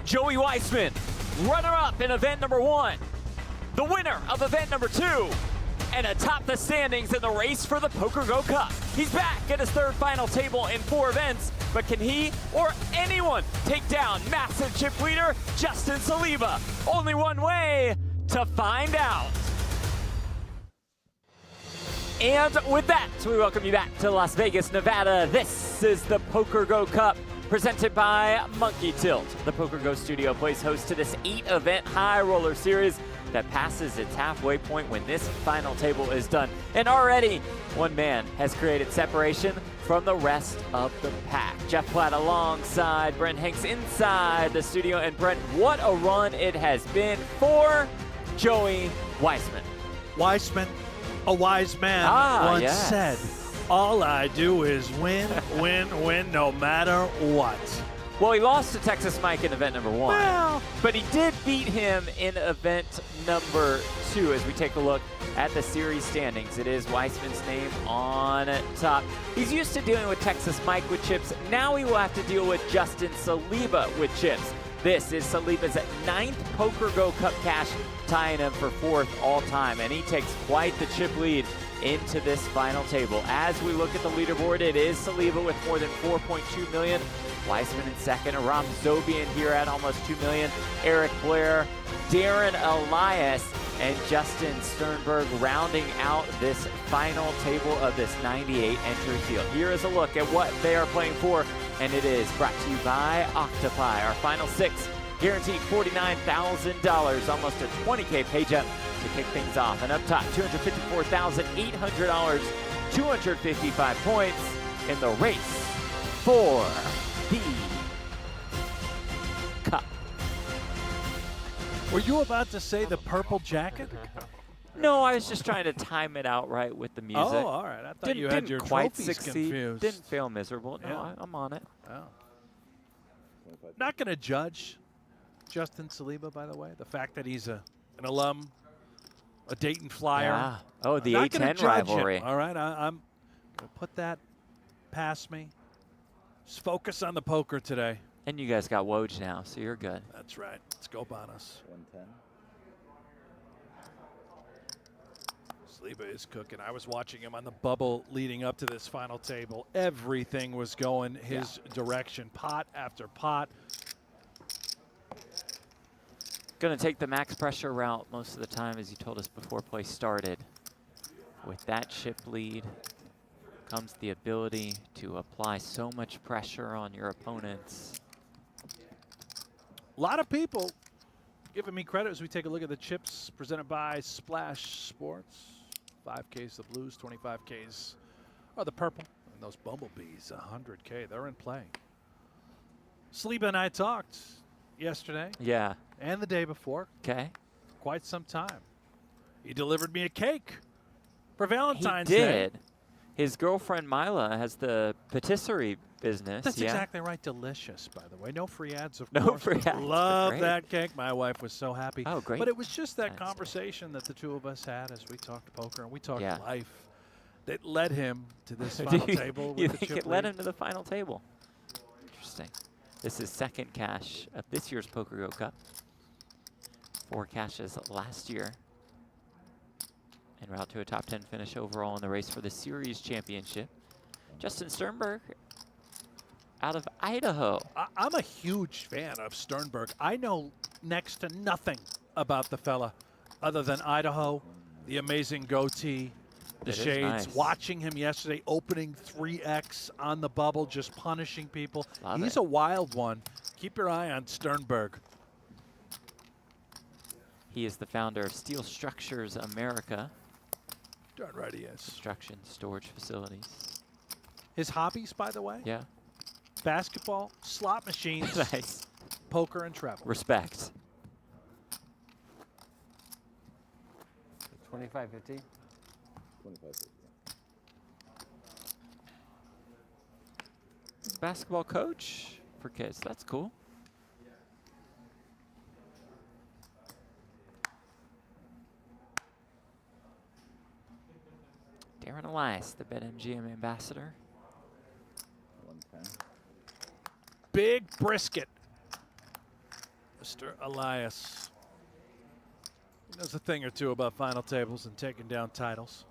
Joey Weissman, runner-up in event number 1, the winner of event number 2, and atop the standings in the race for the PokerGO Cup. He's back at his third final table in 4 events, but can he or anyone take down massive chip leader Justin Saliba? Only one way to find out. And with that, we welcome you back to Las Vegas, Nevada. This is the PokerGO Cup, presented by Monkey Tilt. The PokerGO studio plays host to this 8-event high roller series that passes its halfway point when this final table is done. And already, one man has created separation from the rest of the pack. Jeff Platt alongside Brent Hanks inside the studio. And Brent, what a run it has been for Joey Weissman. Weissman, a wise man, once said, all I do is win, win, win, no matter what. Well, he lost to Texas Mike in event number 1, but he did beat him in event number 2. As we take a look at the series standings, it is Weissman's name on top. He's used to dealing with Texas Mike with chips. Now he will have to deal with Justin Saliba with chips. This is Saliba's 9th PokerGO Cup cash, tying him for 4th all time, and he takes quite the chip lead into this final table. As we look at the leaderboard, it is Saliba with more than 4.2 million. Weissman in second, Aram Zobian here at almost 2 million. Eric Blair, Darren Elias, and Justin Sternberg rounding out this final table of this 98 entry field. Here is a look at what they are playing for, and it is brought to you by Octopi. Our final 6 guaranteed $49,000, almost a 20K pay jump to kick things off. And up top, $254,800, 255 points in the race for the Cup. Were you about to say the purple jacket? No, I was just trying to time it out right with the music. Oh, all right. I thought you had your quite trophies succeed. confused. Didn't feel miserable. No, Yeah. I'm on it. Oh. Not going to judge Justin Saliba, by the way. The fact that he's an alum, a Dayton Flyer. Yeah. Oh, the not gonna A10 judge him, rivalry. all right, I'm going to put that past me. Just focus on the poker today. And you guys got Woj now, so you're good. That's right. Let's go, Bonas. 110. Saliba is cooking. I was watching him on the bubble leading up to this final table. Everything was going his direction, pot after pot. Going to take the max pressure route most of the time, as you told us before play started. With that chip lead comes the ability to apply so much pressure on your opponents. A lot of people giving me credit as we take a look at the chips presented by Splash Sports. 5Ks the blues, 25Ks are the purple, and those bumblebees, 100K, they're in play. Saliba and I talked yesterday. Yeah. And the day before. Okay. Quite some time. He delivered me a cake for Valentine's He Day. did. His girlfriend Mila has the patisserie business. That's exactly right. Delicious, by the way. No free ads, of No course. free ads. Love Great. that cake. My wife was so happy. Oh, great. But it was just that Nice. conversation that the two of us had as we talked poker and we talked Yeah. life that led him to this final table. You With think the it chip led lead. him to the final table? Interesting. This is second cash of this year's PokerGO Cup. 4 cashes last year. En route to a top 10 finish overall in the race for the series championship. Justin Sternberg out of Idaho. I'm a huge fan of Sternberg. I know next to nothing about the fella other than Idaho, the amazing goatee, the It is shades. nice. Watching him yesterday opening 3X on the bubble, just punishing people. Love He's it. a wild one. Keep your eye on Sternberg. He is the founder of Steel Structures America. Darn right he is. Construction storage facilities. His hobbies, by the way, Yeah. basketball, slot machines, Nice. poker, and travel. Respect. 2550. 25. Basketball coach for kids. That's cool. Darren Elias, the BetMGM ambassador. 110. Big brisket. Mr. Elias. He knows a thing or two about final tables and taking down titles.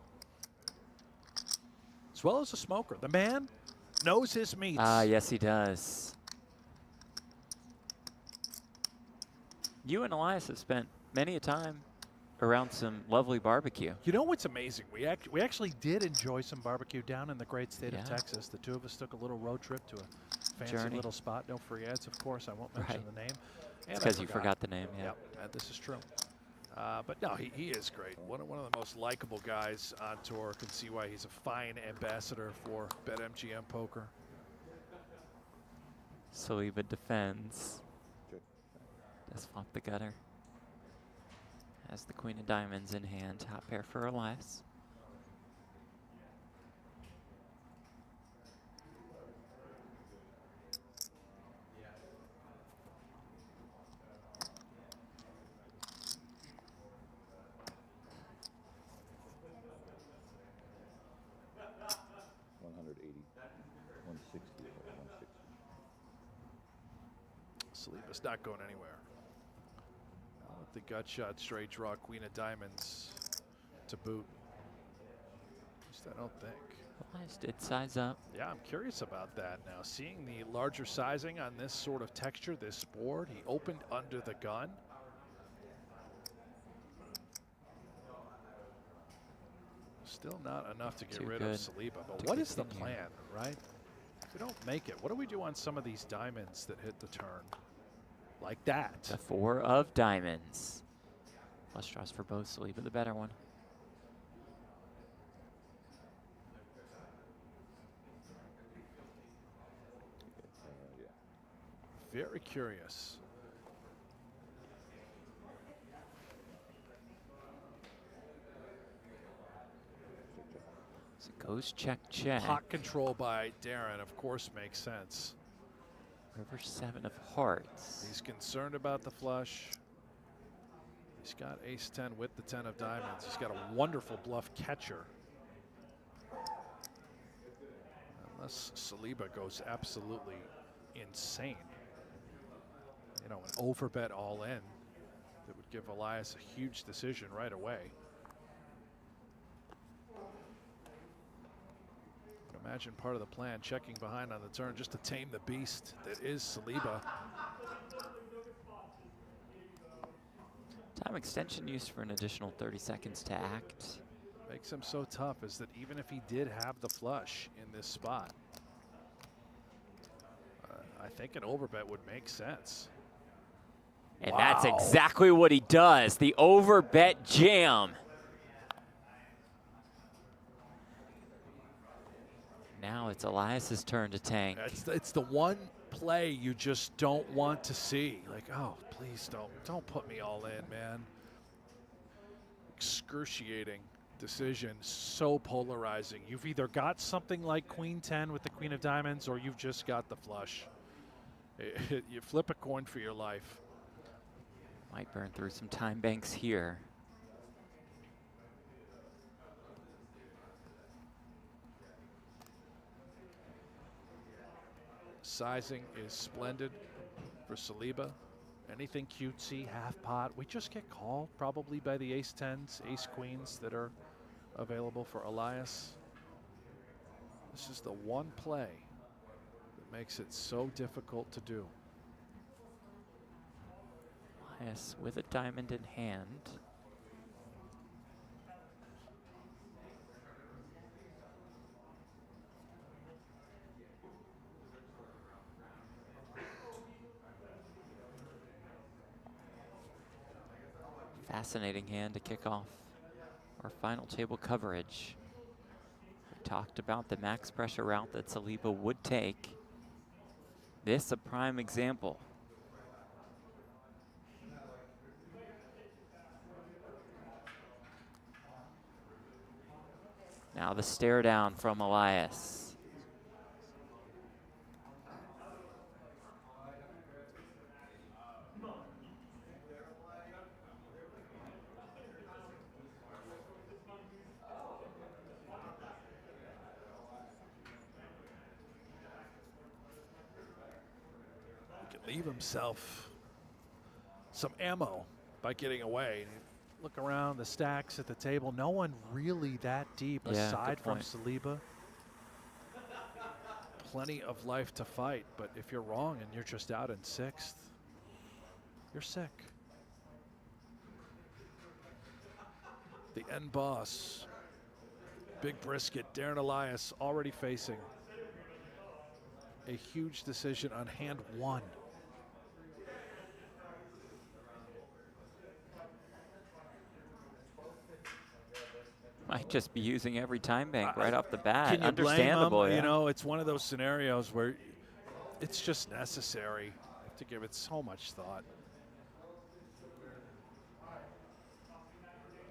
As well as a smoker. The man knows his meats. Yes, he does. You and Elias have spent many a time around some lovely barbecue. You know what's amazing? We actually did enjoy some barbecue down in the great state of Texas. The two of us took a little road trip to a fancy little spot. No free ads, of course. I won't mention the name. It's because you forgot the name. Yeah. Yep, this is true. But no, he is great. One of the most likable guys on tour. Can see why he's a fine ambassador for BetMGM Poker. Saliba defends. Does flop the gutter. Has the queen of diamonds in hand. Top pair for Elias. Saliba's not going anywhere. The gut shot, straight draw, queen of diamonds to boot. At least I don't think. Elias did size up. Yeah, I'm curious about that now. Seeing the larger sizing on this sort of texture, this board, he opened under the gun. Still not enough to get rid of Saliba. But what is the plan, right? If we don't make it, what do we do on some of these diamonds that hit the turn? Like that. The four of diamonds. Flush draws for both. Saliba the better one. Very curious. So it goes check, check. Pot control by Darren, of course, makes sense. River 7 of hearts. He's concerned about the flush. He's got ace 10 with the 10 of diamonds. He's got a wonderful bluff catcher. Unless Saliba goes absolutely insane. You know, an overbet all in that would give Elias a huge decision right away. Imagine part of the plan, checking behind on the turn just to tame the beast that is Saliba. Time extension used for an additional 30 seconds to act. Makes him so tough is that even if he did have the flush in this spot, I think an overbet would make sense. And that's exactly what he does. The overbet jam. Now it's Elias's turn to tank. It's the one play you just don't want to see. Like, oh, please don't put me all in, man. Excruciating decision, so polarizing. You've either got something like queen 10 with the queen of diamonds, or you've just got the flush. You flip a coin for your life. Might burn through some time banks here. Sizing is splendid for Saliba. Anything cutesy, half pot, we just get called probably by the ace 10s, ace queens that are available for Elias. This is the one play that makes it so difficult to do. Elias with a diamond in hand. Fascinating hand to kick off our final table coverage. We talked about the max pressure route that Saliba would take. This a prime example. Now the stare down from Elias. Leave himself some ammo by getting away. Look around the stacks at the table. No one really that deep Yeah, aside good from point. Saliba. Plenty of life to fight, but if you're wrong and you're just out in 6th, you're sick. The end boss, Big Brisket, Darren Elias, already facing a huge decision on hand 1. Might just be using every time bank right off the bat. Can you Understandable, blame him? yeah. You know, it's one of those scenarios where it's just necessary to give it so much thought.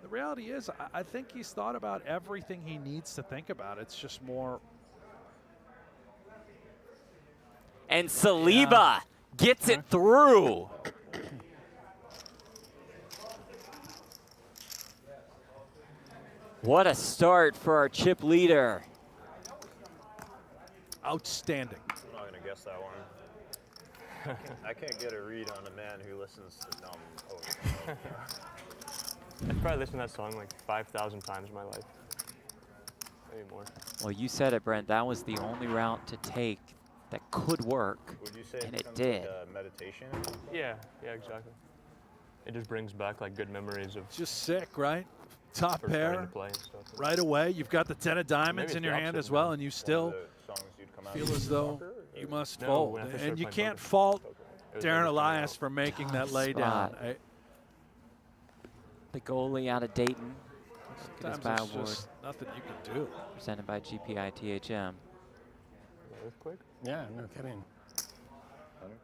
The reality is, I think he's thought about everything he needs to think about. It's just more. And Saliba gets it through. What a start for our chip leader. Outstanding. I'm not gonna guess that one. I can't get a read on a man who listens to dumb poker. I've probably listened to that song like 5,000 times in my life. Maybe more. Well, you said it, Brent. That was the only route to take that could work. Would you say And it becomes did. like meditation? Yeah, exactly. It just brings back like good memories of Just sick, right? Top first starting pair to play and stuff. right away. You've got the 10 of diamonds Maybe in it's your the hand opposite as well, now. and you One still of the songs you'd come out feel with as though poker, or- you must No, fold. when I first And started you playing can't poker. fault It was Darren like Elias just for making that Tough lay down. spot. The goalie out of Dayton. Look at his Sometimes bow it's board. just nothing you can do. Presented by GPI THM. Earthquake? Yeah, no kidding. Hunter?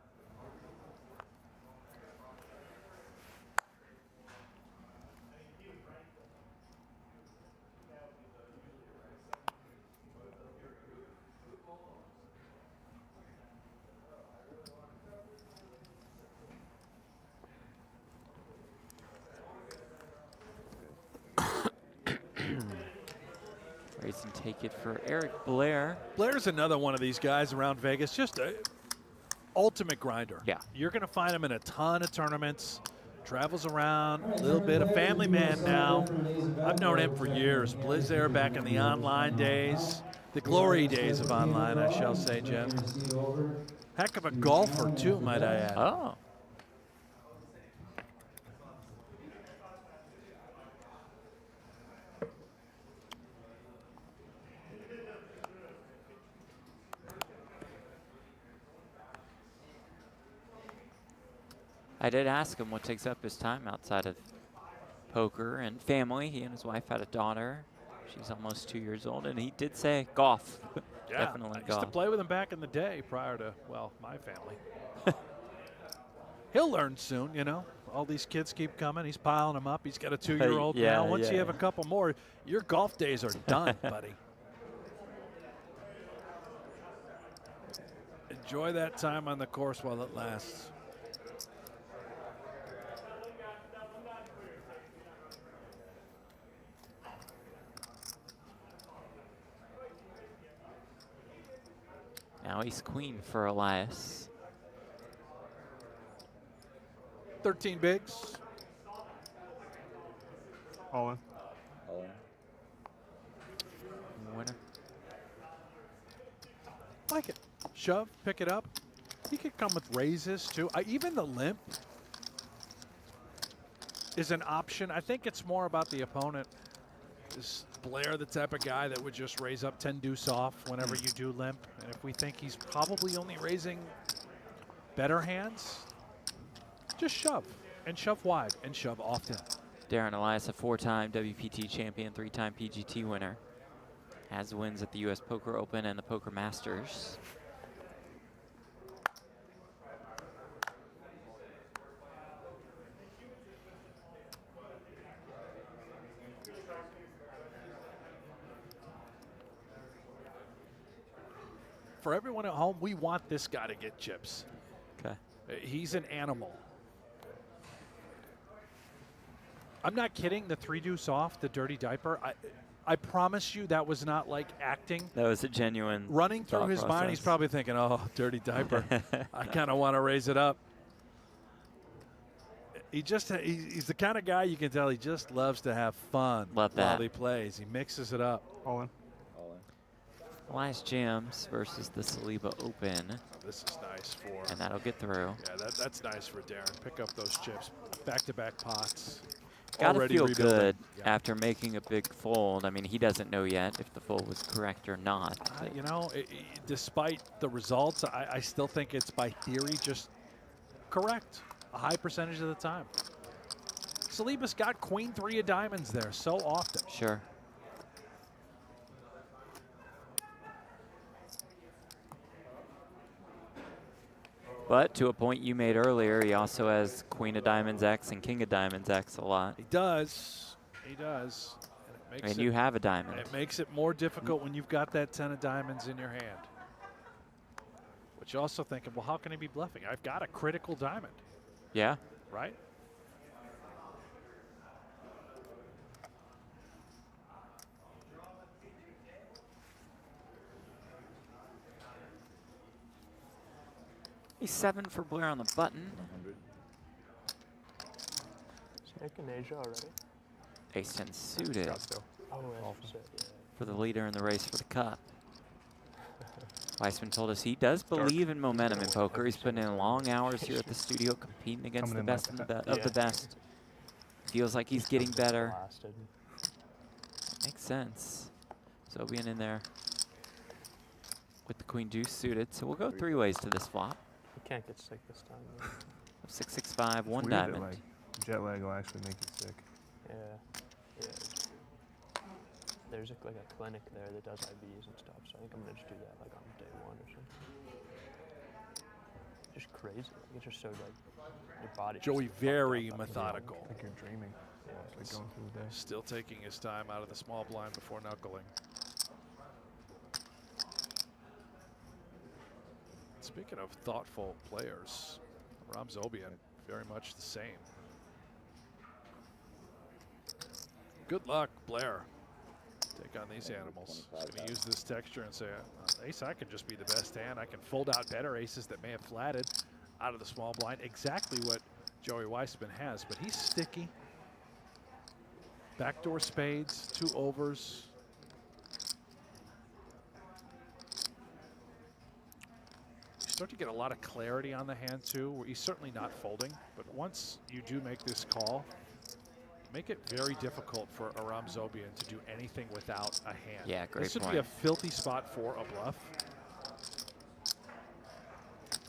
Raise and take it for Eric Blair. Blair's another one of these guys around Vegas, just a ultimate grinder. Yeah. You're going to find him in a ton of tournaments, travels around, a little bit, a family man now. I've known him for years. Blizzair back in the online days, the glory days of online, I shall say, Jim. Heck of a golfer, too, might I add. Oh. I did ask him what takes up his time outside of poker and family. He and his wife had a daughter. She's almost 2 years old, and he did say golf. Yeah, Definitely I used to golf. play with him back in the day prior to, well, my family. He'll learn soon, you know. All these kids keep coming. He's piling them up. He's got a 2-year-old Yeah, now. Once you yeah. have a couple more, your golf days are done, buddy. Enjoy that time on the course while it lasts. Now he's queen for Elias. 13 bigs. All in. All in. Winner. Like it. Shove, pick it up. He could come with raises, too. Even the limp is an option. I think it's more about the opponent. Is Blair the type of guy that would just raise up 10 deuce off whenever you do limp? And if we think he's probably only raising better hands, just shove. And shove wide and shove often. Darren Elias, a 4-time WPT champion, 3-time PGT winner. Has wins at the US Poker Open and the Poker Masters. For everyone at home, we want this guy to get chips. Okay. He's an animal. I'm not kidding. The 3 deuce off, the dirty diaper. I promise you that was not like acting. That was a genuine Running through thought his mind, he's process. probably thinking, oh, dirty diaper. I kind of want to raise it up. he's the kind of guy you can tell he just loves to have fun Love that. while he plays. He mixes it up. All in. All in. Elias jams versus the Saliba Open, Oh, this is nice for. and that'll get through. Yeah, that's nice for Darren. Pick up those chips. Back-to-back pots. Got to Already feel rebuilding. good Yeah. after making a big fold. I mean, he doesn't know yet if the fold was correct or not. but You know, despite the results, I still think it's by theory just correct a high percentage of the time. Saliba's got queen 3 of diamonds there so often. Sure. But to a point you made earlier, he also has queen of diamonds X and king of diamonds X a lot. He does. He does. And it makes And it, you have a diamond. it makes it more difficult when you've got that 10 of diamonds in your hand. But you're also thinking, well, how can he be bluffing? I've got a critical diamond, Yeah. right? He's 7 for Blair on the button. 100. Snake in Asia already. Ace 10 suited Got still. Oh, yeah. for the leader in the race for the cup. Weissman told us he does believe in momentum in poker. He's putting in long hours here at the studio competing against the best of the best. Feels like he's getting better. Blasted. Makes sense. Zobian in there with the queen deuce suited. So we'll go 3 ways to this flop. You can't get sick this time. though. 665, one Weird that, diamond. like, jet lag will actually make you sick. Yeah. Yeah. There's like a clinic there that does IVs and stuff, so I think I'm gonna just do that like on day 1 or something. Just crazy. Like, it's just so like your body. Joey very methodical. Like you're dreaming. Yeah. It's like going through the day. Still taking his time out of the small blind before knuckling. Speaking of thoughtful players, Zobian, very much the same. Good luck, Blair. Take on these animals. He's going to use this texture and say, ace, I can just be the best hand. I can fold out better aces that may have flatted out of the small blind. Exactly what Joey Weissman has, but he's sticky. Backdoor spades, 2 overs. You start to get a lot of clarity on the hand too, where he's certainly not folding, but once you do make this call, make it very difficult for Zobian to do anything without a hand. Yeah, great This would point. be a filthy spot for a bluff.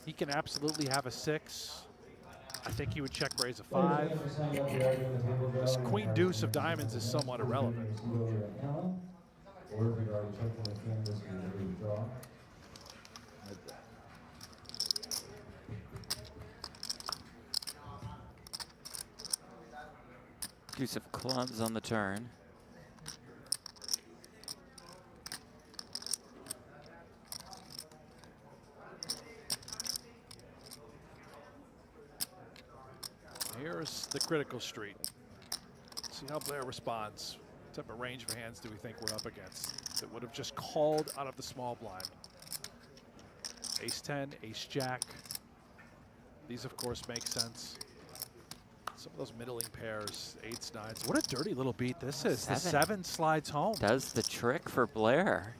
He can absolutely have a 6. I think he would check raise a 5. This queen deuce of diamonds is somewhat irrelevant. Deuce of clubs on the turn. Here's the critical street. See how Blair responds. What type of range of hands do we think we're up against that would have just called out of the small blind? Ace 10, ace jack. These, of course, make sense. Some of those middling pairs, 8s, 9s. What a dirty little beat this is. The 7 slides home. Does the trick for Blair.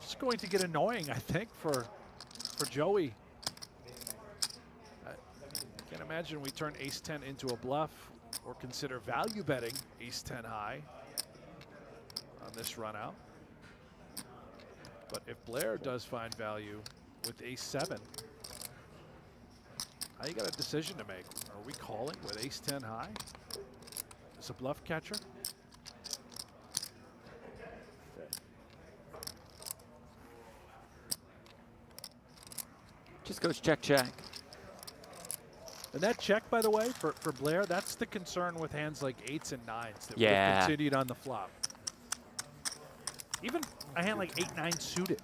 It's going to get annoying, I think, for Joey. I can't imagine we turn ace 10 into a bluff or consider value betting ace 10 high on this run out. But if Blair does find value with ace 7, now you got a decision to make. Are we calling with ace 10 high? As a bluff catcher? Just goes check, check. And that check, by the way, for Blair, that's the concern with hands like 8s and 9s that would Yeah. have continued on the flop. Even a hand like 8-9 suited.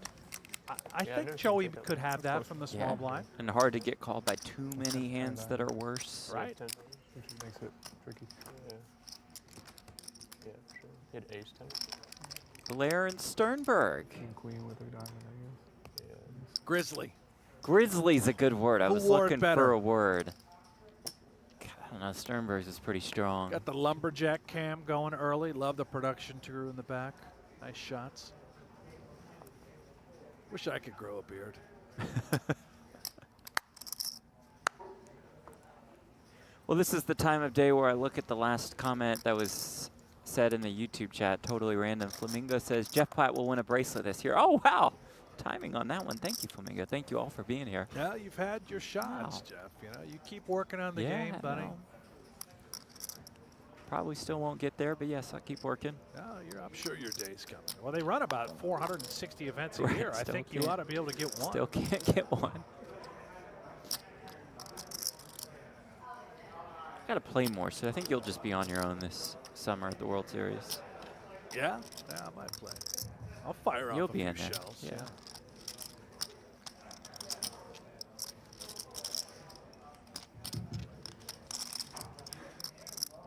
I Yeah, think there's Joey something could have that close. from the small blind. And hard to get called by too many hands that are worse. Right. Which makes it tricky. Yeah. Yeah, for sure. He had ace 10. Blair and Sternberg. King, queen with a diamond, I guess. Grizzly. Grizzly's a good word. I Who was wore it looking better? for a word. God, I don't know. Sternberg's is pretty strong. Got the lumberjack cam going early. Love the production crew in the back. Nice shots. Wish I could grow a beard. Well, this is the time of day where I look at the last comment that was said in the YouTube chat, totally random. Flamingo says, Jeff Platt will win a bracelet this year. Oh, wow. Timing on that one. Thank you, Flamingo. Thank you all for being here. Yeah, you've had your shots, Wow. Jeff. You know, you keep working on the game, buddy. no. Probably still won't get there, but yes, I'll keep working. No, I'm sure your day's coming. Well, they run about 460 events a Right, year. I still think you can't- ought to be able to get one. Still can't get one. Got to play more, so I think you'll just be on your own this summer at the World Series. Yeah? Yeah, I might play. I'll fire You'll off a be few in there. shells. Yeah.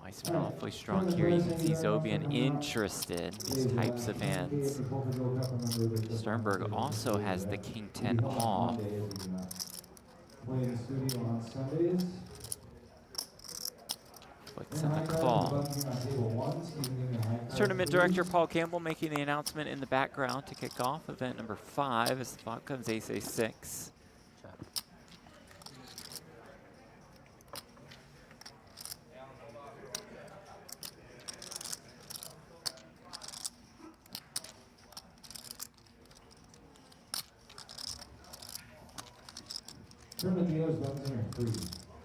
Weissman awfully strong here. You can see Zobian interested in these types of hands. Sternberg also has the King 10 off. Flicks in the call. Tournament director Paul Campbell making the announcement in the background to kick off event number 5 as the flop comes ace-6. Tournament dealers buttons in a free.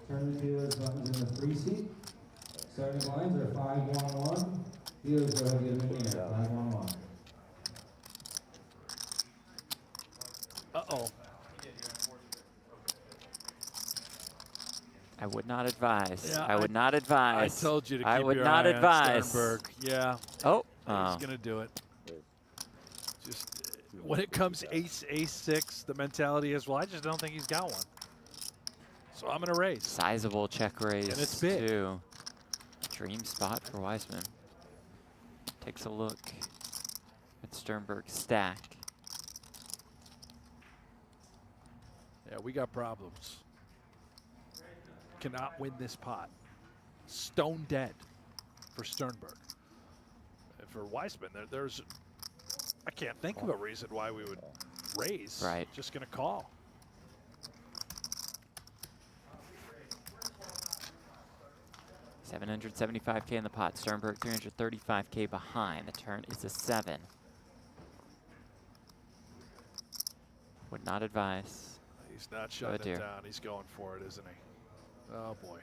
Tournament dealers buttons in the free seat. Starting lines are 5-1-1. Dealers go ahead and get them in here. 5-1-1. Uh-oh. I would not advise. Yeah, I would not advise. I told you to keep I would your not eye advise. on Sternberg. Yeah. Oh. He's going to do it. Just when it comes ace-6, the mentality is, well, I just don't think he's got one. So I'm going to raise. Sizable check raise, And it's big. too. Dream spot for Weissman. Takes a look at Sternberg's stack. Yeah, we got problems. Cannot win this pot. Stone dead for Sternberg. And for Weissman, there's, I can't think of a reason why we would raise. Right. Just going to call. $775K in the pot. Sternberg $335K behind. The turn is a 7. Would not advise. He's not shutting dear. it down. He's going for it, isn't he? Oh, boy.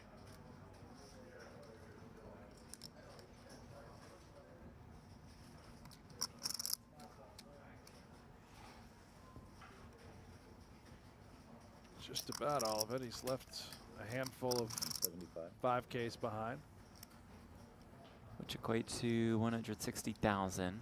Just about all of it. He's left a handful of 75. 5Ks behind. Which equates to 160,000.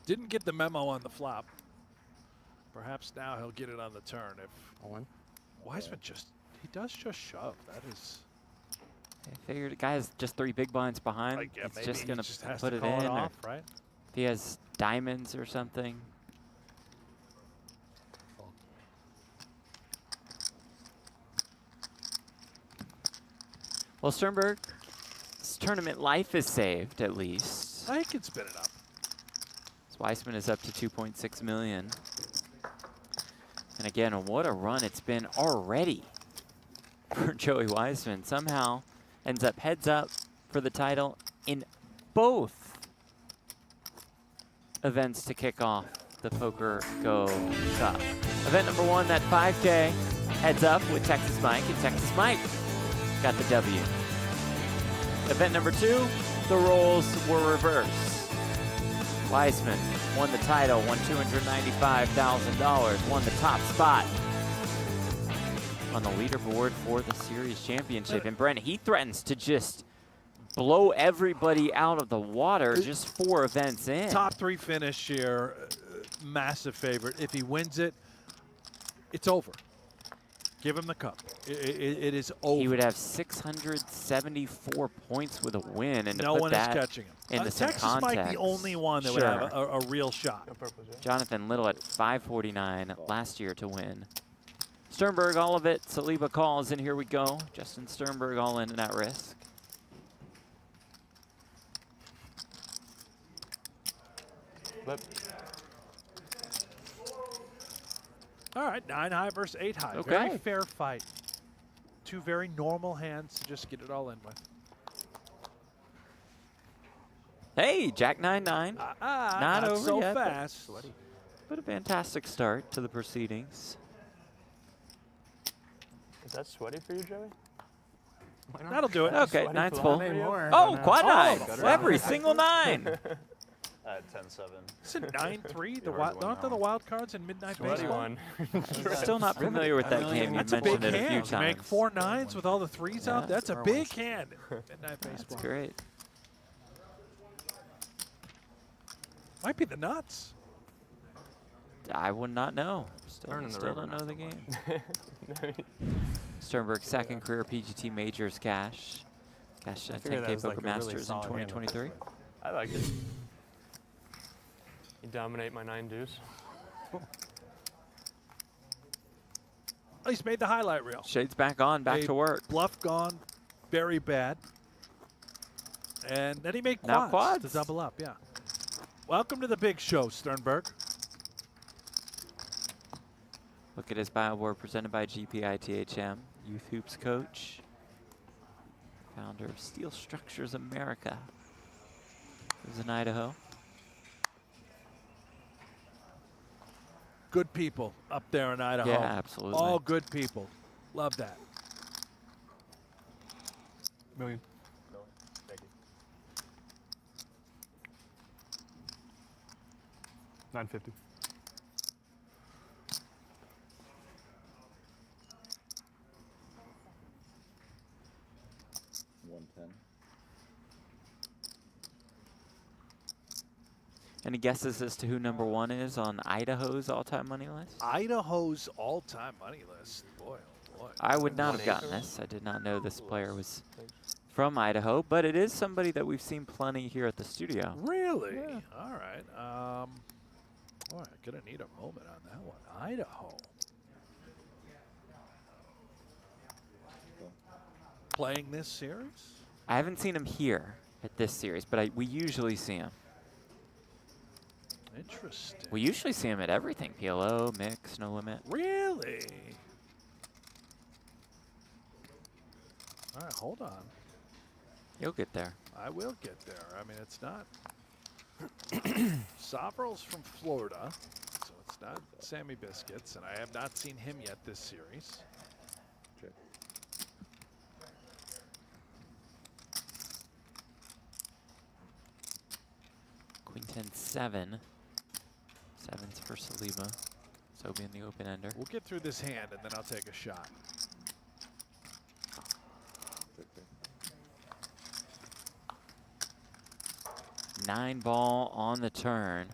Didn't get the memo on the flop. Perhaps now he'll get it on the turn. If Weissman he does just shove. That is. I figured the guy has just 3 big blinds behind. Like, yeah, He's maybe just he going just to has put to it call in. it Or off, right? if he has diamonds or something. Well, Sternberg's tournament life is saved, at least. I can spin it up. So Weissman is up to 2.6 million. And again, what a run it's been already for Joey Weissman. Somehow ends up heads up for the title in both events to kick off the PokerGO Cup. Event number 1, that 5K, heads up with Texas Mike, and Texas Mike got the W. Event number 2, the roles were reversed. Weissman won the title, won $295,000, won the top spot on the leaderboard for the series championship. And Brent, he threatens to just blow everybody out of the water just 4 events in. Top 3 finish here, massive favorite. If he wins it, it's over. Give him the cup. It is over. He would have 674 points with a win, and no to put one is that catching him. in the same Texas context. might be the only one that would Sure. have a real shot. No purples, yeah. Jonathan Little at 549 last year to win. Sternberg, all of it. Saliba calls, and here we go. Justin Sternberg all in and at risk. Flip. All right, 9 high versus 8 high. Okay. Very fair fight. Two very normal hands to just get it all in with. Hey, Jack 9-9. Not over so yet, but fast. But a fantastic start to the proceedings. Is that sweaty for you, Joey? That'll do it. Okay, Sweaty 9's fly full. for you? Oh, quad Oh, 9. gutter. Every single 9. I had 10-7. Is it 9-3? You already won Aren't there the wild cards in Midnight Sweaty Baseball? one. Still not familiar with that game. You That's a mentioned big it a few hand. times. Make 4 9s with all the 3s out. Yeah. That's a big hand. Midnight Baseball. That's great. Might be the nuts. I would not know. Turning the Still river, don't know not the game. No, Sternberg's second career PGT Majors cash. Cashed in a figured that 10K was like Poker a really Masters in solid hand. 2023. I like it. You dominate my 9 deuce. Oh, he's made the highlight reel. Shades back on, back Hey, to work. Bluff gone very bad. And then he made Now quads, quads. to double up, yeah. Welcome to the big show, Sternberg. Look at his bio board presented by GPITHM, Youth Hoops coach, founder of Steel Structures America. Lives in Idaho. Good people up there in Idaho. Yeah, absolutely. All good people. Love that. Million. Thank you. 950. Any guesses as to who number 1 is on Idaho's all-time money list? Idaho's all-time money list. Boy, oh boy. I would not have gotten this. I did not know this player was from Idaho, but it is somebody that we've seen plenty here at the studio. Really? Yeah. All right. Boy, I'm going to need a moment on that one. Idaho. Playing this series? I haven't seen him here at this series, but we usually see him. Interesting. We usually see him at everything. PLO, Mix, No Limit. Really? All right, hold on. You'll get there. I will get there. I mean, it's not. Sovrel's from Florida, so it's not Sammy Biscuits, and I have not seen him yet this series. Check. Queen 10-7. 7's for Saliba. Zobian the open ender. We'll get through this hand, and then I'll take a shot. Check, check. 9 ball on the turn.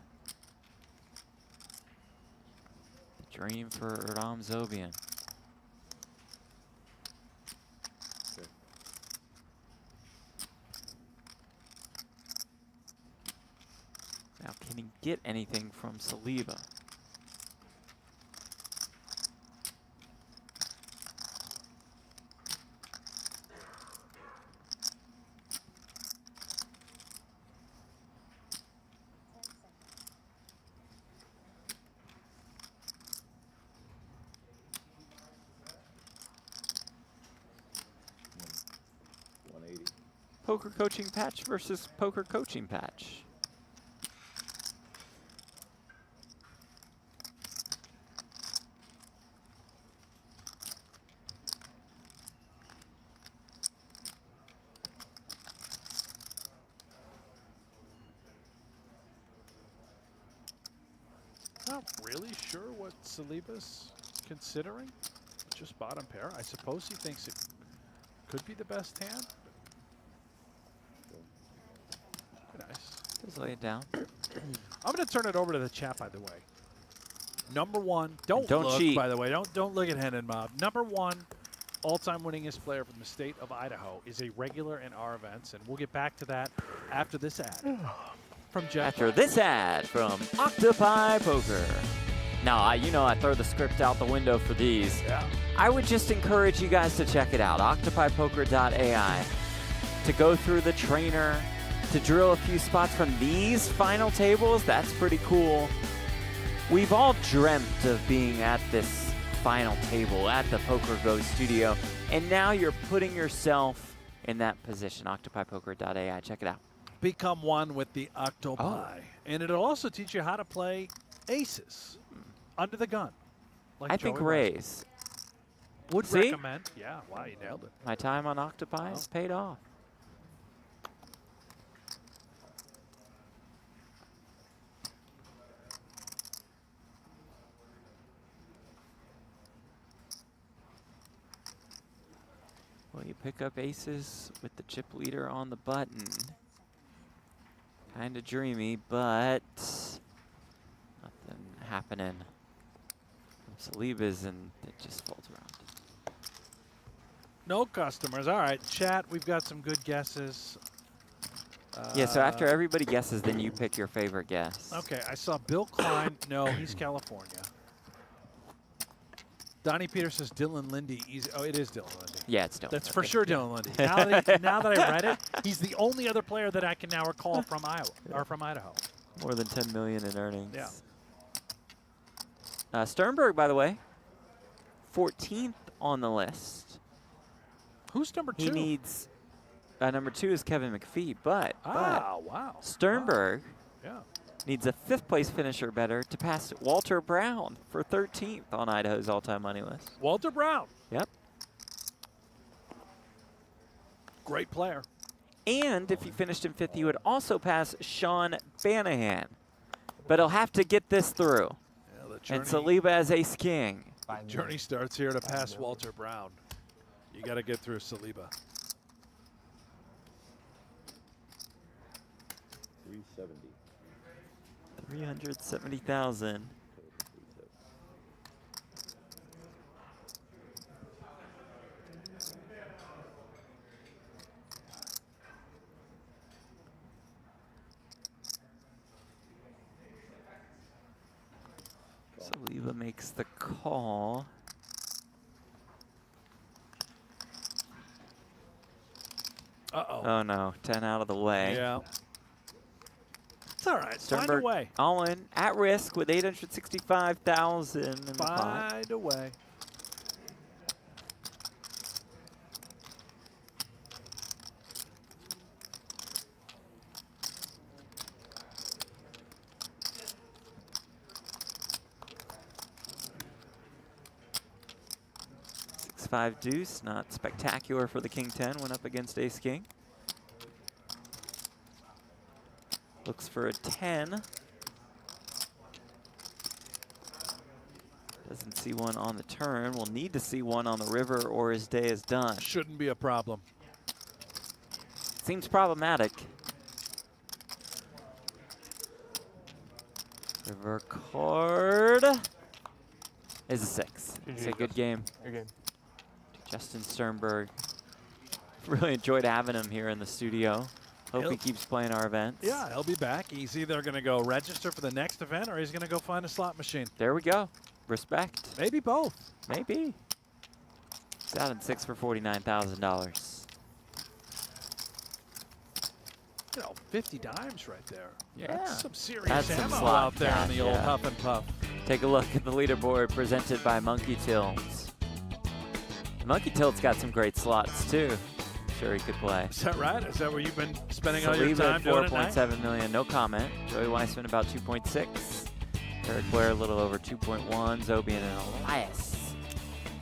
The dream for Zobian. Check. Now, can he get anything from Saliba? Poker coaching patch versus poker coaching patch. Not really sure what Saliba's considering. Just bottom pair. I suppose he thinks it could be the best hand. Nice. Just lay it down. I'm going to turn it over to the chat, by the way. #1. Don't look, cheat. by the way. Don't look at Hen Mob. #1 all-time winningest player from the state of Idaho is a regular in our events, and we'll get back to that after this ad from Jeff. After this ad from Octopi Poker. Now, you know I throw the script out the window for these. Yeah. I would just encourage you guys to check it out, octopipoker.ai, to go through the trainer, to drill a few spots from these final tables. That's pretty cool. We've all dreamt of being at this final table at the PokerGO studio, and now you're putting yourself in that position, octopipoker.ai. Check it out. Become one with the Octopi. And it'll also teach you how to play aces under the gun. Like I think Joey raise. Weissman. Would See? recommend. Yeah, wow, you nailed it. My time on Octopi has paid off. Well, you pick up aces with the chip leader on the button. Kind of dreamy, but nothing happening. Saliba's and it just falls around. No customers. All right, chat, we've got some good guesses. Yeah, so after everybody guesses, then you pick your favorite guess. Okay, I saw Bill Klein. No, he's California. Donnie Peter says Dylan Lindy. Oh, it is Dylan Lindy. Yeah, it's Dylan. That's for sure Dylan Lindy. Now that I read it, he's the only other player that I can now recall from Iowa or from Idaho. More than 10 million in earnings. Yeah. Sternberg, by the way, 14th on the list. Who's number 2? He needs number 2 is Kevin McPhee, but wow. Sternberg Yeah. needs a 5th place finisher better to pass Walter Brown for 13th on Idaho's all-time money list. Walter Brown. Yep. Great player. And if he finished in 5th, he would also pass Sean Banahan. But he'll have to get this through. Yeah, the journey, And Saliba as ace-king. journey starts here to pass Walter Brown. You got to get through Saliba. 370. 370,000. Saliba makes the call. Uh-oh. Oh no, 10 out of the way. Yeah. It's all right. Sternberg Find a way. all in, at risk with 865,000 in the pot. Find a way. Five deuce, not spectacular for the king 10. Went up against ace king. Looks for a 10. Doesn't see one on the turn. Will need to see one on the river or his day is done. Shouldn't be a problem. Seems problematic. River card is a 6. It's a good game. Good game. Justin Sternberg. Really enjoyed having him here in the studio. Hope he keeps playing our events. Yeah, he'll be back. He's either going to go register for the next event or he's going to go find a slot machine. There we go. Respect. Maybe both. Maybe. It's out in 6 for $49,000. You know, 50 dimes right there. Yeah. That's some serious That's some ammo slot out there on cash, the old yeah. Huff and Puff. Take a look at the leaderboard presented by Monkey Tilts. Monkey Tilt's got some great slots too. Sure he could play. Is that right? Is that where you've been spending all your Saliba time at doing it now? 4.7 million, no comment. Joey Weissman about 2.6. Eric Blair a little over 2.1. Zobian and Elias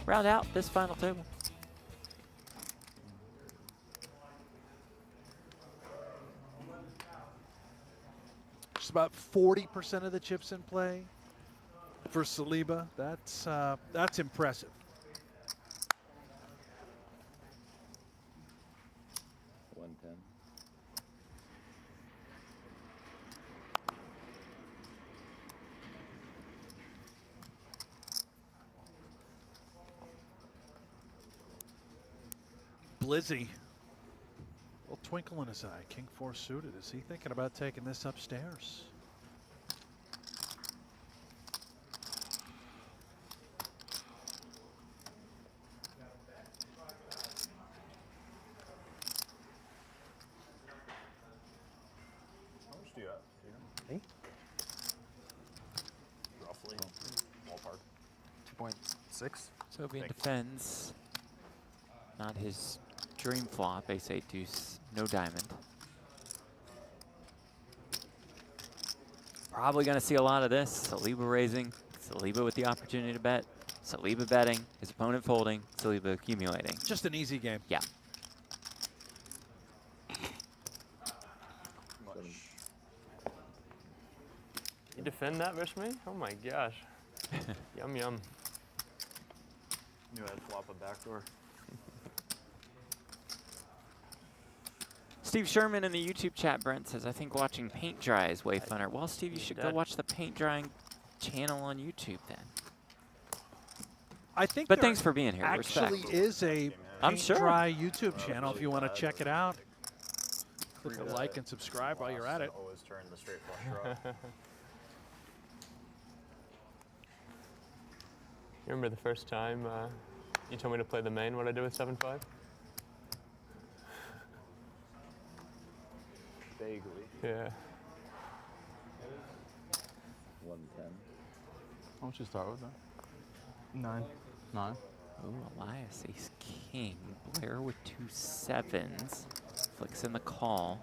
round out this final table. Just about 40% of the chips in play for Saliba. That's impressive. 110. Lizzie. A little twinkle in his eye. King 4 suited. Is he thinking about taking this upstairs? How much do you have? Do you know? Me? Roughly. Ballpark. 2.6. Zobian defends. Not his dream flop. Ace 8 deuce, no diamond. Probably going to see a lot of this. Saliba raising. Saliba with the opportunity to bet. Saliba betting. His opponent folding. Saliba accumulating. Just an easy game. Yeah. You defend that versus me? Oh my gosh. Yum yum. Knew I'd flop a backdoor. Steve Sherman in the YouTube chat, Brent says, I think watching paint dry is way funner. Well, Steve, you should go Dad. watch the paint drying channel on YouTube then. I think But there thanks for being here. actually Respect. is a I'm Paint sure. Dry YouTube channel if you want to check it out. Click a like and subscribe while you're at it. Always turn the straight flush draw. You remember the first time you told me to play the main, what I did with 7-5? Vaguely. Yeah. 110. How much you start with that? 9. 9. Ooh, Elias, ace king. Blair with 2 sevens. Flicks in the call.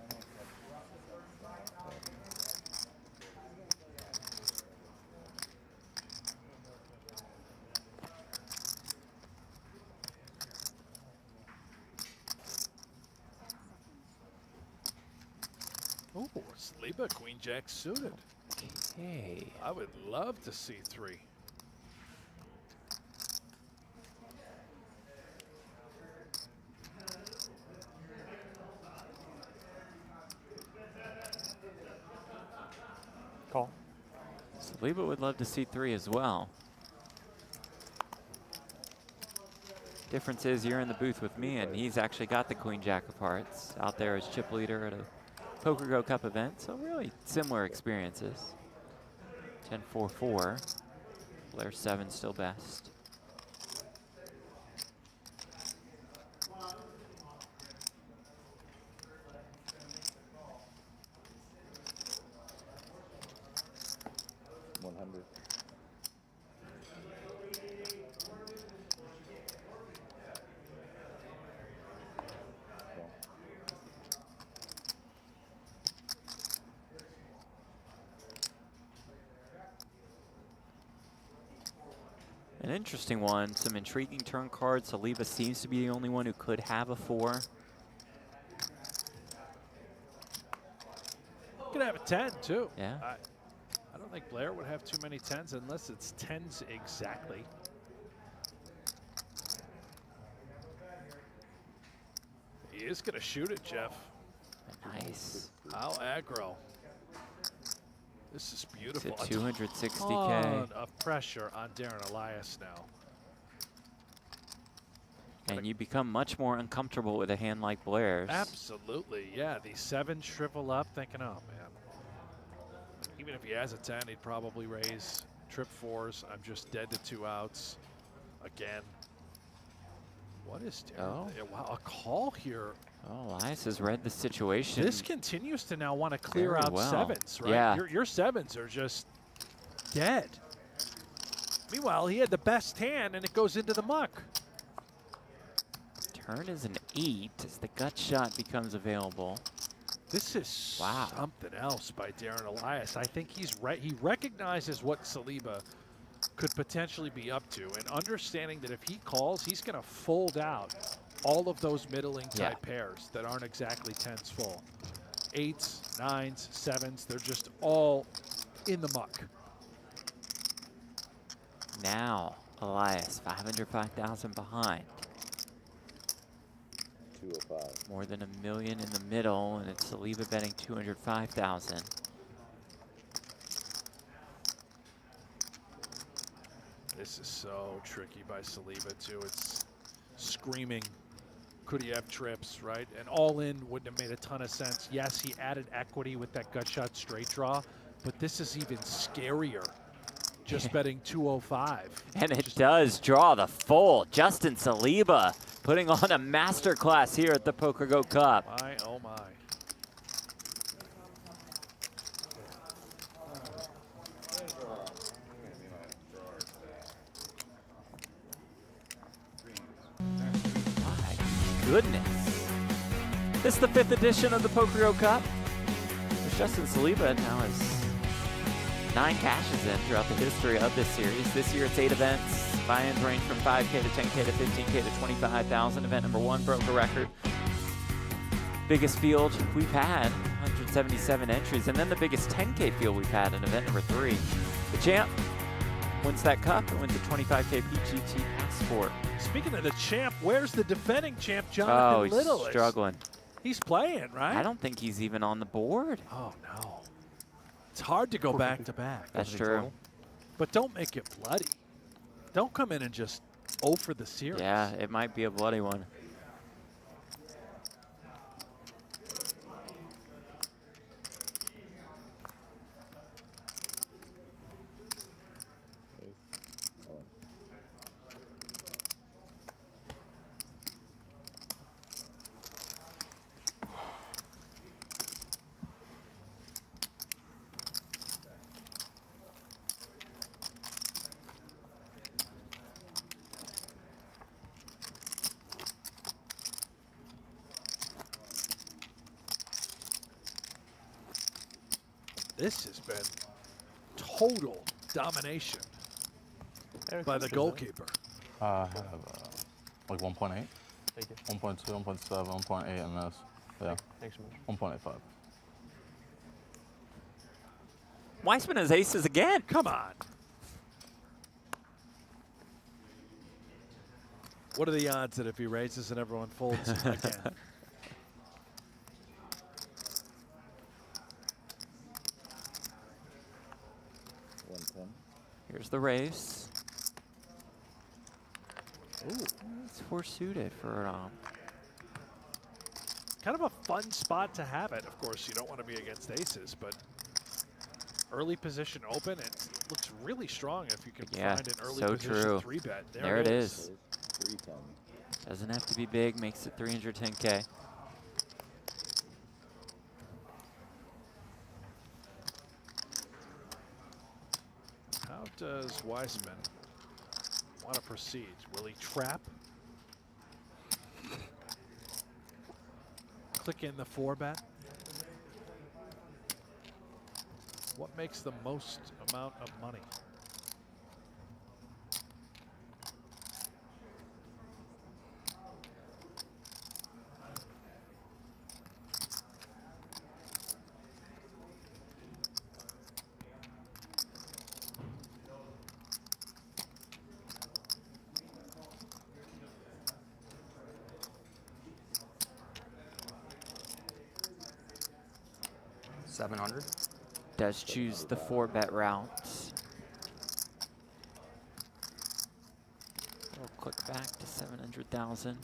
Oh, Saliba, Queen Jack suited. Okay. I would love to see 3. Call. Saliba would love to see 3 as well. Difference is you're in the booth with me, and he's actually got the Queen Jack of Hearts out there as chip leader at a PokerGO Cup event. So really similar experiences. 10-4-4. Blair 7 still best. An interesting one, some intriguing turn cards. Saliba seems to be the only one who could have a 4. Could have a 10 too. Yeah. I don't think Blair would have too many 10s unless it's 10s exactly. He is going to shoot it, Jeff. Nice. How aggro. This is beautiful. It's at A 260K. ton of pressure on Darren Elias now. And you become much more uncomfortable with a hand like Blair's. Absolutely, yeah. These 7s shrivel up thinking, oh, man. Even if he has a 10, he'd probably raise trip 4s. I'm just dead to 2 outs again. What is Darren? Oh. Yeah, wow, a call here. Oh, Elias has read the situation. This continues to now want to clear Very out well. 7s, right? Yeah. Your 7s are just dead. Meanwhile, he had the best hand, and it goes into the muck. Turn is an 8 as the gut shot becomes available. This is Wow. something else by Darren Elias. I think he recognizes what Saliba could potentially be up to, and understanding that if he calls, he's going to fold out all of those middling type pairs that aren't exactly 10s full. 8s, 9s, 7s, they're just all in the muck. Now, Elias, 505,000 behind. 205. More than $1 million in the middle, and it's Saliba betting 205,000. This is so tricky by Saliba too. It's screaming Could he have trips, right? And all in wouldn't have made a ton of sense. Yes, he added equity with that gut shot straight draw, but this is even scarier. Just betting 205. And it does draw the fold. Justin Saliba putting on a masterclass here at the PokerGO Cup. My, oh my. Goodness. This is the 5th edition of the PokerGO Cup. There's Justin Saliba now has 9 cashes in throughout the history of this series. This year it's 8 events. Buy-ins range from 5K to 10K to 15K to 25,000. Event number 1 broke a record. Biggest field we've had, 177 entries. And then the biggest 10K field we've had in event number 3. The champ wins that cup and wins a 25K PGT passport. Speaking of the champ, where's the defending champ, Jonathan Little? He's struggling. He's playing, right? I don't think he's even on the board. Oh, no. It's hard to go back to back. That's true. But don't make it bloody. Don't come in and just 0 for the series. Yeah, it might be a bloody one. This has been total domination by the goalkeeper. I have like 1.8, Thank you. 1.2, 1.7, 1.8 and this. Yeah, Thanks so much. 1.85. Weissman has aces again. Come on. What are the odds that if he raises and everyone folds again? 110. Here's the race. Ooh. It's 4 suited for Kind of a fun spot to have it. Of course, you don't want to be against aces, but early position open, it looks really strong if you can find an early so position true. 3-bet. There it is. 310. Doesn't have to be big, makes it 310K. How does Weissman want to proceed? Will he trap? Click in the 4-bet? What makes the most amount of money? $700. Does choose the 4-bet route. We'll click back to 700,000.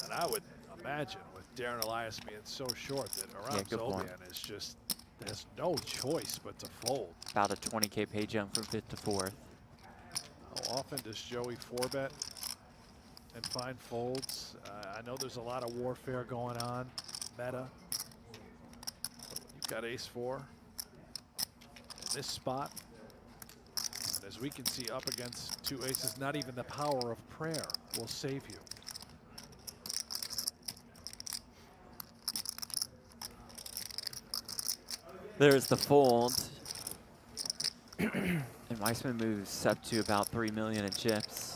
And I would imagine with Darren Elias being so short that around good point. Zobian is just, there's no choice but to fold. About a 20K pay jump from 5th to 4th. How often does Joey 4-bet and find folds? I know there's a lot of warfare going on, meta. But when you've got ace-4 in this spot, and as we can see up against 2 aces, not even the power of prayer will save you. There's the fold. And Weissman moves up to about 3 million in chips.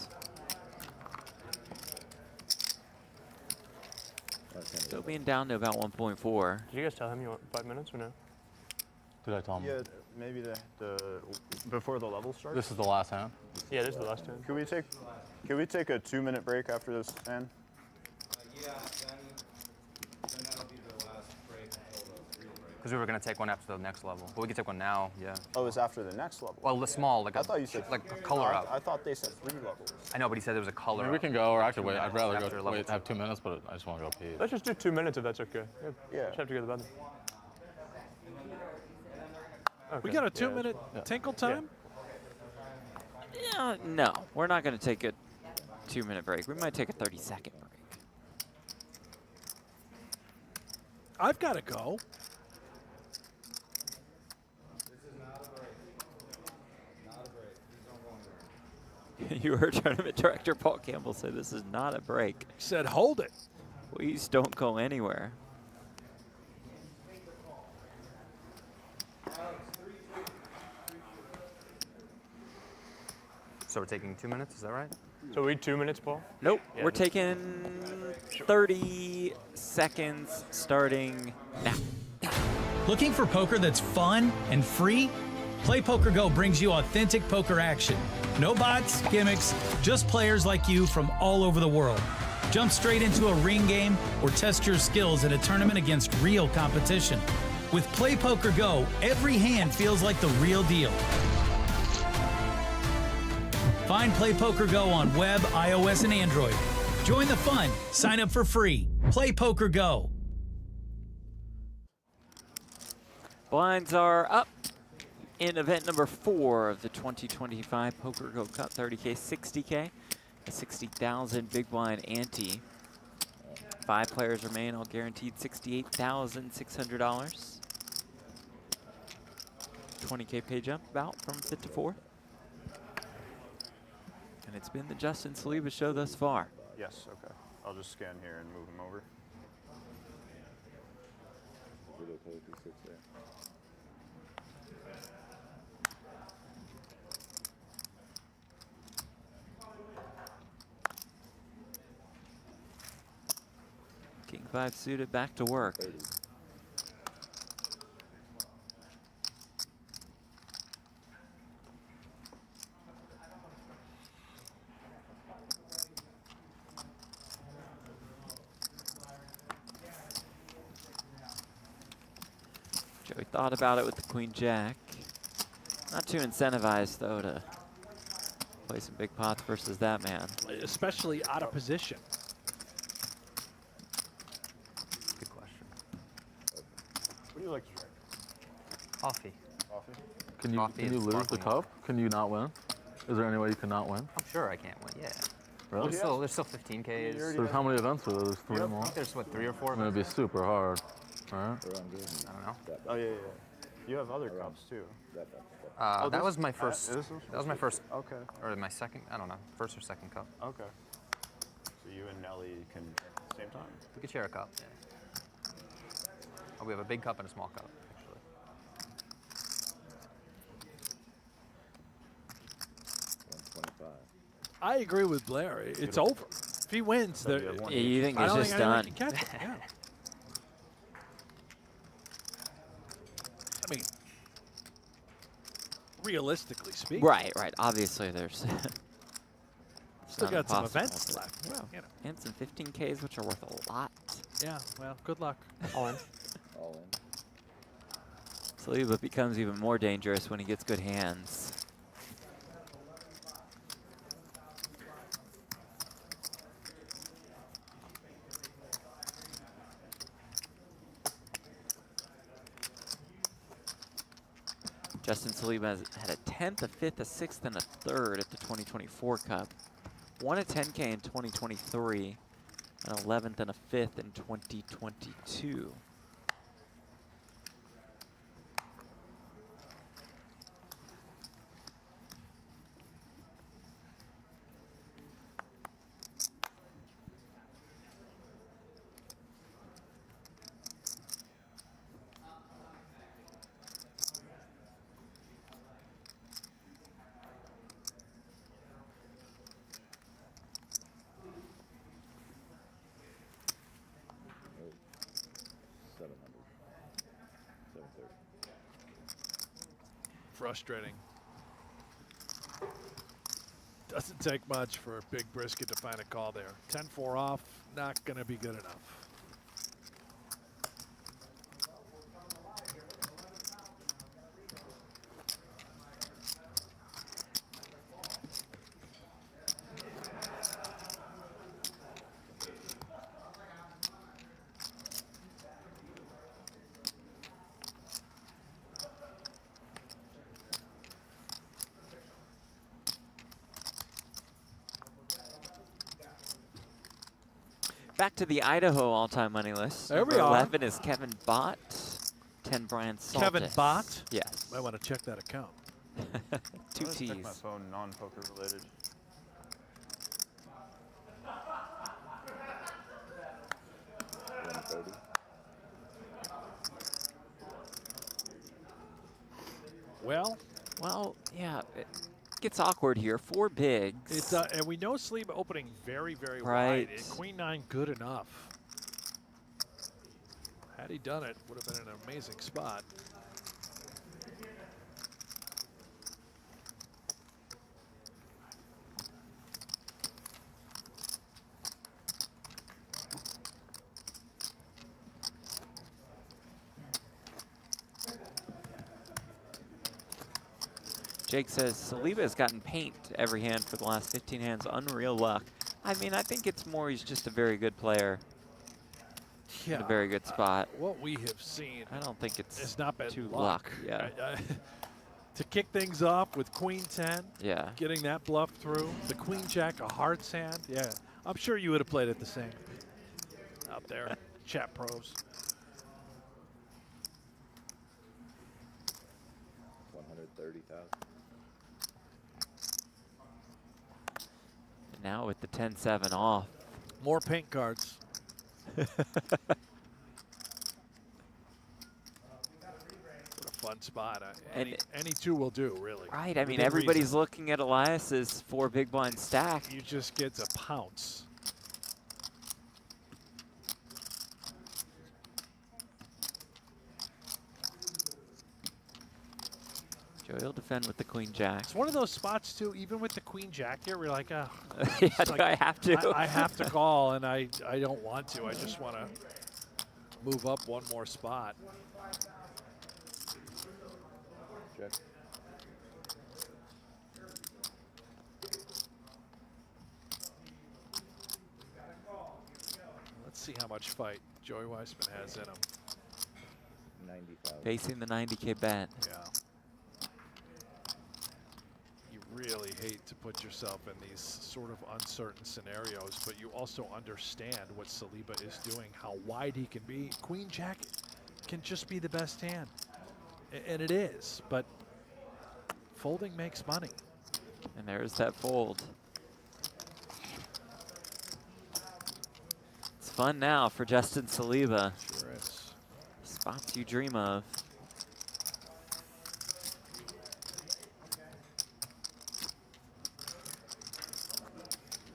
Still being down to about 1.4. Did you guys tell him you want 5 minutes or no? Did I tell him? Yeah, maybe the before the level starts. This is the last hand. Yeah, this is the last time. Can we take a 2-minute break after this hand? Yeah, then that'll be the last break until the real break. Because we were going to take one after the next level. But we could take one now, yeah. Oh, it's after the next level. Well, the small, like I thought you said like a color up. I thought they said 3 levels. I know, but he said there was a color I mean, we up. can go, or actually wait. I'd rather After go level wait, 2. have 2 minutes, but I just want to go pee. Let's just do 2 minutes if that's okay. Yeah. Just have to go to the bathroom. Okay. We got a 2-minute tinkle time? Yeah, no, we're not going to take a 2-minute break. We might take a 30-second break. I've got to go. You heard Tournament Director Paul Campbell say this is not a break. He said, hold it. Please don't go anywhere. So we're taking 2 minutes, is that right? So we 2 minutes, Paul? Nope, Yeah, we're just- taking 30 seconds starting now. Looking for poker that's fun and free? Play PokerGO brings you authentic poker action. No bots, gimmicks, just players like you from all over the world. Jump straight into a ring game or test your skills in a tournament against real competition. With Play PokerGO, every hand feels like the real deal. Find Play PokerGO on web, iOS, and Android. Join the fun. Sign up for free. Play PokerGO. Blinds are up in event number 4 of the 2025 PokerGO Cup. 30K, 60K, a 60,000 big blind ante. 5 players remain, all guaranteed $68,600. 20K pay jump about from 5th to 4th. And it's been the Justin Saliba show thus far. Yes, okay. I'll just scan here and move him over. King 5 suited, back to work. Joey thought about it with the Queen Jack. Not too incentivized though to play some big pots versus that man. Especially out of position. Good question. What do you like to drink? Coffee. Coffee? Can you Coffee can you and lose the sparkling cup? Can you not win? Is there any way you cannot win? I'm sure I can't win, yeah. Really? There's still 15Ks. already There's how many events are there? There's 3 I more. think there's, what, 3 or 4? I mean, it'd be super hard. All right. I don't know. Oh, yeah, yeah. You have other cups, too. That this- was my first. this was- That was my first, Okay, or my second. I don't know, first or second cup. okay. So you and Nelly can, same time? We could share a cup. Yeah. Oh, we have a big cup and a small cup, actually. I agree with Blair. It's over. If he wins, So you there. have one Yeah, you think I it's don't just think anyone done? can catch it. Yeah. I mean, realistically speaking, Right, right. Obviously, there's still not got some impossible, events but- left. Well, You know. and some 15Ks, which are worth a lot. Yeah. Well, good luck. All in. All in. Saliba becomes even more dangerous when he gets good hands. Justin Saliba has had a 10th, a 5th, a 6th, and a 3rd at the 2024 Cup. Won a 10K in 2023, an 11th and a 5th in 2022. Frustrating. Doesn't take much for a big brisket to find a call there. 10-4 off, not going to be good enough. back to the Idaho all-time money list. There we Number are. 11 is Kevin Bott. 10 Brian Saltis. Kevin Bott? Yes. I want to check that account. Two I'll just check my T's. phone, non-poker related. Well, yeah, it gets awkward here. 4 bigs. it's and we know Saliba opening very, very Right. wide. Queen 9 good enough. Had he done it, would have been an amazing spot. Jake says Saliba has gotten paint every hand for the last 15 hands. Unreal luck. I mean, I think it's more he's just a very good player in a very good spot. What we have seen, I don't think it's not been too luck. Yeah. To kick things off with Queen 10, Yeah. getting that bluff through, the Queen Jack, a hearts hand. Yeah, I'm sure you would have played it the same out there, chat pros. 130,000. Now with the 10-7 off. More paint cards. What a fun spot. Any two will do, really. Right, I mean, Within everybody's reason. looking at Elias's 4 big blind stack. You just get to pounce. Joey will defend with the Queen Jack. It's one of those spots, too, even with the Queen Jack here, we're like, oh. Yeah, it's do I have to? I have to call, and I don't want to. I just want to move up one more spot. Check. Let's see how much fight Joey Weissman has in him. 90,000. Facing the 90K bet. Yeah. You really hate to put yourself in these sort of uncertain scenarios, but you also understand what Saliba is doing, how wide he can be. Queen Jack can just be the best hand, and it is, but folding makes money. And there's that fold. It's fun now for Justin Saliba. Sure is. Spots you dream of.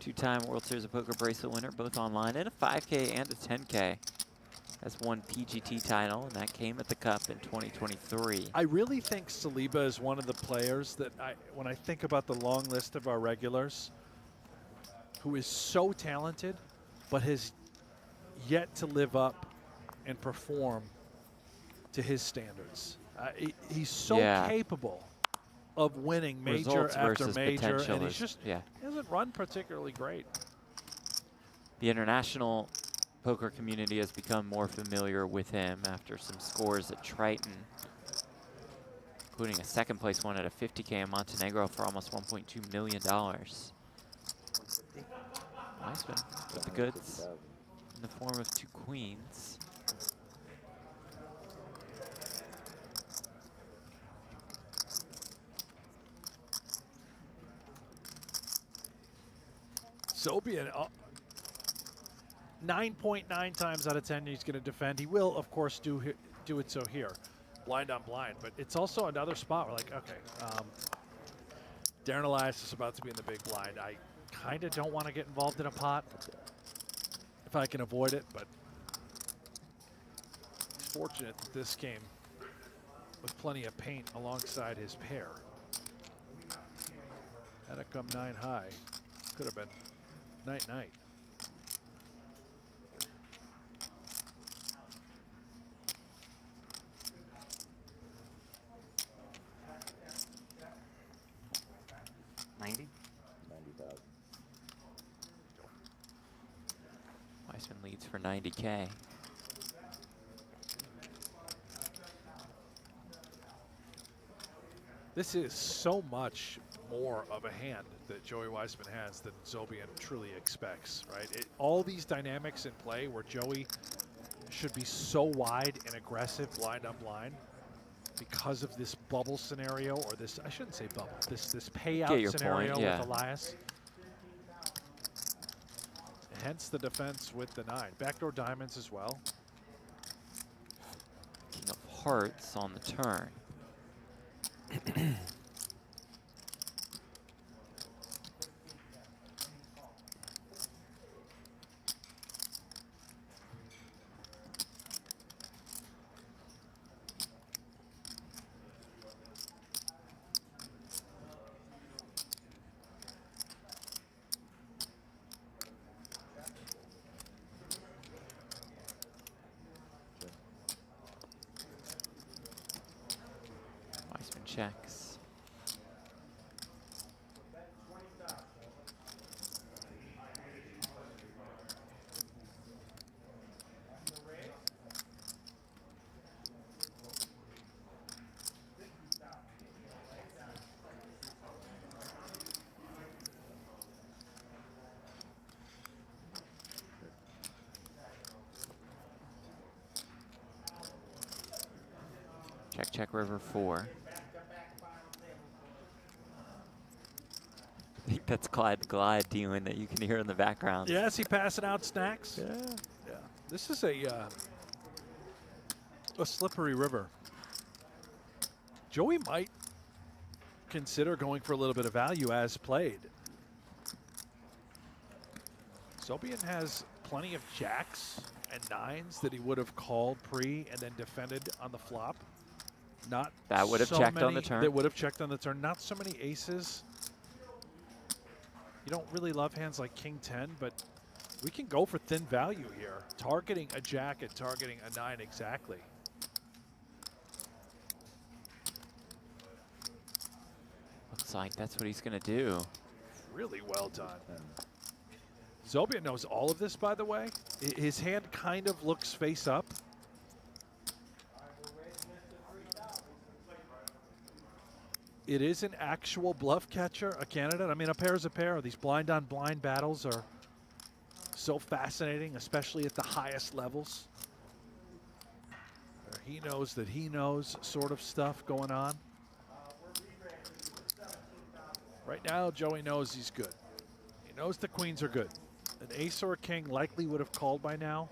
Two-time World Series of Poker bracelet winner, both online, and a 5K and a 10K. Has won PGT title, and that came at the Cup in 2023. I really think Saliba is one of the players that when I think about the long list of our regulars, who is so talented, but has yet to live up and perform to his standards. He's so capable of winning major Results after versus major, potential and he's is- just yeah. he hasn't run particularly great. The international poker community has become more familiar with him after some scores at Triton, including a second place one at a 50K in Montenegro for almost $1.2 million. Weissman with the goods in the form of 2 queens. Zobian, 9.9 times out of 10 he's going to defend. He will, of course, do it so here, blind on blind. But it's also another spot where, like, okay, Darren Elias is about to be in the big blind. I kind of don't want to get involved in a pot if I can avoid it, but he's fortunate that this came with plenty of paint alongside his pair. Had it come 9 high, could have been night-night. Weissman leads for 90K. This is so much more of a hand that Joey Weissman has than Zobian truly expects, right? All these dynamics in play where Joey should be so wide and aggressive blind on blind because of this bubble scenario, or this, I shouldn't say bubble, this payout scenario with Elias. Hence the defense with the 9. Backdoor diamonds as well. King of hearts on the turn. Checks. Check, check, river 4. I think that's Clyde the Glide dealing that you can hear in the background. Yeah, is he passing out snacks? Yeah. Yeah. This is a slippery river. Joey might consider going for a little bit of value as played. Zobian has plenty of jacks and 9s that he would have called pre and then defended on the flop. Not that would have so checked many on the turn. That would have checked on the turn. Not so many aces. You don't really love hands like King 10, but we can go for thin value here. Targeting a jack and targeting a 9 exactly. Looks like that's what he's going to do. Really well done. Zobian knows all of this, by the way. His hand kind of looks face up. It is an actual bluff catcher, a candidate. I mean, a pair is a pair. These blind on blind battles are so fascinating, especially at the highest levels. Where he knows that he knows sort of stuff going on. Right now, Joey knows he's good. He knows the queens are good. An ace or a king likely would have called by now.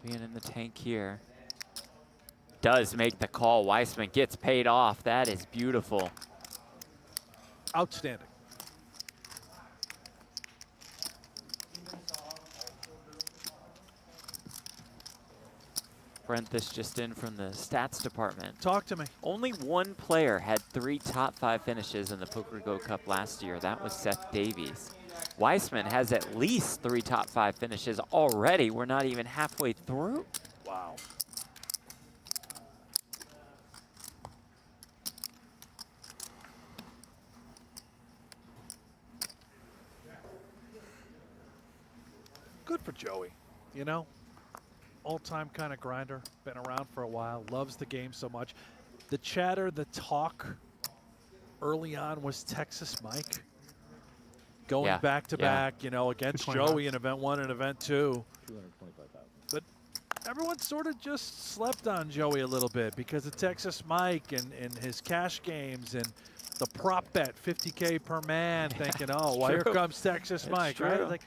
Being in the tank here. Does make the call. Weissman gets paid off. That is beautiful. Outstanding. Brent, this just in from the stats department. Talk to me. Only one player had 3 top 5 finishes in the PokerGO Cup last year. That was Seth Davies. Weissman has at least 3 top 5 finishes already. We're not even halfway through. Wow. Good for Joey, you know? All-time kind of grinder, been around for a while, loves the game so much. The chatter, the talk early on was Texas Mike. Going back to back, you know, against Joey in event 1 and event 2. 225,000. But everyone sort of just slept on Joey a little bit because of Texas Mike and his cash games and the prop bet, 50K per man, thinking, oh, well, here comes Texas Mike, right? Like,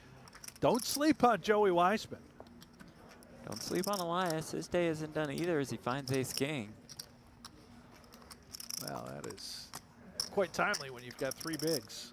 don't sleep on Joey Weissman. Don't sleep on Elias. His day isn't done either as he finds ace king. Well, that is quite timely when you've got 3 bigs.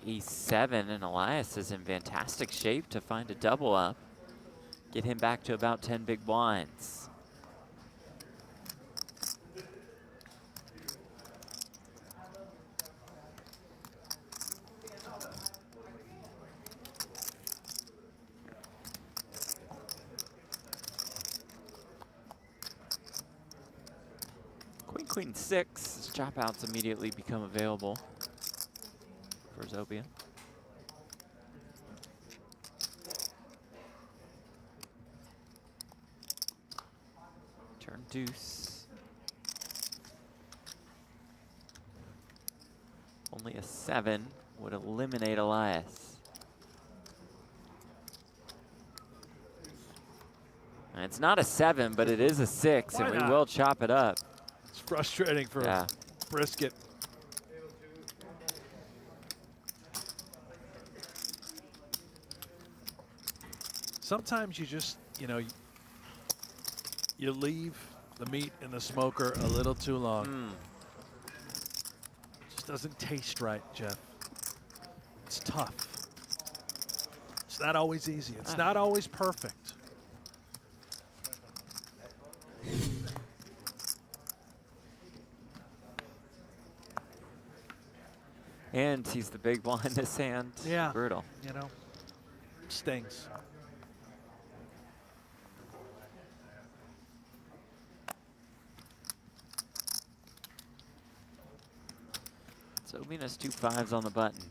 Ace-7, and Elias is in fantastic shape to find a double up. Get him back to about 10 big blinds. Queen 6, chop outs immediately become available for Zobian. Turn deuce. Only a 7 would eliminate Elias. And it's not a 7, but it is a 6, Why and we not? will chop it up. It's frustrating for Brisket. Sometimes you just, you know, you leave the meat in the smoker a little too long. Just doesn't taste right, Jeff. It's tough. It's not always easy. It's not always perfect. And he's the big blind this hand. Yeah. Brutal. You know, stings. Zobian has 2 5s on the button.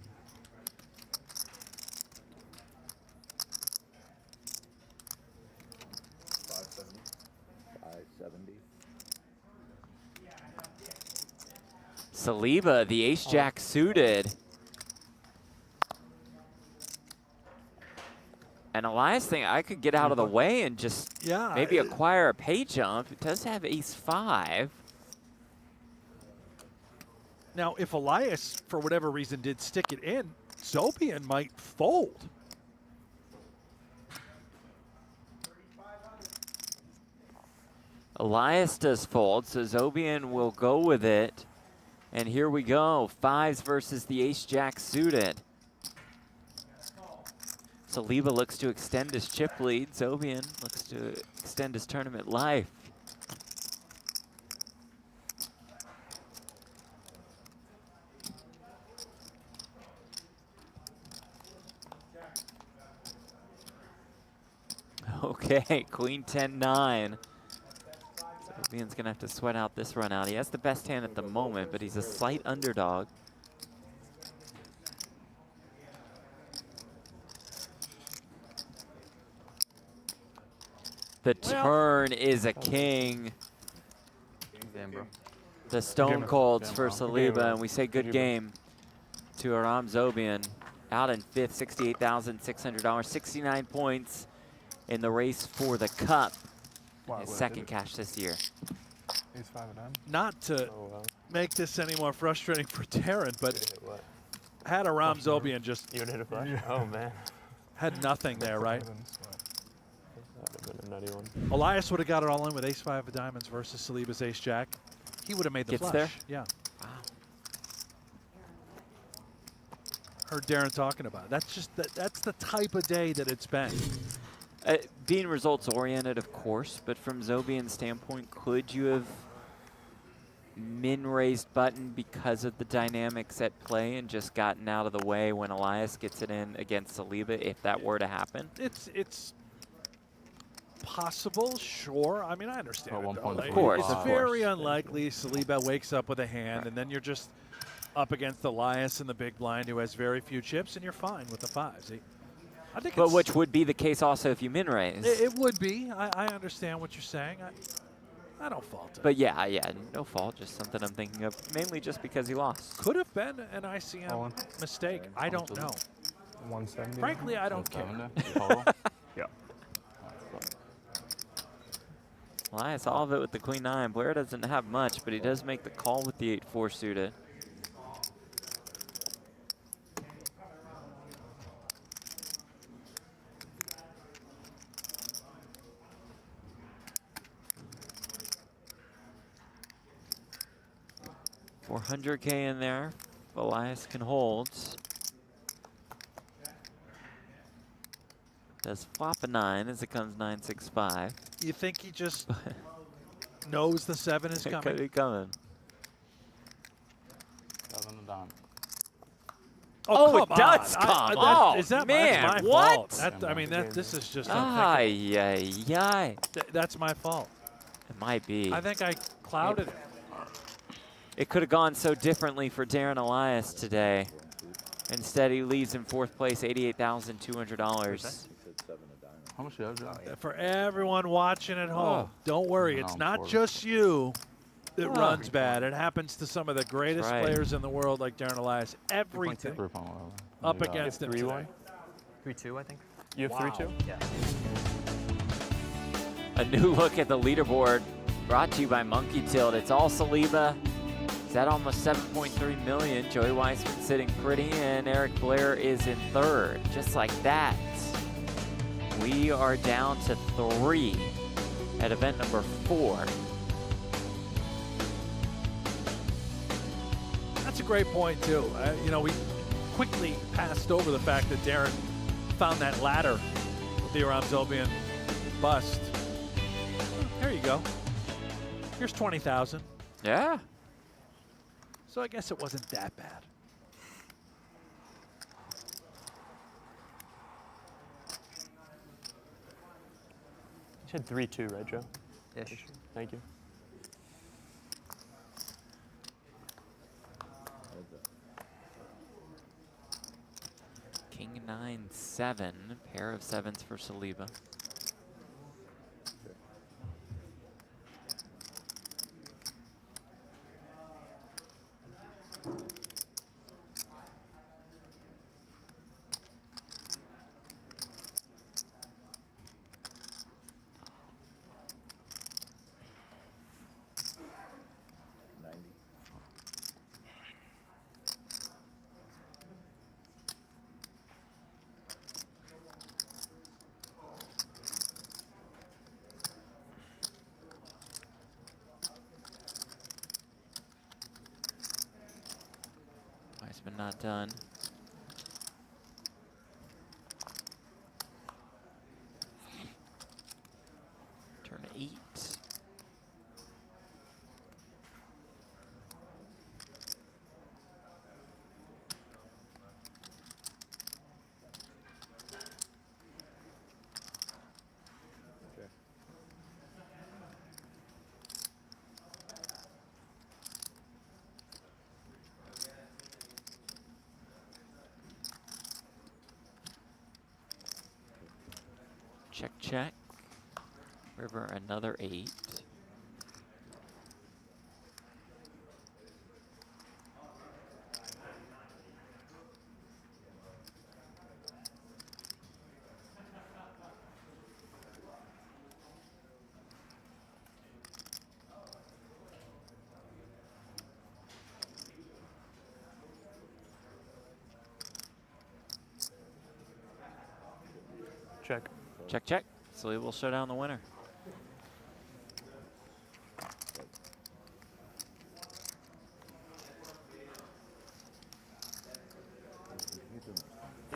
Saliba, the ace-jack suited. And Elias think I could get out of the way and just maybe acquire a pay jump. It does have ace-5. Now, if Elias, for whatever reason, did stick it in, Zobian might fold. Elias does fold, so Zobian will go with it. And here we go, 5s versus the ace-jack suited. Saliba looks to extend his chip lead. Zobian looks to extend his tournament life. Okay, Queen 10-9. Zobian's gonna have to sweat out this run out. He has the best hand at the moment, but he's a slight underdog. The turn is a king. Damn, bro. The stone colds for Saliba, and we say good game to Aram Zobian. Out in 5th, $68,600, 69 points in the race for the cup. His second cash this year. Not to make this any more frustrating for Darren, but had Aram Zobian just You would hit a flush? Oh, man. had nothing there, right? That would have been a nutty one. Elias would have got it all in with ace-5 of diamonds versus Saliba's ace-jack. He would have made the Gets flush. there? Yeah. Wow. Heard Darren talking about it. That's just that's the type of day that it's been. Being results oriented, of course, but from Zobian's standpoint, could you have min-raised button because of the dynamics at play and just gotten out of the way when Elias gets it in against Saliba, if that were to happen? It's possible, sure. I mean, I understand. At one it, point, though. of course, It's of very course. unlikely Saliba wakes up with a hand, and then you're just up against Elias in the big blind who has very few chips, and you're fine with the 5s. I think But which would be the case also if you min-raise. it would be. I understand what you're saying. I don't fault it. But yeah, no fault, just something I'm thinking of, mainly just because he lost. Could have been an ICM mistake. I don't know. 170. Frankly, I don't care. Yeah. Elias, all of it with the Queen 9. Blair doesn't have much, but he does make the call with the 8-4 suited. $400K in there. Elias can hold. Does flop a 9 as it comes 9-6-5. You think he just knows the 7 is It could coming? be coming. 7 of diamond. Oh, it come does on. come. That- Oh, is that man, that's my what? fault? I mean, this is just unthinkable. Ay, ay, ay. That's my fault. It might be. I think I clouded it. It could have gone so differently for Darren Elias today. Instead, he leaves in 4th place, $88,200. How much you have, John? For everyone watching at home, don't worry. It's not 40. just you that runs bad. It happens to some of the greatest right. players in the world like Darren Elias. Everything 3.11. up You got against him 3-1. today. 3-2, I think. You have 3-2? Yeah. A new look at the leaderboard brought to you by Monkey Tilt. It's all Saliba. He's at almost 7.3 million. Joey Weissman sitting pretty, and Eric Blair is in 3rd. Just like that, we are down to 3 at event number 4. That's a great point, too. You know, we quickly passed over the fact that Darren found that ladder with the around Zobian bust. There you go. Here's 20,000. Yeah. So I guess it wasn't that bad. You said 3-2, right, Joe? Ish. Thank you. King 9-7, pair of 7s for Saliba. Weissman not done. Turn 8. Check, check. River, another 8. Check. Check, check. So we will show down the winner.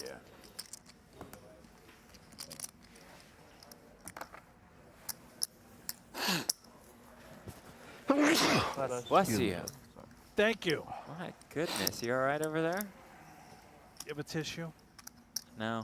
Yeah. Bless you. Thank you. My goodness, you all right over there? You have a tissue? No.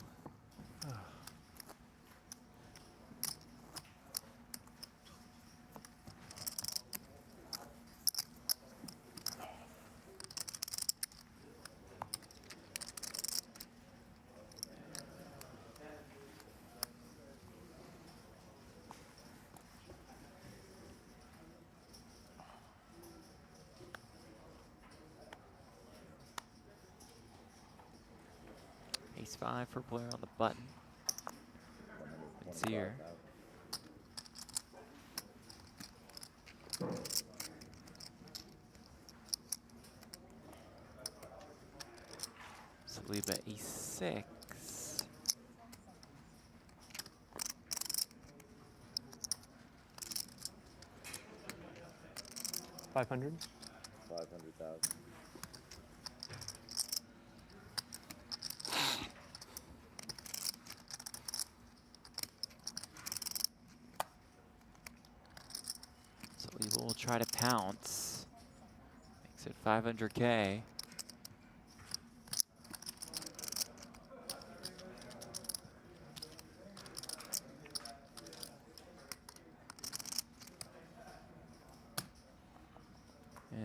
Ace 5 for Blair on the button. It's here. Saliba E6. $500. 500,000. Saliba will try to pounce. Makes it 500K.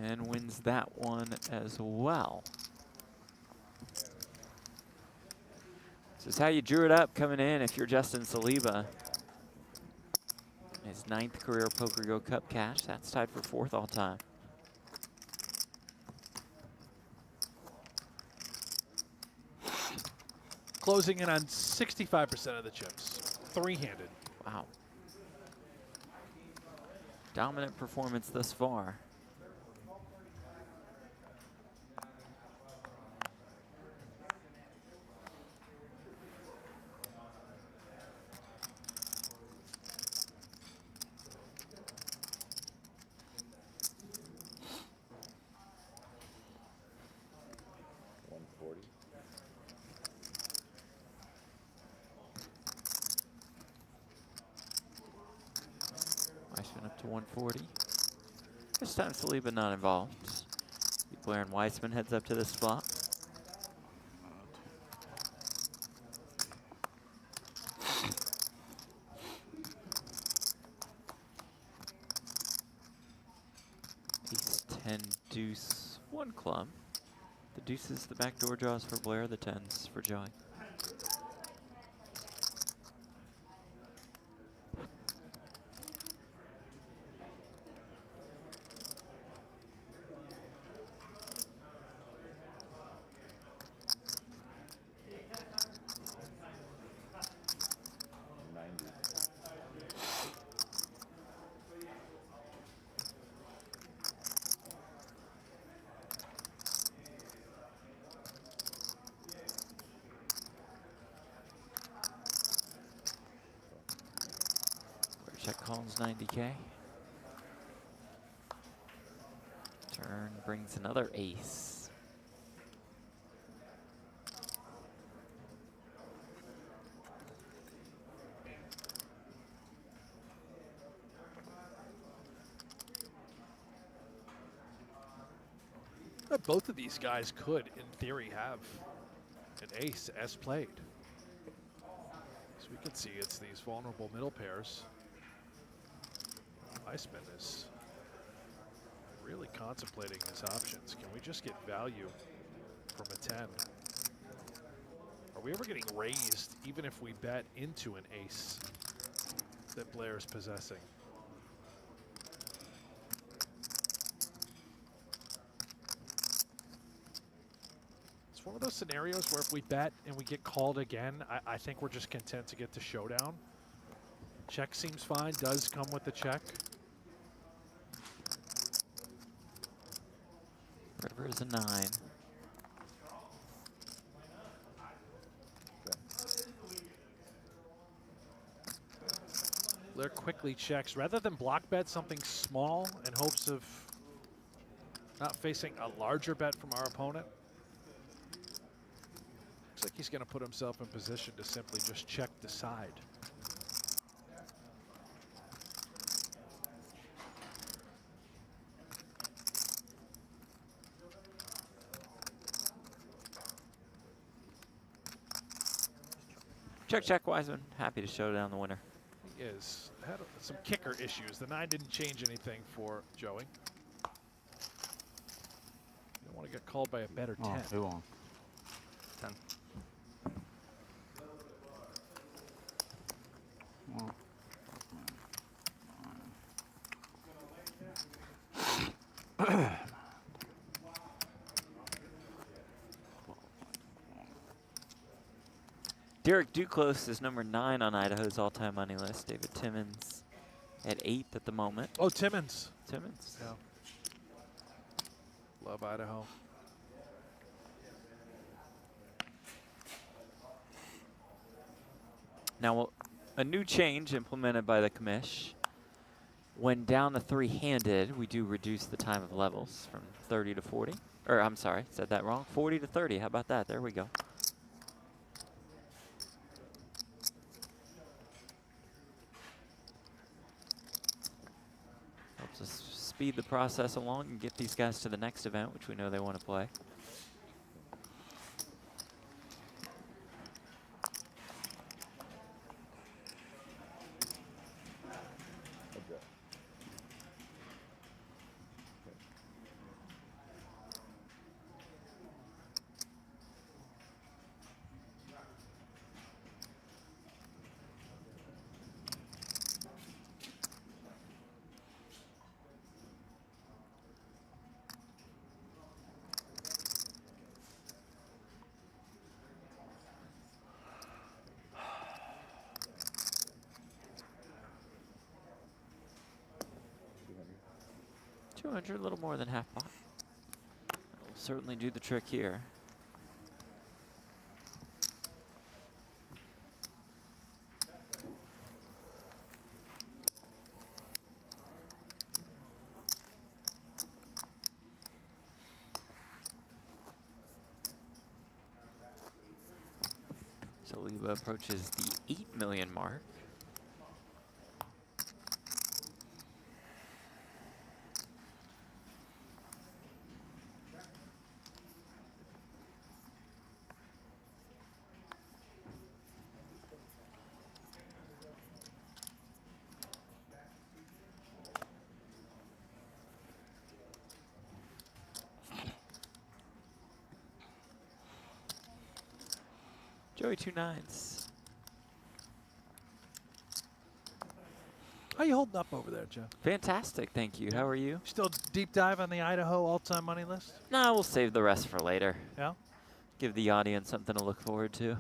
And wins that one as well. This is how you drew it up coming in if you're Justin Saliba. His 9th career PokerGO Cup cash. That's tied for 4th all time. Closing in on 65% of the chips. 3-handed. Wow. Dominant performance thus far. Weissman up to 140. This time Saliba not involved. Blair and Weissman heads up to this spot. Ace 10 deuce 1 club. The deuces the backdoor draws for Blair, the 10s for Joey. Check calls 90K. Turn brings another ace. Both of these guys could, in theory, have an ace as played. So we can see it's these vulnerable middle pairs. Weissman is really contemplating his options. Can we just get value from a 10? Are we ever getting raised even if we bet into an ace that Blair is possessing? It's one of those scenarios where if we bet and we get called again, I think we're just content to get to showdown. Check seems fine, does come with the check. River is a 9. Blair quickly checks. Rather than block bet something small in hopes of not facing a larger bet from our opponent, looks like he's going to put himself in position to simply just check the side. Check, check, Weissman. Happy to show down the winner. He is. Had some kicker issues. The 9 didn't change anything for Joey. You don't want to get called by a better 10. Oh, he won. 10. Derek Duclos is number 9 on Idaho's all-time money list. David Timmons at 8th at the moment. Oh, Timmons. Timmons. Yeah. Love Idaho. Now, a new change implemented by the commish. When down to 3-handed, we do reduce the time of levels from 30 to 40. Or, I'm sorry, said that wrong. 40 to 30. How about that? There we go. Helps us speed the process along and get these guys to the next event, which we know they want to play. $200, a little more than half pot. Will certainly do the trick here. Saliba approaches the 8 million mark. Joey 2 9s. How you holding up over there, Joe? Fantastic, thank you. How are you? Still deep dive on the Idaho all-time money list? No, we'll save the rest for later. Yeah? Give the audience something to look forward to.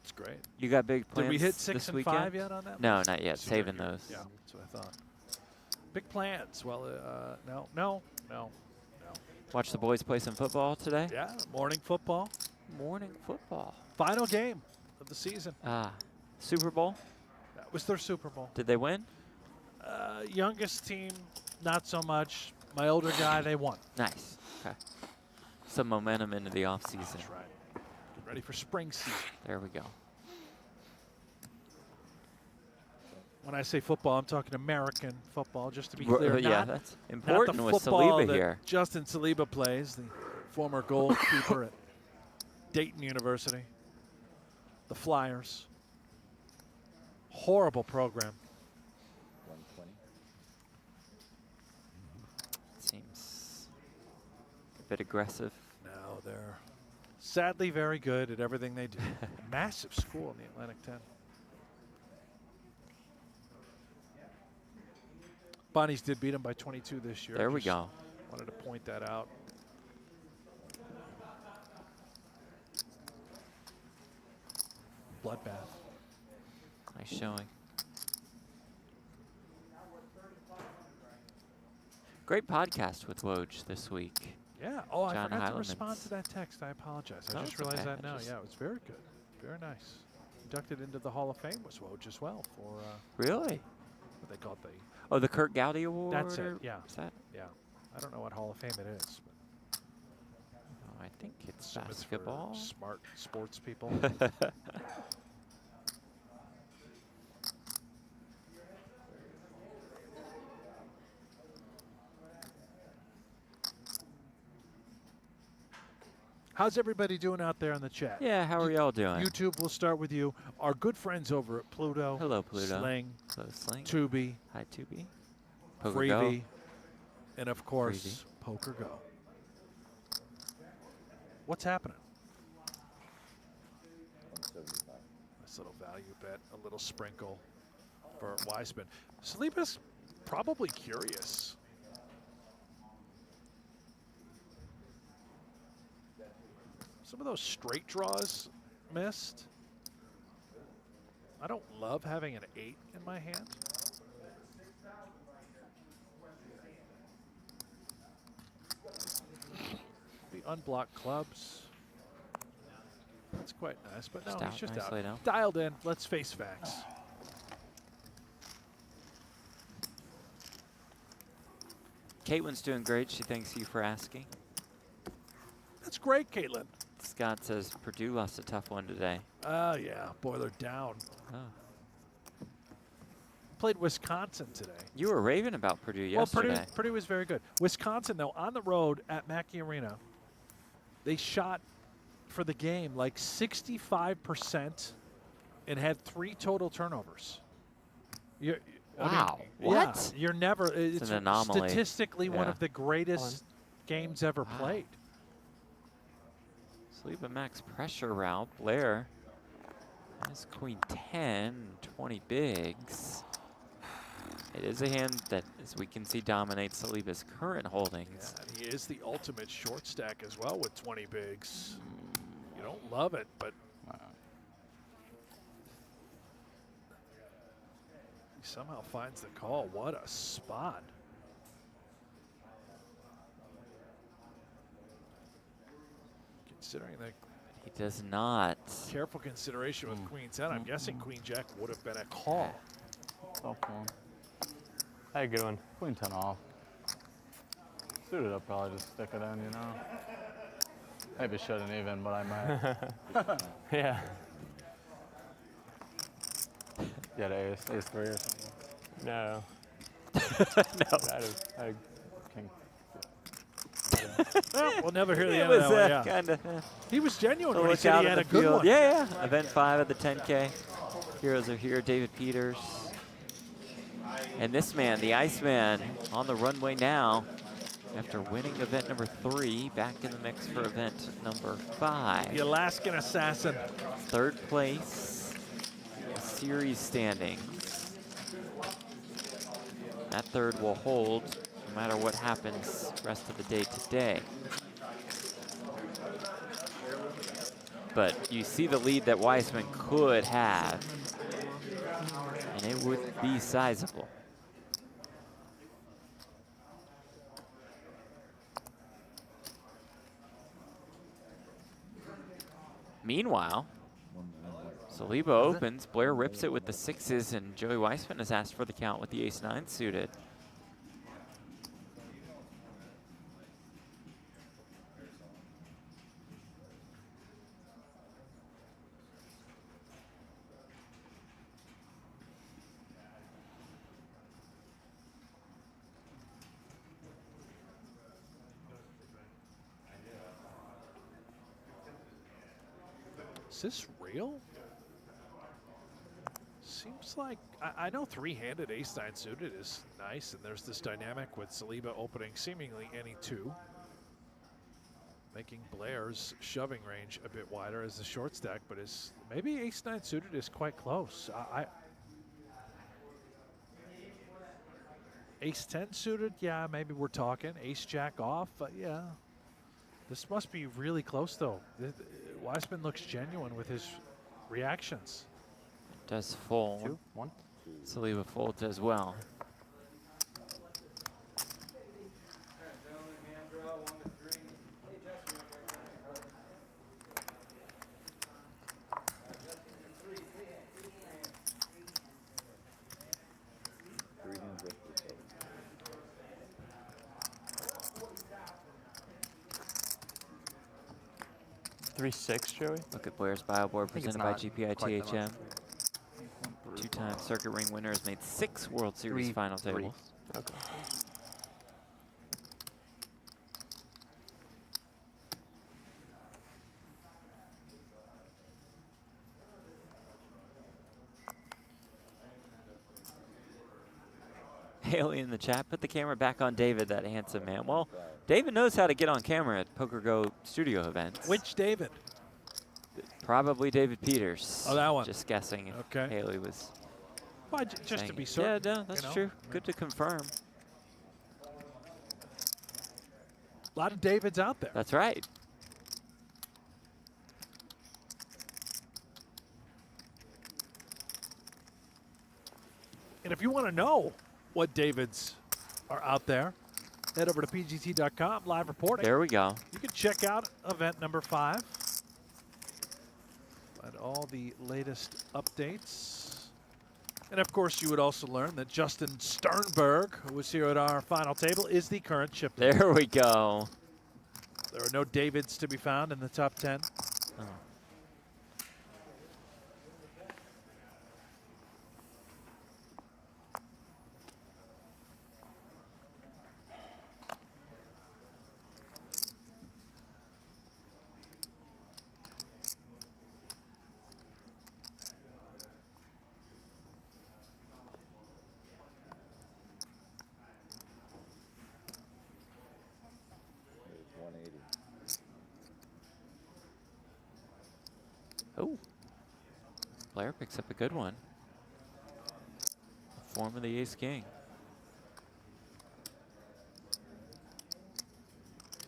It's great. You got big plans? Did we hit 6 this and weekend? 5 yet on that No, list? not yet. See right Saving here. those. Yeah, that's what I thought. Big plans. Well, no. Watch the boys play some football today? Yeah, morning football. Morning football. Final game of the season. Ah, Super Bowl? That was their Super Bowl. Did they win? Youngest team, not so much. My older guy, they won. Nice. Okay. Some momentum into the offseason. That's right. Get ready for spring season. There we go. When I say football, I'm talking American football, just to be Ro- clear. yeah, not, that's not important the with football Saliba that here. Justin Saliba plays, the former goalkeeper at Dayton University. The Flyers. Horrible program. 120. Seems a bit aggressive. No, they're sadly very good at everything they do. Massive school in the Atlantic 10. Bonnies did beat them by 22 this year. There we Just go. Wanted to point that out. Bloodbath. Nice showing. Great podcast with Woj this week. Yeah. Oh, I John forgot to respond Heilemans. to that text. I apologize. I No, just it's realized okay. that now. Yeah, it was very good. Very nice. Inducted into the Hall of Fame was Woj as well for Really? what they call it, the. Oh, the Kurt Gowdy Award? That's it. or Yeah. is that? Yeah. I don't know what Hall of Fame it is, but Oh, I think it's assume it's for basketball. smart sports people. How's everybody doing out there in the chat? Yeah, how are y'all doing? YouTube, we'll start with you. Our good friends over at Pluto. Hello, Pluto. Sling, Hello, Sling. Tubi, Hi, Tubi. PokerGo. Freebie, and of course, PokerGo. What's happening? 175. Nice little value bet, a little sprinkle for Weissman. Saliba's probably curious. Some of those straight draws missed. I don't love having an 8 in my hand. The unblocked clubs. That's quite nice, but no, Just he's out, just nicely out. down. Dialed in. Let's face facts. Caitlin's doing great. She thanks you for asking. That's great, Caitlin. Scott says Purdue lost a tough one today. Yeah, boy, they're down. Oh. played Wisconsin today. You were raving about Purdue yesterday. Well, Purdue was very good. Wisconsin, though, on the road at Mackey Arena, they shot for the game like 65% and had 3 total turnovers. Wow. What? Yeah, you're never. It's an anomaly. Statistically one of the greatest games ever played. Saliba max pressure route. Blair has queen 10, 20 bigs. It is a hand that, as we can see, dominates Saliba's current holdings. Yeah, and he is the ultimate short stack as well with 20 bigs. You don't love it, but he somehow finds the call. What a spot. Considering that He does not. careful consideration with Queen 10, I'm guessing Queen Jack would have been a call. Tough one. Hey, good one. Queen 10 off. Suited up, probably just stick it in, you know. Maybe shouldn't even, but I might. Yeah. Yeah, the ace 3 or something. No. No. King. We'll never hear the It end of was that one. Yeah. kind of. He was genuine when he Look said out he at had the a good field. one. Yeah, yeah. Event 5 of the 10K. Heroes are here. David Peters. And this man, the Iceman, on the runway now after winning event number 3, back in the mix for event number 5. The Alaskan Assassin. 3rd place, series standings. That 3rd will hold no matter what happens rest of the day today. But you see the lead that Weissman could have, and it would be sizable. Meanwhile, Saliba opens, Blair rips it with the 6s, and Joey Weissman has asked for the count with the ace-9 suited. Is this real? Seems like, I know 3-handed ace-9 suited is nice, and there's this dynamic with Saliba opening seemingly any 2, making Blair's shoving range a bit wider as the short stack, but maybe ace-9 suited is quite close. Ace-10 suited, yeah, maybe we're talking. Ace-jack off, yeah. This must be really close, though. Weissman looks genuine with his reactions. Does fold. 2, 1. Saliba folds as well. Three, 6, Joey. Look at Blair's bio board think it's presented by not GPI quite that much. THM. 2-time circuit ring winner, has made 6 World Series 3, final 3. tables. Okay. Haley in the chat, put the camera back on David, that handsome man. Well, David knows how to get on camera at PokerGO studio events. Which David? Probably David Peters. Oh, that one. Just guessing if Okay. Haley was Well, just to saying be it. certain. Yeah, no, that's true. Good to confirm. A lot of Davids out there. That's right. And if you want to know what Davids are out there, head over to pgt.com, live reporting. There we go. You can check out event number 5. Find all the latest updates. And of course, you would also learn that Justin Sternberg, who was here at our final table, is the current chip leader. There we go. There are no Davids to be found in the top 10. Oh. Blair picks up a good one. Form of the ace-king.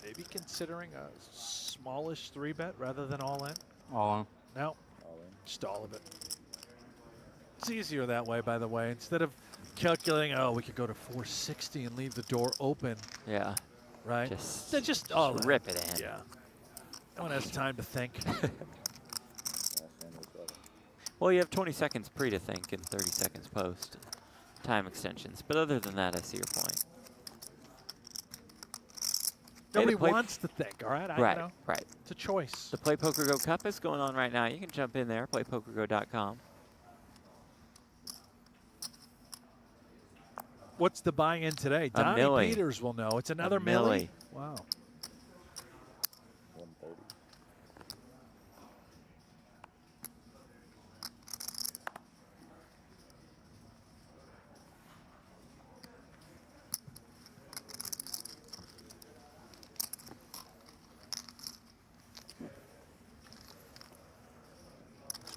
Maybe considering a smallish 3-bet rather than all in. All in. No, All in. just all of it. It's easier that way, by the way. Instead of calculating, oh, we could go to 460 and leave the door open, Yeah. right? Just all in. rip it in. Yeah. No one has time to think. Last hand was better. Well, you have 20 seconds pre to think and 30 seconds post. Time extensions. But other than that, I see your point. Nobody play- wants to think, all right? Right, You know, right. it's a choice. The Play Poker Go Cup is going on right now. You can jump in there, playpokergo.com. What's the buy-in today? Donnie milli. Peters will know. It's another milli. milli. Wow. 130.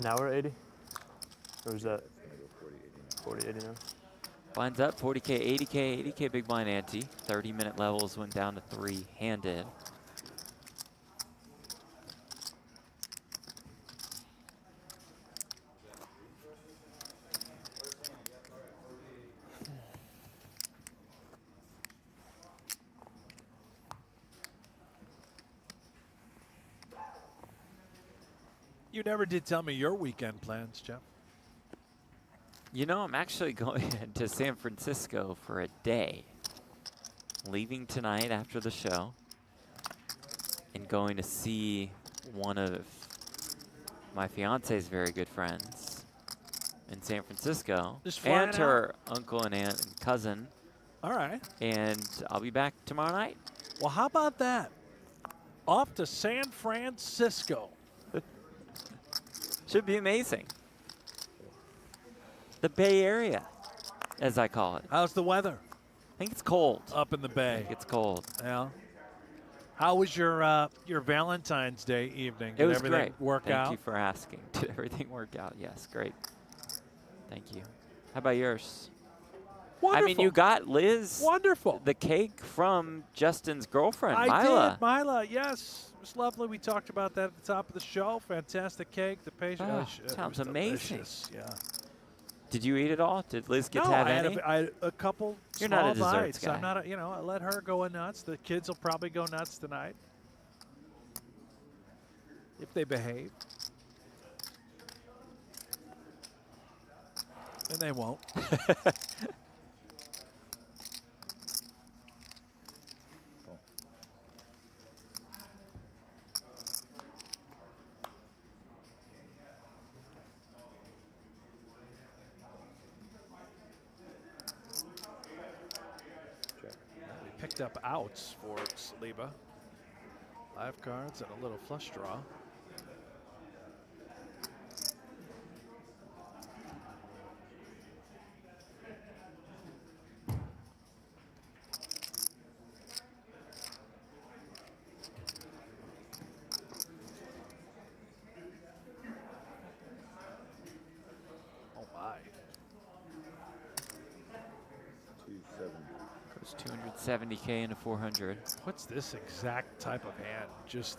Now we're 80? Or is that It's gonna go 40, 80 now. 40, 80 now? Blinds up, 40K, 80K, 80K big blind ante. 30-minute levels went down to 3-handed. You never did tell me your weekend plans, Jeff. You know, I'm actually going to San Francisco for a day. Leaving tonight after the show and going to see one of my fiance's very good friends in San Francisco. Just flying and her uncle and aunt and cousin. All right. And I'll be back tomorrow night. Well, how about that? Off to San Francisco. Should be amazing. The Bay Area, as I call it. How's the weather? I think it's cold. Up in the I Bay. think it's cold. Yeah. How was your Valentine's Day evening? It was everything great. work Thank out? you for asking. Did everything work out? Yes, great. Thank you. How about yours? Wonderful. I mean, you got Liz Wonderful. the cake from Justin's girlfriend, I Mila. did, Mila. Yes, it was lovely. We talked about that at the top of the show. Fantastic cake. The patient. Oh, it sounds was amazing. delicious. Yeah. Did you eat it all? Did Liz get No, to have I had, any? I had a couple You're small not a desserts bites. guy. I'm not. I let her go nuts. The kids will probably go nuts tonight if they behave. And they won't. We picked up outs for Saliba. 5 cards and a little flush draw. Oh my. 270. Goes 270K into 400. What's this exact type of hand just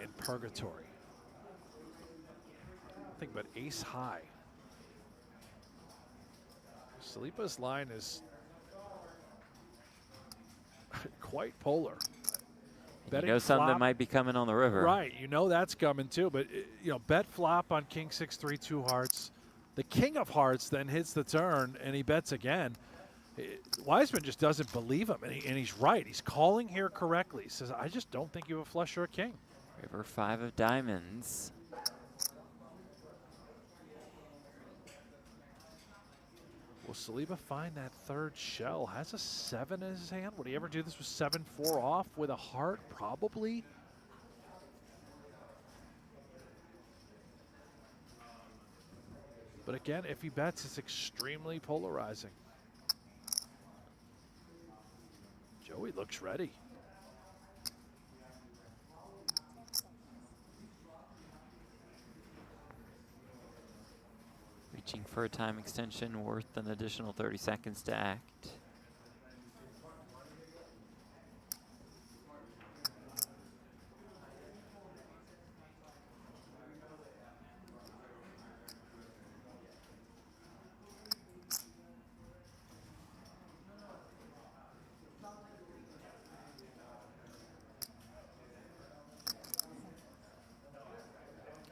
in purgatory? Think about ace high. Saliba's line is quite polar. You know something flop- might be coming on the river. Right, you know that's coming too, but bet flop on king 6-3 2 hearts. The king of hearts then hits the turn and he bets again. Weissman just doesn't believe him, and he's right. He's calling here correctly. He says, I just don't think you have a flush or a king. River 5 of diamonds. Will Saliba find that third shell? Has a 7 in his hand. Would he ever do this with 7-4 off with a heart? Probably. But again, if he bets, it's extremely polarizing. Joey looks ready. Reaching for a time extension worth an additional 30 seconds to act.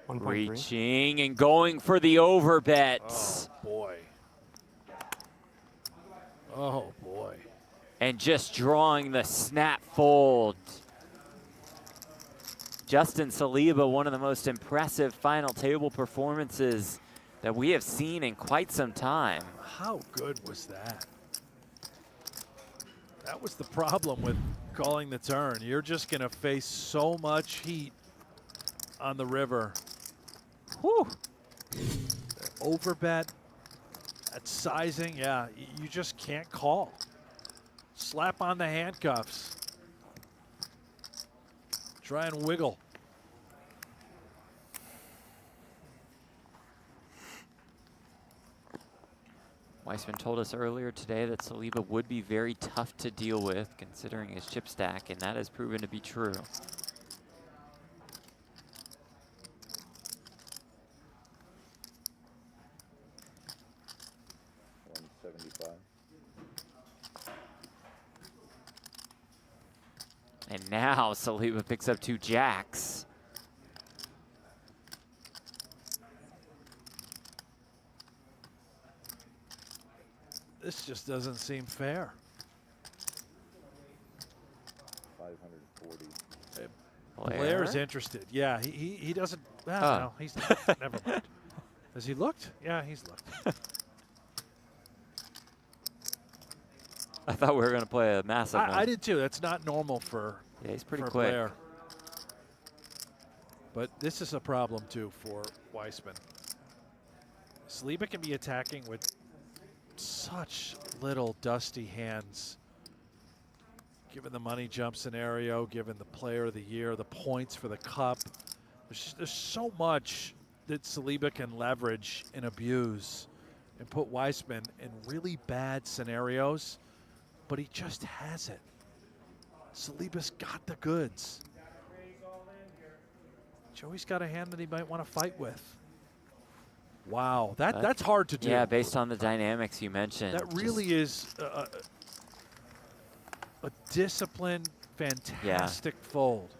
Reaching and going for the over bet. Oh, boy. Oh, boy. And just drawing the snap fold. Justin Saliba, one of the most impressive final table performances that we have seen in quite some time. How good was that? That was the problem with calling the turn. You're just going to face so much heat on the river. Whew. Overbet, that sizing, yeah, you just can't call. Slap on the handcuffs. Try and wiggle. Weissman told us earlier today that Saliba would be very tough to deal with considering his chip stack, and that has proven to be true. 175. And now Saliba picks up 2 jacks. This just doesn't seem fair. 540. Blair's interested. Yeah, he doesn't. No, he's never mind. Has he looked? Yeah, he's looked. I thought we were going to play a massive one. I did too. That's not normal for Yeah, he's pretty for quick. Blair. But this is a problem too for Weissman. Saliba can be attacking with such little dusty hands. Given the money jump scenario, given the player of the year, the points for the cup, there's so much that Saliba can leverage and abuse and put Weissman in really bad scenarios, but he just hasn't. Saliba's got the goods. Joey's got a hand that he might want to fight with. Wow, that's hard to do. Yeah, based on the dynamics you mentioned. That really is a disciplined, fantastic fold.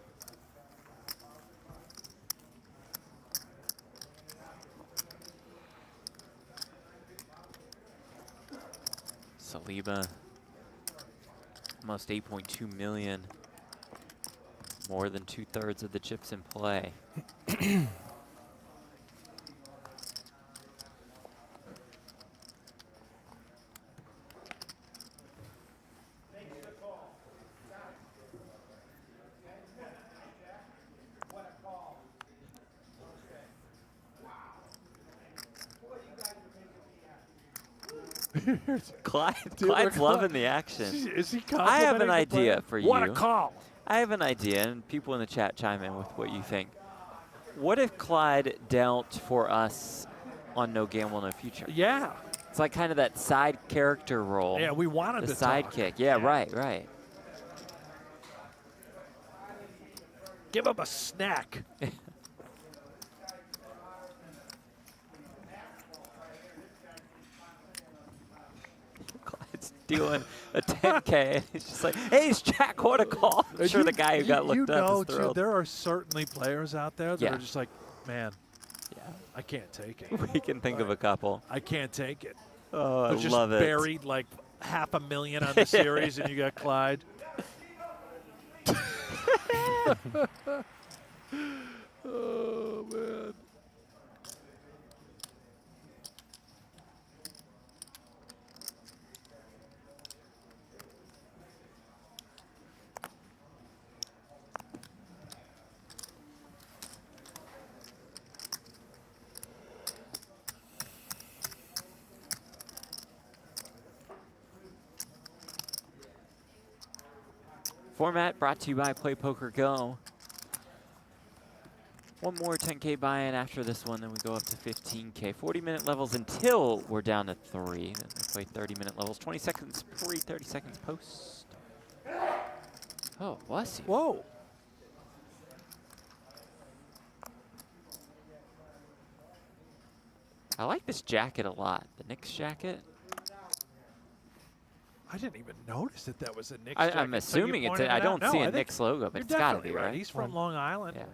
Saliba, almost 8.2 million, more than 2/3 of the chips in play. Clyde's loving the action. Is he I have an complimenting the idea player? for you. What a call. I have an idea, and people in the chat chime in with what you think. What if Clyde dealt for us on No Gamble, No Future? Yeah. It's like kind of that side character role. Yeah, we wanted the to talk. sidekick. Yeah, right. Give him a snack. Clyde's doing a 10K. He's just like, hey, it's Jack, what a call. I'm sure the guy who got looked up is thrilled. There are certainly players out there that are just like, man, I can't take it. We can think of a couple. I can't take it. Oh, I just love it. buried like $500,000 on the series, and you got Clyde. Oh, man. Format brought to you by PlayPokerGO. One more 10K buy-in after this one, then we go up to 15K. 40-minute levels until we're down to 3. Then we play 30-minute levels. 20 seconds pre, 30 seconds post. Oh, bless you. Whoa. I like this jacket a lot. The Knicks jacket. I didn't even notice that was a Knicks I'm jacket, assuming so it's. I I don't see a Knicks logo, but you're it's got to definitely be, right? He's from Long Island. Yeah.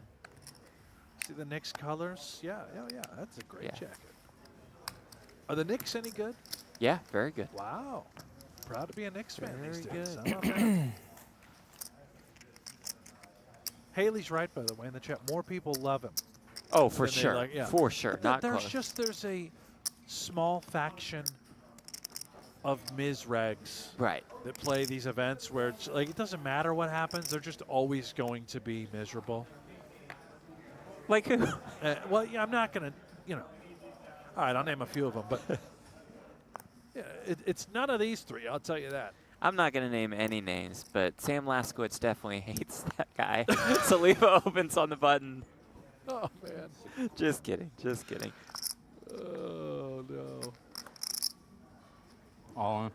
See the Knicks colors? Yeah, yeah. That's a great Yeah. jacket. Are the Knicks any good? Yeah, very good. Wow. Proud to be a Knicks fan these Very days. good. How about that? Haley's right, by the way, in the chat. More people love him. Oh, for than they sure. like- yeah. For sure. But Not there's close. there's a small faction of Mizrags Right. that play these events where it's like it doesn't matter what happens, they're just always going to be miserable. Like who? Well, yeah, I'm not gonna, you know. All right, I'll name a few of them, but yeah, it's none of these three. I'll tell you that. I'm not going to name any names, but Sam Laskowitz definitely hates that guy. Saliba opens on the button. Oh man. Just kidding. Just kidding. Oh no. All in.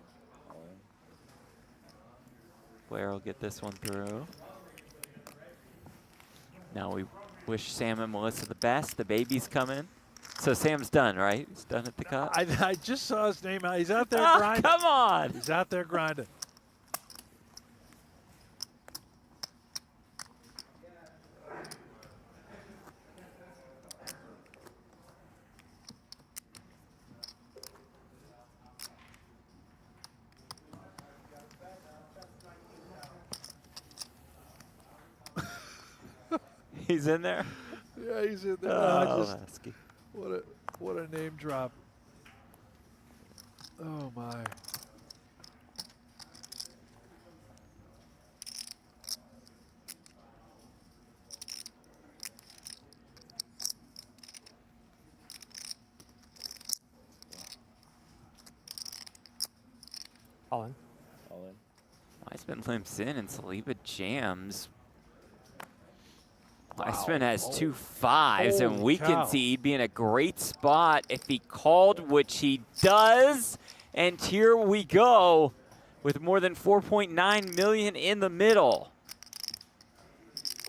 Blair will get this one through. Now we wish Sam and Melissa the best. The baby's coming. So Sam's done, right? He's done at the cup. I just saw his name out. He's out there Oh, grinding. come on. He's out there grinding. He's in there? Yeah, he's in there. Oh, Just, Lasky. what a name drop. Oh my. All in. All in. Weissman limps in and Saliba jams. Weissman has 2 5s, and Holy we cow. can see he'd be in a great spot if he called, which he does. And here we go with more than 4.9 million in the middle.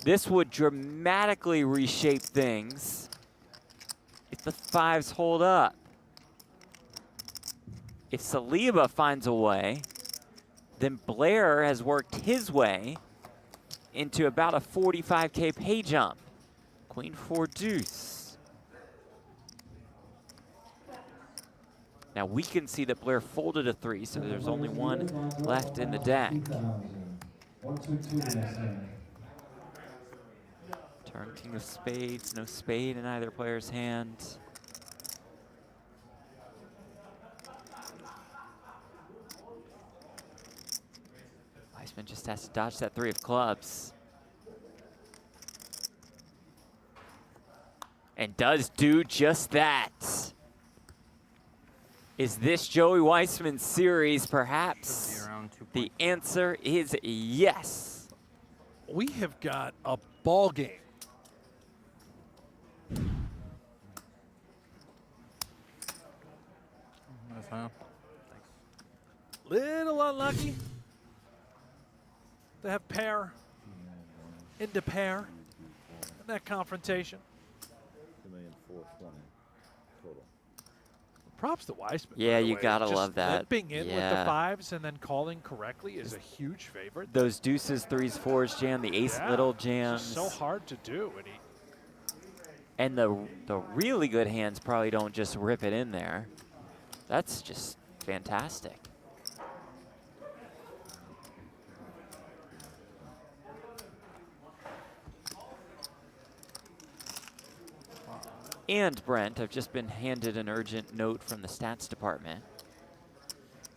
This would dramatically reshape things if the 5s hold up. If Saliba finds a way, then Blair has worked his way into about a 45K pay jump. Queen 4 deuce. Now we can see that Blair folded a 3, so there's only one left in the deck. 122 Turn king of spades, no spade in either player's hand. Weissman just has to dodge that 3 of clubs. And does do just that. Is this Joey Weissman's series, perhaps? Should be around 2 The answer is yes. We have got a ball game. Nice hand. Little unlucky to have pair into pair in that confrontation. 2,420,000 total. Props to Weissman. Yeah, by the you way. gotta Just love that. Limping in with the Yeah. 5s and then calling correctly is a huge favorite. Those deuces, 3s, 4s jam, the ace Yeah, little it's jams. just so hard to do. And And the really good hands probably don't just rip it in there. That's just fantastic. And Brent, I've just been handed an urgent note from the stats department.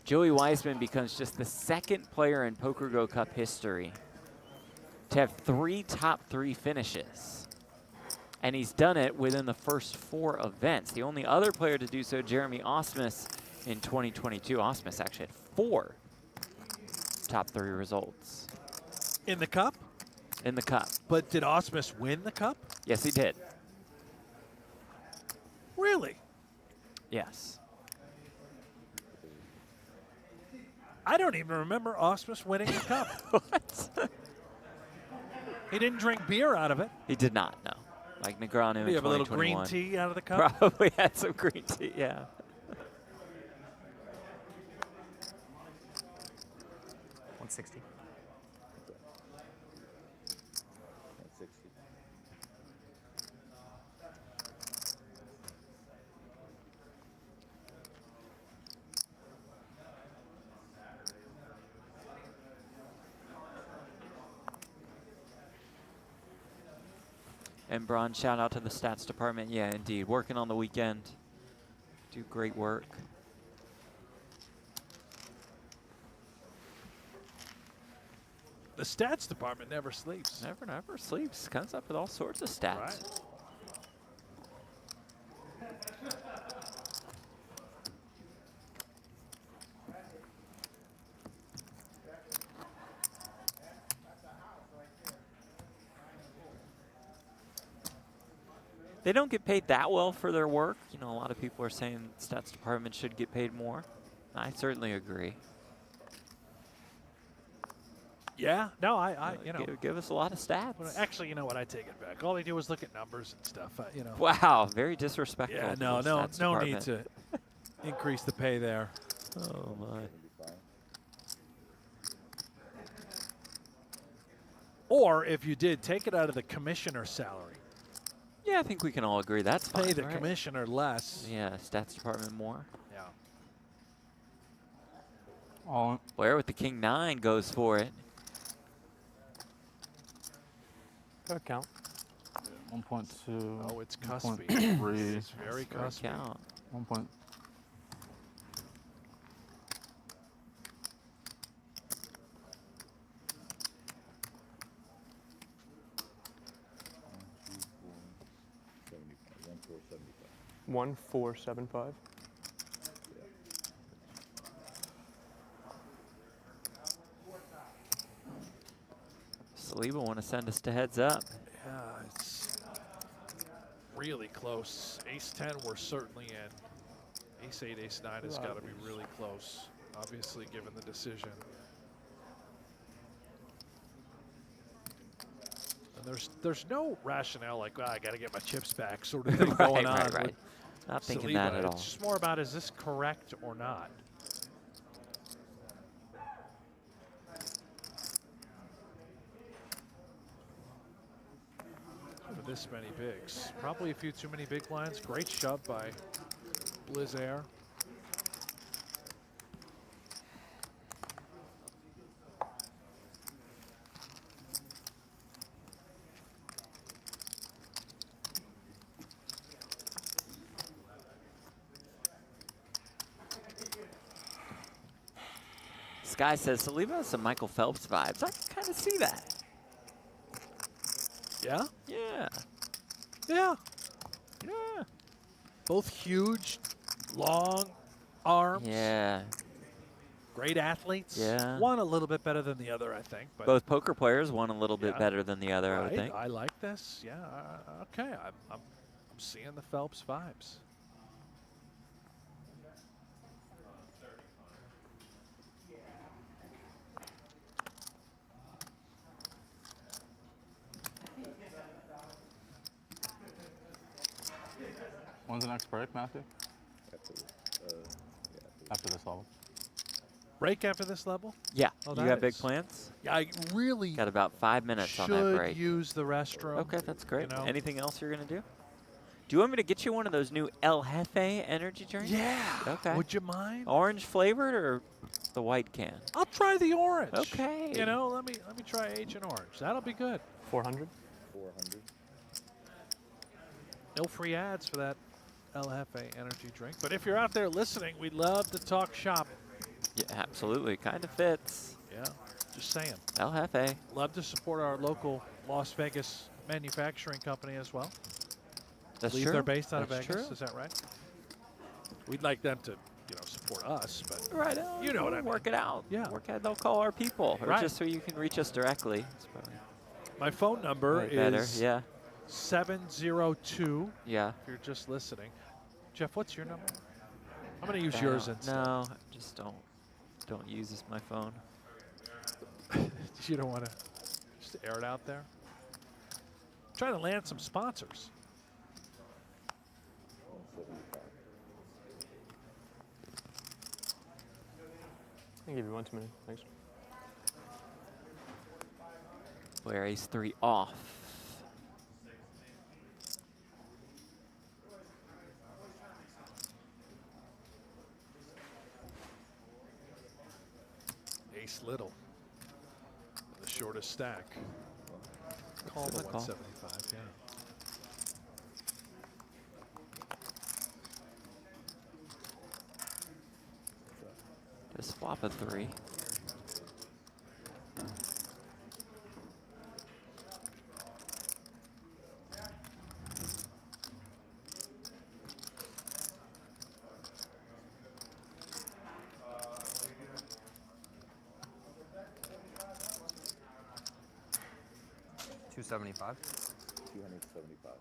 Joey Weissman becomes just the 2nd player in PokerGO Cup history to have 3 top 3 finishes. And he's done it within the first 4 events. The only other player to do so, Jeremy Osmus, in 2022. Osmus actually had 4 top 3 results. in the cup. In the cup. But did Osmus win the cup? Yes, he did. Really? Yes. I don't even remember Osmus winning a cup. What? He didn't drink beer out of it. He did not, no. Like Negreanu in Did he have a little 2021. green tea out of the cup? Probably had some green tea, yeah. 160. 160. And Braun, shout out to the stats department. Yeah, indeed. Working on the weekend. Do great work. The stats department never sleeps. Never sleeps. Comes up with all sorts of stats. Right. They don't get paid that well for their work. You know, a lot of people are saying stats department should get paid more. I certainly agree. Yeah, no, I you know. Give us a lot of stats. Well, actually, you know what? I take it back. All they do is look at numbers and stuff. You know. Wow, very disrespectful. Yeah, to no the stats need department. to increase the pay there. Oh my. Or if you did, take it out of the commissioner's salary. Yeah, I think we can all agree that's fine. Pay the right? commissioner less. Yeah, stats department more. Yeah. All Blair with the king 9 goes for it. Good count. 1.2. Oh, it's cuspy. 1.3. It's very For a cuspy. count. 1. One 475. Saliba want to send us to heads up. Yeah, it's really close. Ace 10 we're certainly in. Ace 8, Ace 9 has got to be really close, obviously, given the decision. And there's no rationale like, I got to get my chips back sort of thing going on. Right. with Not thinking Saliba. that at all. It's just more about, is this correct or not? For this many bigs. Probably a few too many big blinds. Great shove by Blair. Sky says Saliba has some Michael Phelps vibes. I can kind of see that. Yeah? Yeah. Yeah. Yeah. Both huge, long arms. Yeah. Great athletes. Yeah. One a little bit better than the other, I think. But Both poker players, one a little bit Yeah. better than the other, I would right, think. I like this. Yeah. Okay. I'm seeing the Phelps vibes. When's the next break, Matthew? After After this level. Break after this level? Yeah. Oh, You that got big is- plans? Yeah, I really Got about 5 minutes on that should break. use the restroom. Okay, that's great. You know? Anything else you're going to do? Do you want me to get you one of those new El Jefe energy drinks? Yeah. Okay. Would you mind? Orange flavored or the white can? I'll try the orange. Okay. You know, let me try Agent Orange. That'll be good. 400. 400. No free ads for that El Jefe energy drink. But if you're out there listening, we'd love to talk shop. Yeah, absolutely. Kind of fits. Yeah, just saying. El Jefe. Love to support our local Las Vegas manufacturing company as well. That's I believe true. they're based out of That's Vegas. true. Is that right? We'd like them to, support us, but Right. you know what I mean. Work it out. Yeah. Work it. They'll call our people, or Right. just so you can reach us directly. It's probably My phone number better. is Yeah. 702. Yeah. If you're just listening, Jeff, what's your number? I'm going to use yours instead. No, just don't use this my phone. You don't want to just air it out there? Trying to land some sponsors. 175. I'll give you 1 too many. Thanks. Blair ace 3 off. Ace little. The shortest stack. Call the Still a call. 175, yeah. Just flop a 3. $275. 275.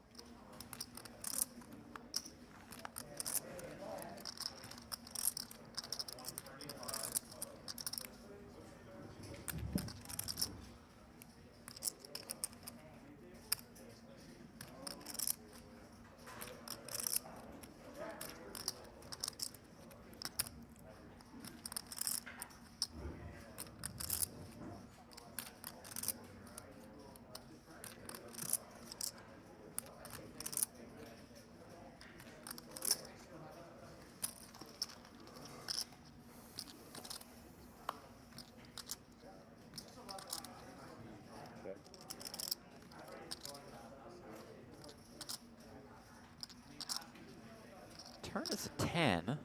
Turn is a 10. 10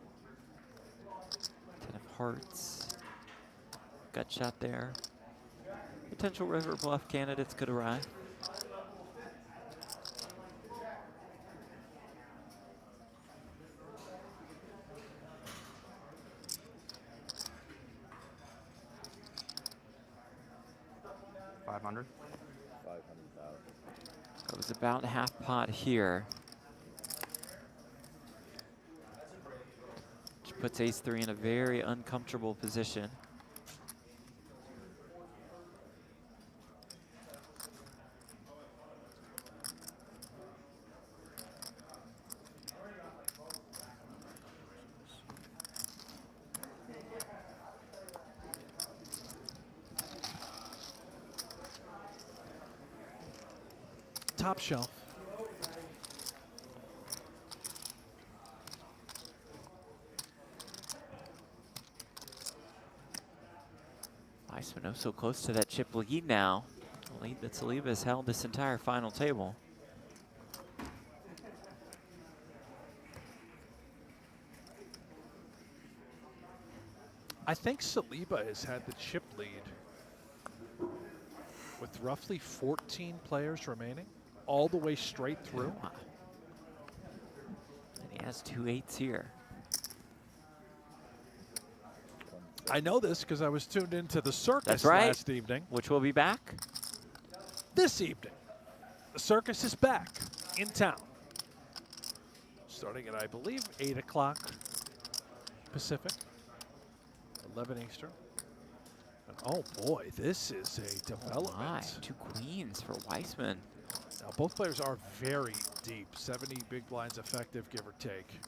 of hearts. Gut shot there. Potential river bluff candidates could arrive. $500. 500,000. It was about half pot here. Which puts ace 3 in a very uncomfortable position. Top shelf. Weissman oh so close to that chip lead now. A lead that Saliba has held this entire final table. I think Saliba has had the chip lead with roughly 14 players remaining, all the way straight through. Wow. And he has 2 8s here. I know this because I was tuned into the circus That's right. last evening. Which will be back. This evening, the circus is back in town. Starting at, I believe, 8 o'clock Pacific, 11 Eastern. And oh boy, this is a development. Oh my, 2 queens for Weissman. Now both players are very deep, 70 big blinds effective, give or take.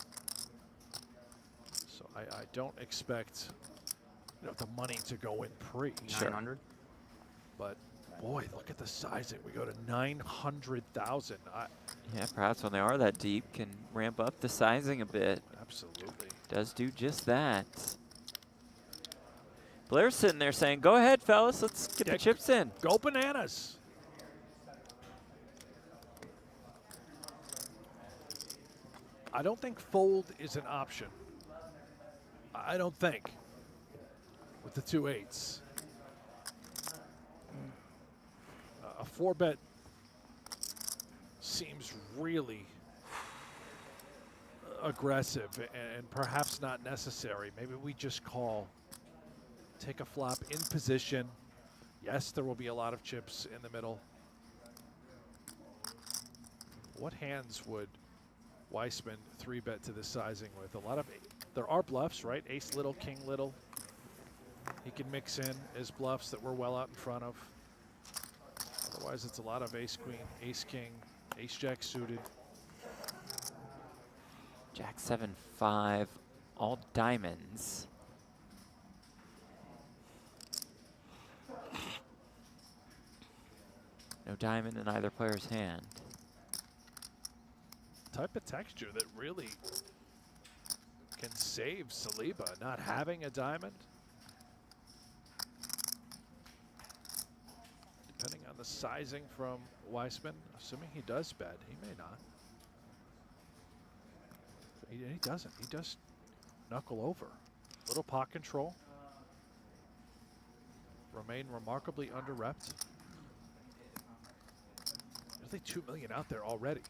So I don't expect the money to go in pre. 900. But boy, look at the sizing. We go to 900,000. Yeah, perhaps when they are that deep, can ramp up the sizing a bit. Absolutely. Does do just that. Blair's sitting there saying, go ahead, fellas, let's get the chips in. Go bananas. I don't think fold is an option. I don't think. With the 2 8s. A 4-bet seems really aggressive and perhaps not necessary. Maybe we just call, take a flop in position. Yes, there will be a lot of chips in the middle. What hands would Weissman 3-bet to this sizing with a lot of, there are bluffs, right? Ace little, king little. He can mix in as bluffs that we're well out in front of. Otherwise, it's a lot of ace queen, ace king, ace jack suited. Jack 7-5, all diamonds. No diamond in either player's hand. Type of texture that really can save Saliba, not having a diamond. Depending on the sizing from Weissman, assuming he does bet, he may not. He doesn't. He does knuckle over. Little pot control. Remain remarkably under-repped. Nearly 2 million out there already.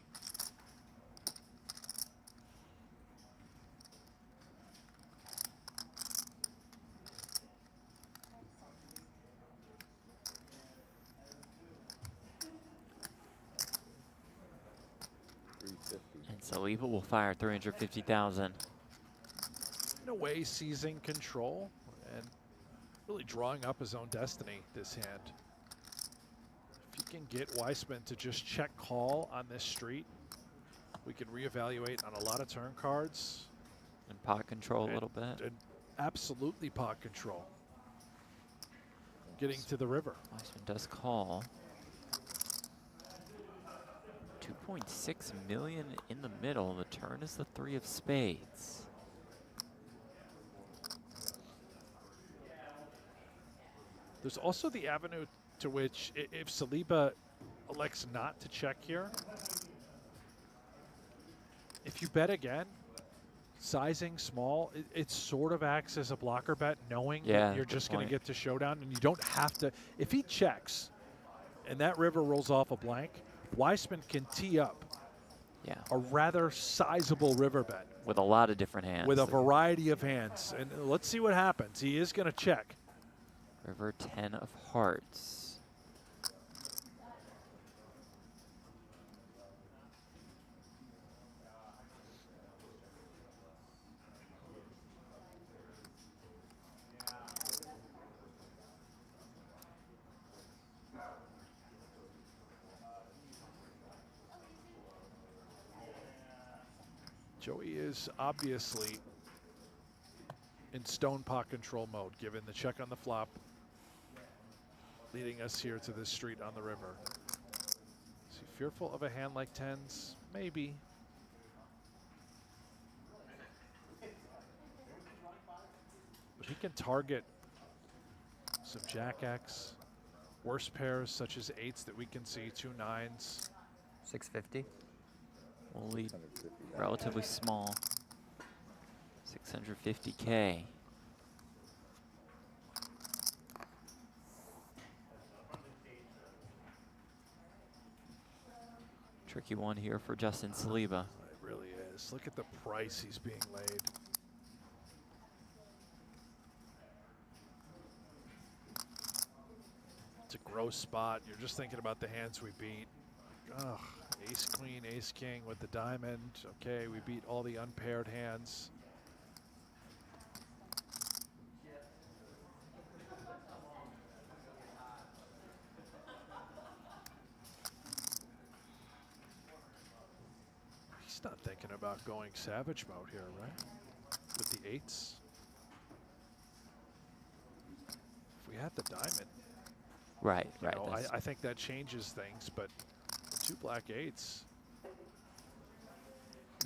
And Saliba will fire 350,000. In a way, seizing control and really drawing up his own destiny this hand. If you can get Weissman to just check call on this street, we can reevaluate on a lot of turn cards. And pot control a little bit. And absolutely pot control. Getting to the river. Weissman does call. 2.6 million in the middle. The turn is the 3 of spades. There's also the avenue to which, if Saliba elects not to check here, if you bet again, sizing small, it sort of acts as a blocker bet, knowing that you're just going to get to showdown, and you don't have to. If he checks and that river rolls off a blank, Weissman can tee up a rather sizable river bet. With a lot of different hands. With a variety of hands. And let's see what happens. He is going to check. River 10 of hearts. Joey is obviously in stone pot control mode, given the check on the flop, leading us here to this street on the river. Is he fearful of a hand like tens? Maybe. But he can target some jack X, worse pairs such as eights that we can see, 2 9s. 650. We'll lead relatively small. 650K. Tricky one here for Justin Saliba. It really is. Look at the price he's being laid. It's a gross spot. You're just thinking about the hands we beat. Ugh, ace queen, ace king with the diamond. Okay, we beat all the unpaired hands. He's not thinking about going savage mode here, right? With the eights. If we had the diamond. Right, right. Know, I think that changes things, but 2 black eights.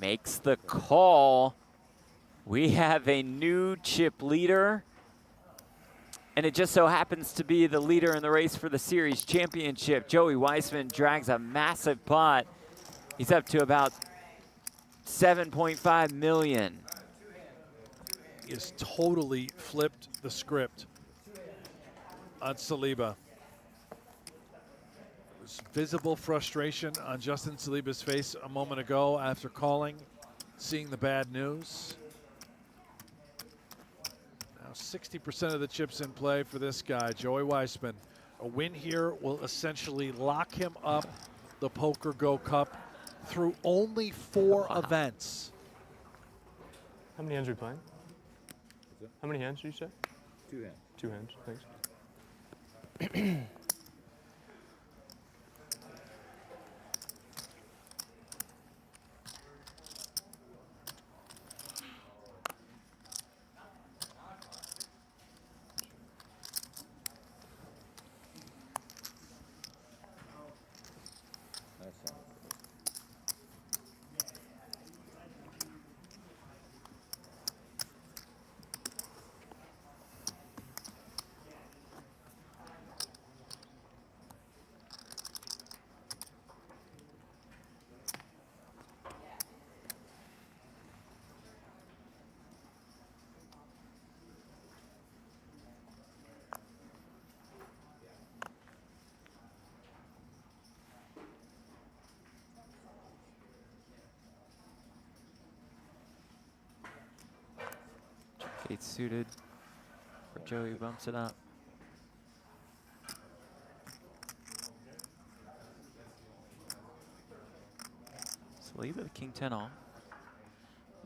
Makes the call. We have a new chip leader. And it just so happens to be the leader in the race for the series championship. Joey Weissman drags a massive pot. He's up to about 7.5 million. He has totally flipped the script on Saliba. There's visible frustration on Justin Saliba's face a moment ago after calling, seeing the bad news. Now 60% of the chips in play for this guy, Joey Weissman. A win here will essentially lock him up the PokerGO Cup through only 4 events. How many hands are we playing? How many hands did you say? 2 hands. 2 hands, thanks. Nice one. Eight suited for Joey, who bumps it up. Saliba, the king 10 all.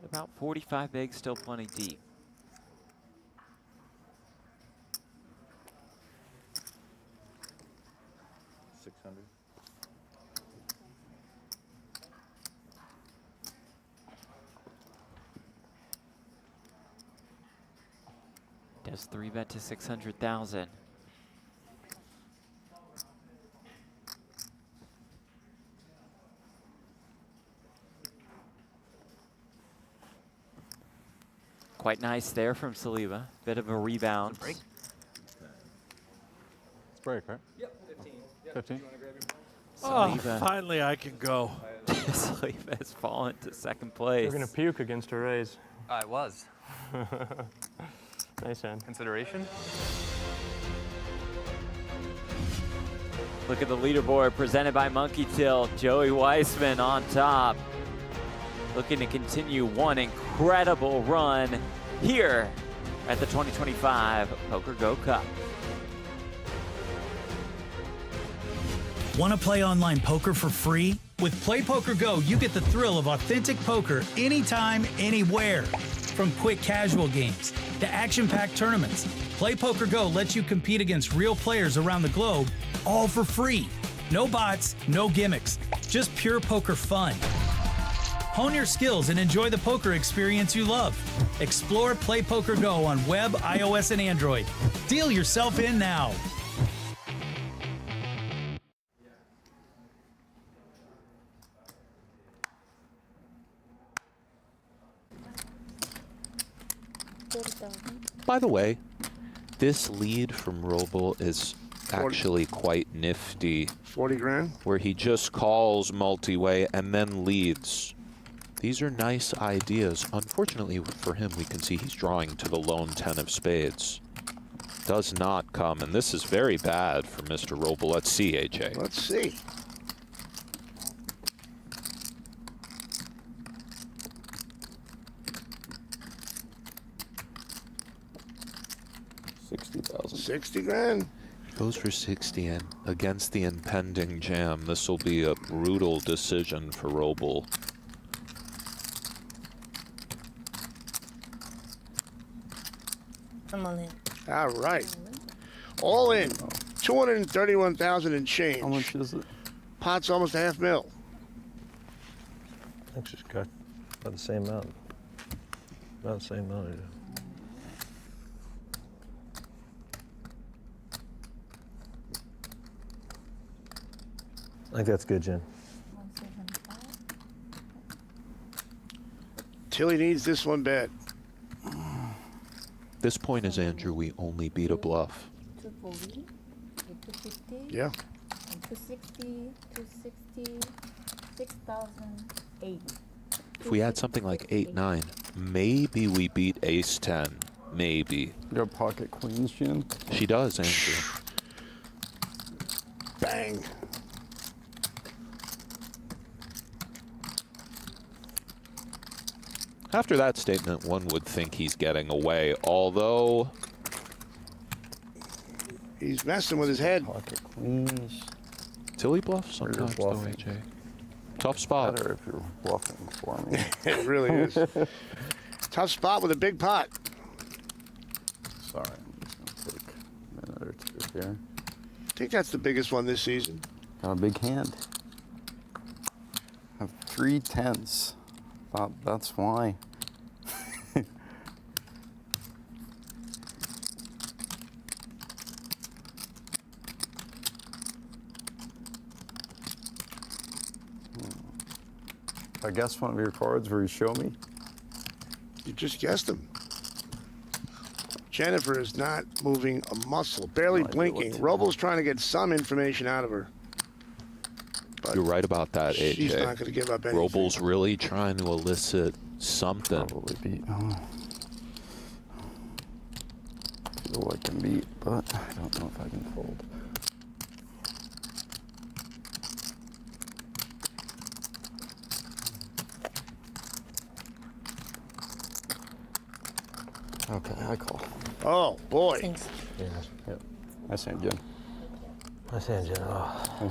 About 45 bigs, still plenty deep. $600. Does 3-bet to 600,000. Quite nice there from Saliba. Bit of a rebound. Break. It's break, right? Yep, 15. Yep. 15? Oh, Saliba. finally I can go. Saliba has fallen to second place. You're going to puke against a raise. I was. Nice hand. Consideration? Look at the leaderboard presented by Monkey Till. Joey Weissman on top. Looking to continue one incredible run here at the 2025 PokerGO Cup. Want to play online poker for free? With Play Poker Go, you get the thrill of authentic poker anytime, anywhere. From quick casual games to action-packed tournaments, Play Poker Go lets you compete against real players around the globe, all for free. No bots, no gimmicks, just pure poker fun. Hone your skills and enjoy the poker experience you love. Explore Play Poker Go on web, iOS, and Android. Deal yourself in now. By the way, this lead from Roble is actually quite nifty. 40 grand? Where he just calls multi-way and then leads. These are nice ideas. Unfortunately for him, we can see he's drawing to the lone 10 of spades. Does not come, and this is very bad for Mr. Roble. Let's see, AJ. Let's see. $60,000. 60 grand? Goes for 60 and against the impending jam. This will be a brutal decision for Roble. I'm all in. All right. All in. 231,000 and change. How much is it? Pot's almost a $500,000. That's just got about the same amount. About the same amount. Yeah. I think that's good, Jen. 175. Tilly needs this one bad. This point is, Andrew, we only beat a bluff. 240, 250. Yeah. And 260, 260, 6,080. If we had something like 8-9, maybe we beat ace-10. Maybe. You got pocket queens, Jen? She does, Andrew. Bang. After that statement, one would think he's getting away, although... He's messing with his head. Pocket queens. Tilly bluff sometimes, though, bluffing. AJ. Tough spot. Better if you're bluffing for me. It really is. Tough spot with a big pot. Sorry, I'm just going to take a minute or two here. I think that's the biggest one this season. Got a big hand. I have 3 10s. Thought that's why. I guess one of your cards where you show me. You just guessed them. Jennifer is not moving a muscle, barely blinking. Robles trying to get some information out of her. But you're right about that, AJ. She's not going to give up anything. Robles really trying to elicit something. Probably beat. Feel I can beat, but I don't know if I can fold. Okay, I call. Oh, boy. Thanks. Yeah. Yep. Nice hand, Jim. Nice hand, Jim. Oh.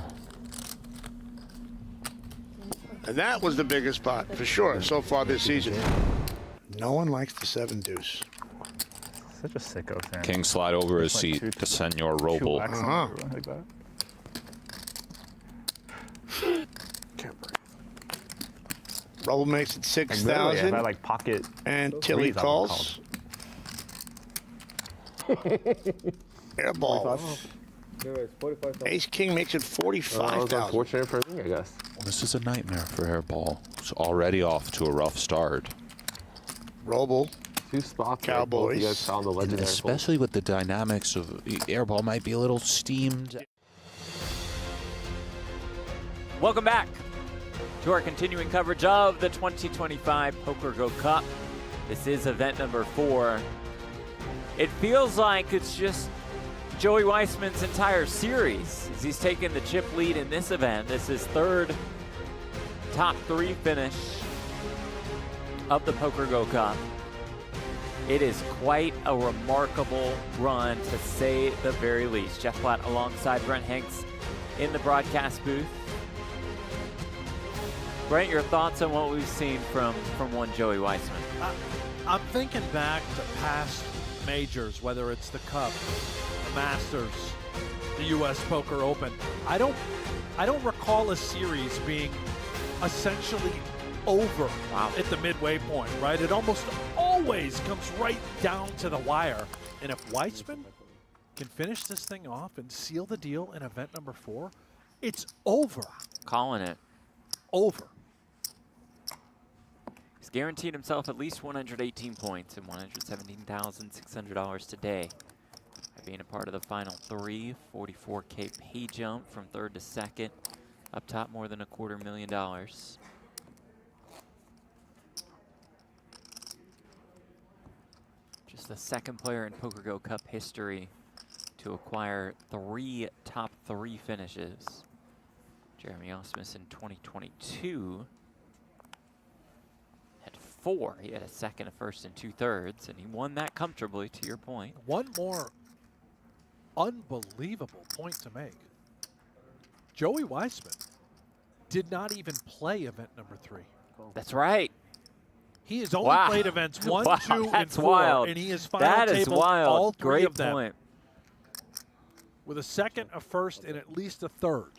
And that was the biggest pot, for sure, so far this season. No one likes the 7 deuce. Such a sicko fan. King slide over his seat to Senor Roble. Like that. Roble makes it 6,000. If I like pocket and Tilly calls. Airball. Ace King makes it 45,000. Unfortunate for me, I guess. This is a nightmare for Airball. It's already off to a rough start. Roble. 2 spots. Cowboys. You guys found the legendary. Especially with the dynamics of Airball might be a little steamed. Welcome back to our continuing coverage of the 2025 PokerGO Cup. This is event number 4. It feels like it's just Joey Weissman's entire series as he's taken the chip lead in this event. This is 3rd top 3 finish of the PokerGO Cup. It is quite a remarkable run, to say the very least. Jeff Platt alongside Brent Hanks in the broadcast booth. Brent, your thoughts on what we've seen from one Joey Weissman? I'm thinking back to past majors, whether it's the Cup, the Masters, the U.S. Poker Open. I don't recall a series being essentially over at the midway point, right? It almost always comes right down to the wire. And if Weissman can finish this thing off and seal the deal in event number 4, it's over. Calling it. Over. He's guaranteed himself at least 118 points and $117,600 today by being a part of the final 3. 44K pay jump from 3rd to 2nd. Up top, more than $250,000. Just the 2nd player in PokerGO Cup history to acquire 3 top 3 finishes. Jeremy Osmus in 2022 had 4. He had a 2nd, a 1st, and 2/3, and he won that comfortably, to your point. One more unbelievable point to make. Joey Weissman did not even play event number 3. That's right. He has only played events 1, 2, and 4, wild. and he has final That is tabled wild. all 3 Great of them point. with a 2nd, a 1st, and at least a 3rd.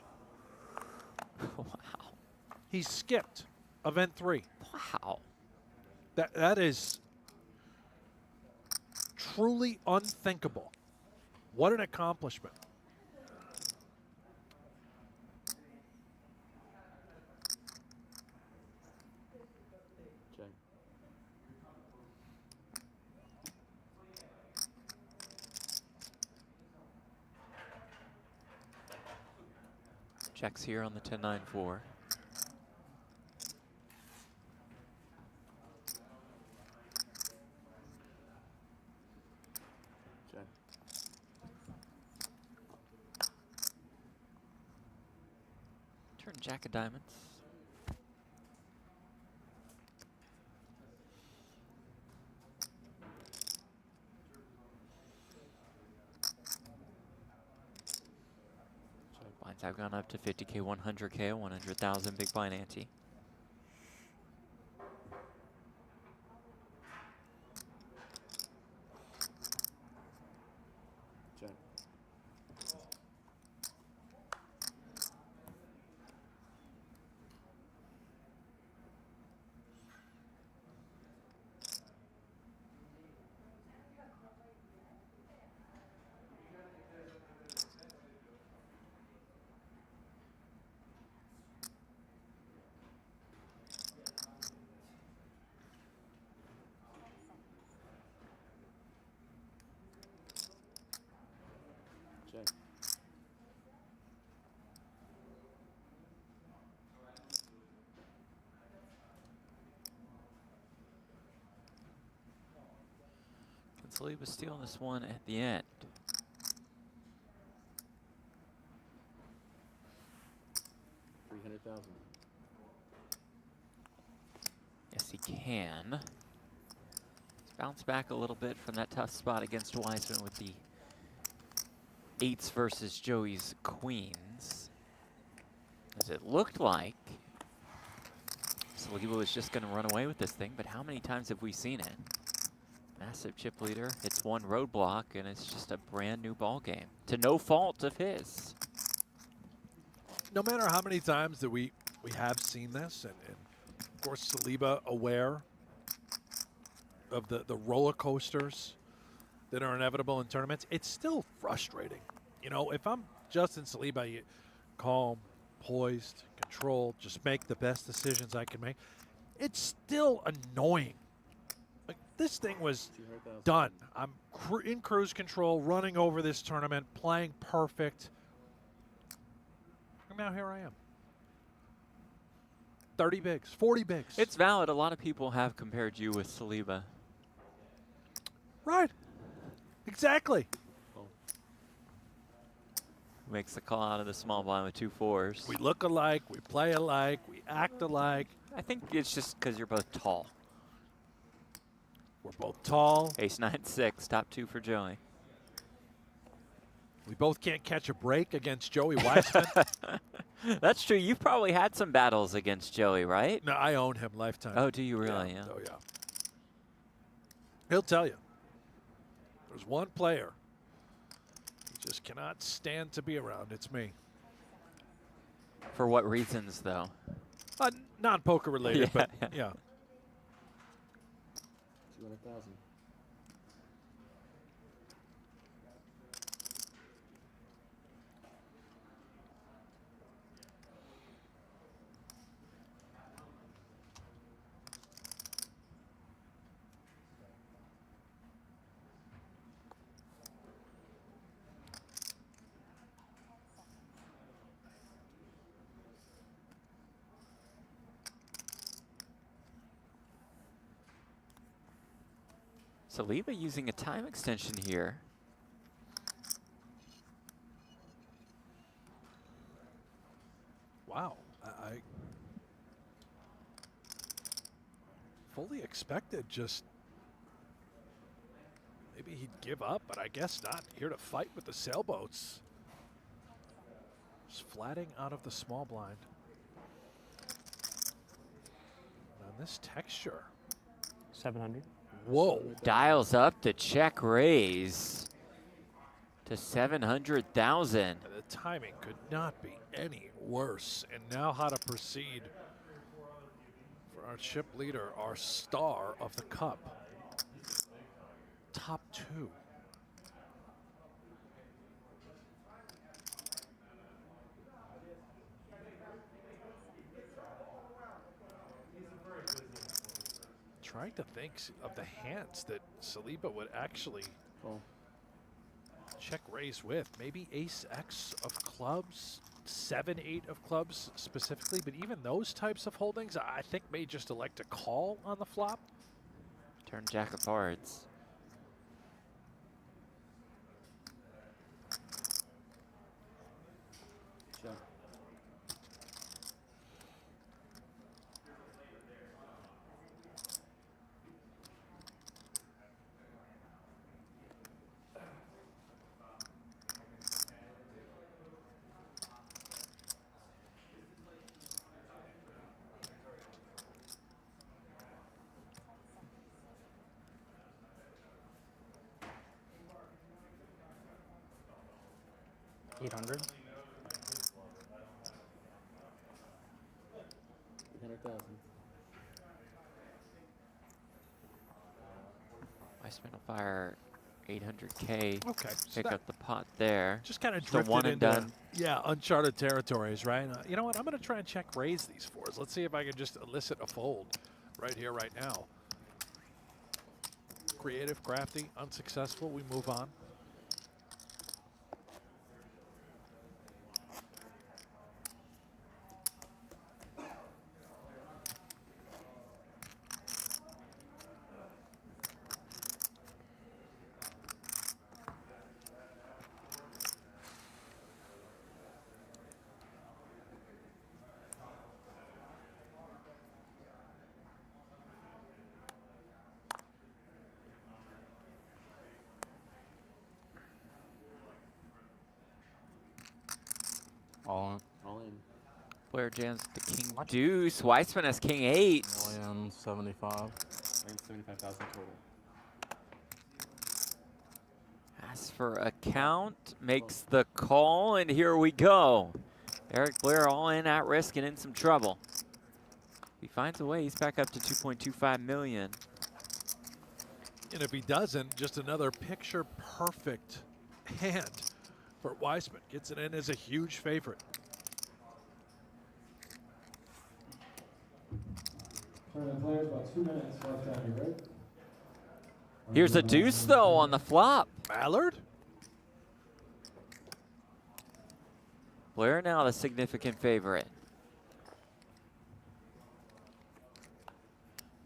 Wow. He skipped event 3. Wow. That is truly unthinkable. What an accomplishment. Checks here on the 10-9-4. Turn jack of diamonds. Lines have gone up to 50K, 100K, 100,000 big blind ante. Check. Check. And Saliba stealing this one at the end. $300,000. Yes, he can. He's bounced back a little bit from that tough spot against Weissman with the 8s versus Joey's queens. As it looked like Saliba was just going to run away with this thing, but how many times have we seen it? Massive chip leader, it's one roadblock, and it's just a brand new ball game to no fault of his. No matter how many times that we have seen this, and of course Saliba aware of the roller coasters that are inevitable in tournaments, it's still frustrating. You know, if I'm Justin Saliba, calm, poised, controlled, just make the best decisions I can make, it's still annoying. Like, this thing was done. I'm in cruise control, running over this tournament, playing perfect. And now here I am. 30 bigs, 40 bigs. It's valid. A lot of people have compared you with Saliba. Right. Exactly. Makes the call out of the small blind with 2 4s. We look alike, we play alike, we act alike. I think it's just because you're both tall. We're both tall. Ace 9 6, top 2 for Joey. We both can't catch a break against Joey Weissman. That's true. You've probably had some battles against Joey, right? No, I own him lifetime. Oh, do you really? Yeah. Oh, yeah. He'll tell you. There's one player he just cannot stand to be around. It's me. For what reasons, though? Non-poker related, but yeah. 200,000. Saliba using a time extension here. Wow. I fully expected just maybe he'd give up, but I guess not. Here to fight with the sailboats. Just flatting out of the small blind. On this texture. 700. Whoa. Dials up the check raise to 700,000. The timing could not be any worse. And now how to proceed for our chip leader, our star of the cup. Top 2. Trying to think of the hands that Saliba would actually check raise with. Maybe ace X of clubs, 7-8 of clubs specifically, but even those types of holdings I think may just elect to call on the flop. Turn jack of hearts. Check. 800. 800,000. Weissman will fire 800K. Okay. So Pick up the pot there. just kind of So drifted one and into, done. yeah, uncharted territories, right? You know what? I'm going to try and check raise these fours. Let's see if I can just elicit a fold right here, right now. Creative, crafty, unsuccessful. We move on. All in. All in. Blair jams the king deuce. Weissman has king 8. 1,075,000. 75,000 total. Asks for a count, makes the call, and here we go. Eric Blair all in, at risk, and in some trouble. He finds a way. He's back up to 2.25 million. And if he doesn't, just another picture perfect hand for Weissman. Gets it in as a huge favorite. Tournament players, about 2 minutes left on your break. Here's a deuce, though, on the flop. Mallard? Blair now the significant favorite.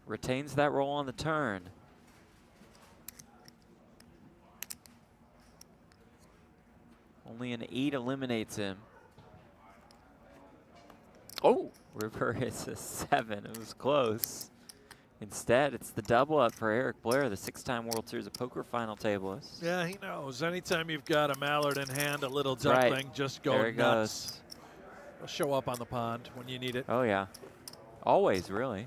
Retains that roll on the turn. Only an 8 eliminates him. Oh, river is a 7. It was close. Instead, it's the double up for Eric Blair, the 6-time World Series of Poker final tableist. Yeah, he knows. Anytime you've got a Mallard in hand, a little Right. duckling, just go There it nuts. He'll show up on the pond when you need it. Oh, yeah. Always, really.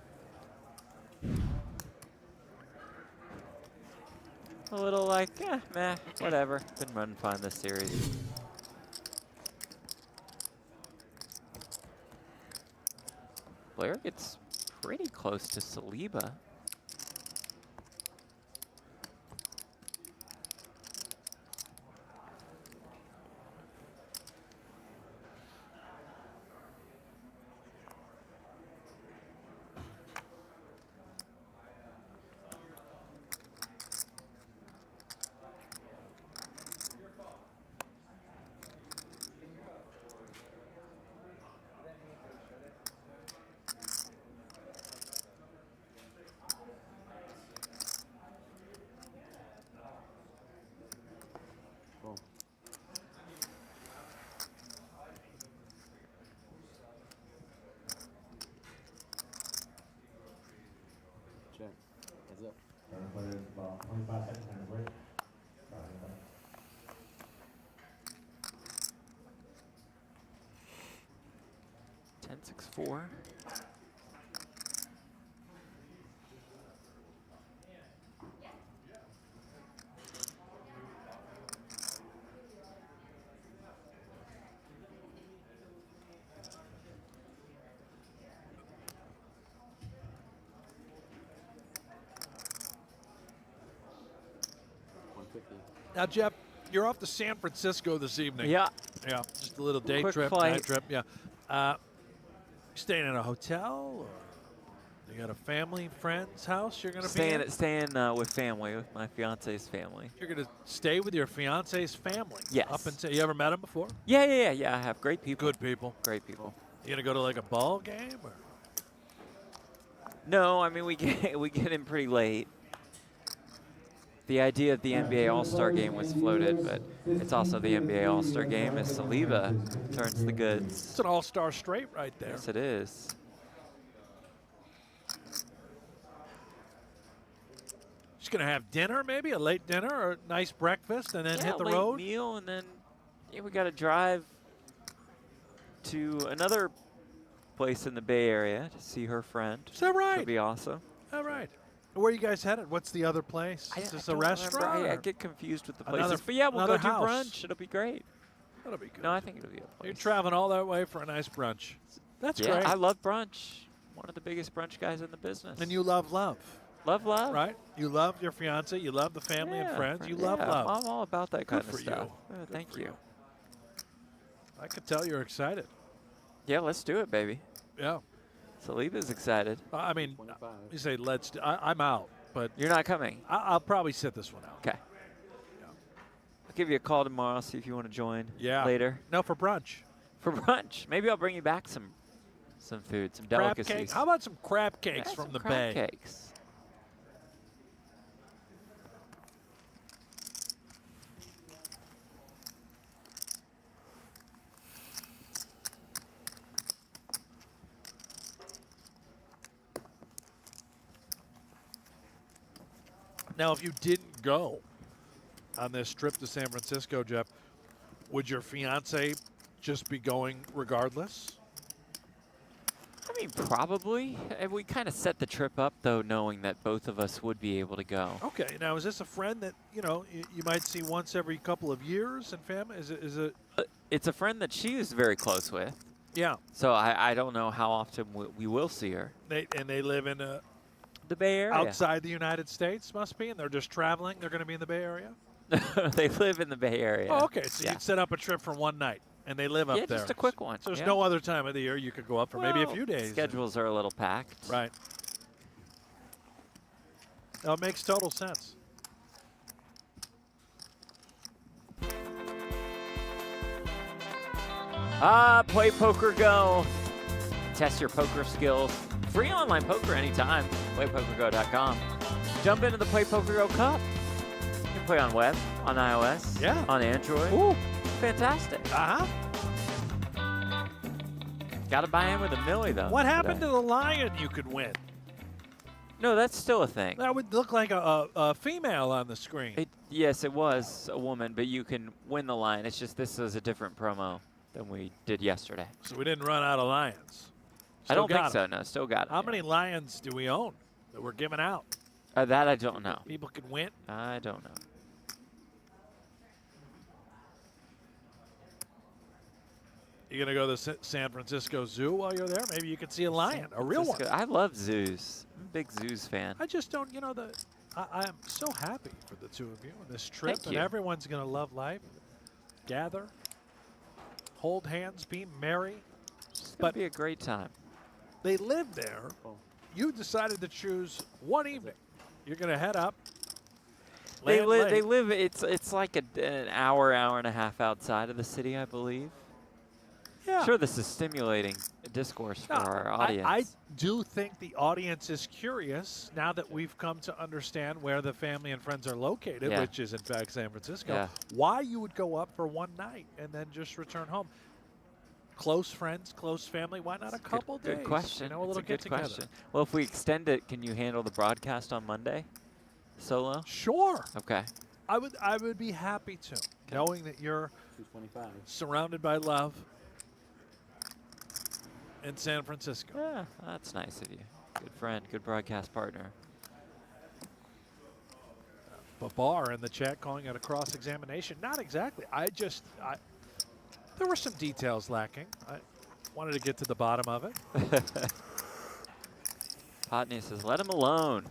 A little like, meh, whatever. Been running fine this series. Blair gets pretty close to Saliba. Check. Heads up. Tournament players, about 25 seconds on your break. Ten, 6, 4. Now, Jeff, you're off to San Francisco this evening. Yeah. Yeah, just a little day Quick trip, flight. night trip. Yeah. Staying in a hotel? Or you got a family, friend's house you're going to be in? Staying with family, with my fiance's family. You're going to stay with your fiance's family? Yes. Up until, you ever met him before? Yeah. I have great people. Good people. Great people. You going to go to like a ball game? Or? No, I mean, we get in pretty late. The idea of the NBA All-Star Game was floated, but it's also the NBA All-Star Game as Saliba turns the goods. It's an all-star straight right there. Yes, it is. Just going to have dinner, maybe a late dinner or a nice breakfast, and then hit the late road? meal, and then we got to drive to another place in the Bay Area to see her friend. Is that right? That'd be awesome. All right. Where are you guys headed? What's the other place? Is this a don't restaurant? remember. I or get confused with the another- places. But yeah, we'll go another do house? brunch. It'll be great. That'll be good. No, I think it'll be a place. You're traveling all that way for a nice brunch. That's Yeah, great. I love brunch. One of the biggest brunch guys in the business. And you love love. Love. Right? You love your fiance. You love the family and friends. You love yeah, love. I'm all about that kind Good of for stuff. you. Yeah, thank you. I could tell you're excited. Yeah, let's do it, baby. Yeah. Saliba's excited. I mean, you say let's do, I'm out, but You're not coming. I'll probably sit this one out. Okay. I'll give you a call tomorrow, see if you want to join later. No, for brunch. For brunch. Maybe I'll bring you back some food, some Crab delicacies. cake. How about some crab cakes Yeah, from some the crab bay? cakes. Now, if you didn't go on this trip to San Francisco, Jeff, would your fiance just be going regardless? I mean, probably. We kind of set the trip up, though, knowing that both of us would be able to go. Okay. Now, is this a friend that, you know, you might see once every couple of years in family? Is it? It's a friend that she is very close with. Yeah. So I don't know how often we will see her. They live in the Bay Area. Outside the United States, must be, and they're just traveling. They're going to be in the Bay Area? They live in the Bay Area. Oh, okay. So you'd set up a trip for one night, and they live up there. Yeah, just a quick one. So there's yeah. no other time of the year you could go up for maybe a Well, few days. Schedules are a little packed. Right. No, it makes total sense. Play PokerGO. Test your poker skills. Free online poker anytime. PlayPokerGo.com. Jump into the Play PokerGO Cup. You can play on web, on iOS, on Android. Ooh. Fantastic. Got to buy in with a milli, though. What happened to the lion you could win? No, that's still a thing. That would look like a female on the screen. Yes, it was a woman, but you can win the lion. It's just this is a different promo than we did yesterday. So we didn't run out of lions. I don't think got so, 'em. no. Still got it. How many lions do we own that we're giving out? That I don't know. People can win? I don't know. You going to go to the San Francisco Zoo while you're there? Maybe you could see a lion, a real one. I love zoos. I'm a big zoos fan. I just don't, you know, I'm so happy for the two of you on this trip. Thank and you. everyone's going to love life. Gather, hold hands, be merry. It's going to be a great time. They live there. You decided to choose one evening. You're going to head up. They land live. late. It's like an hour and a half outside of the city, I believe. Yeah. Sure, this is stimulating discourse for our audience. I do think the audience is curious now that we've come to understand where the family and friends are located, Yeah. which is in fact San Francisco. Yeah. Why you would go up for one night and then just return home? Close friends, close family. Why not a couple days? Good question. You know, a little It's a good get together. question. Well, if we extend it, can you handle the broadcast on Monday, solo? Sure. Okay. I would be happy to, knowing that you're 225. surrounded by love in San Francisco. Yeah, that's nice of you. Good friend, good broadcast partner. Babar in the chat calling it a cross-examination. Not exactly. There were some details lacking. I wanted to get to the bottom of it. Potney says, let him alone.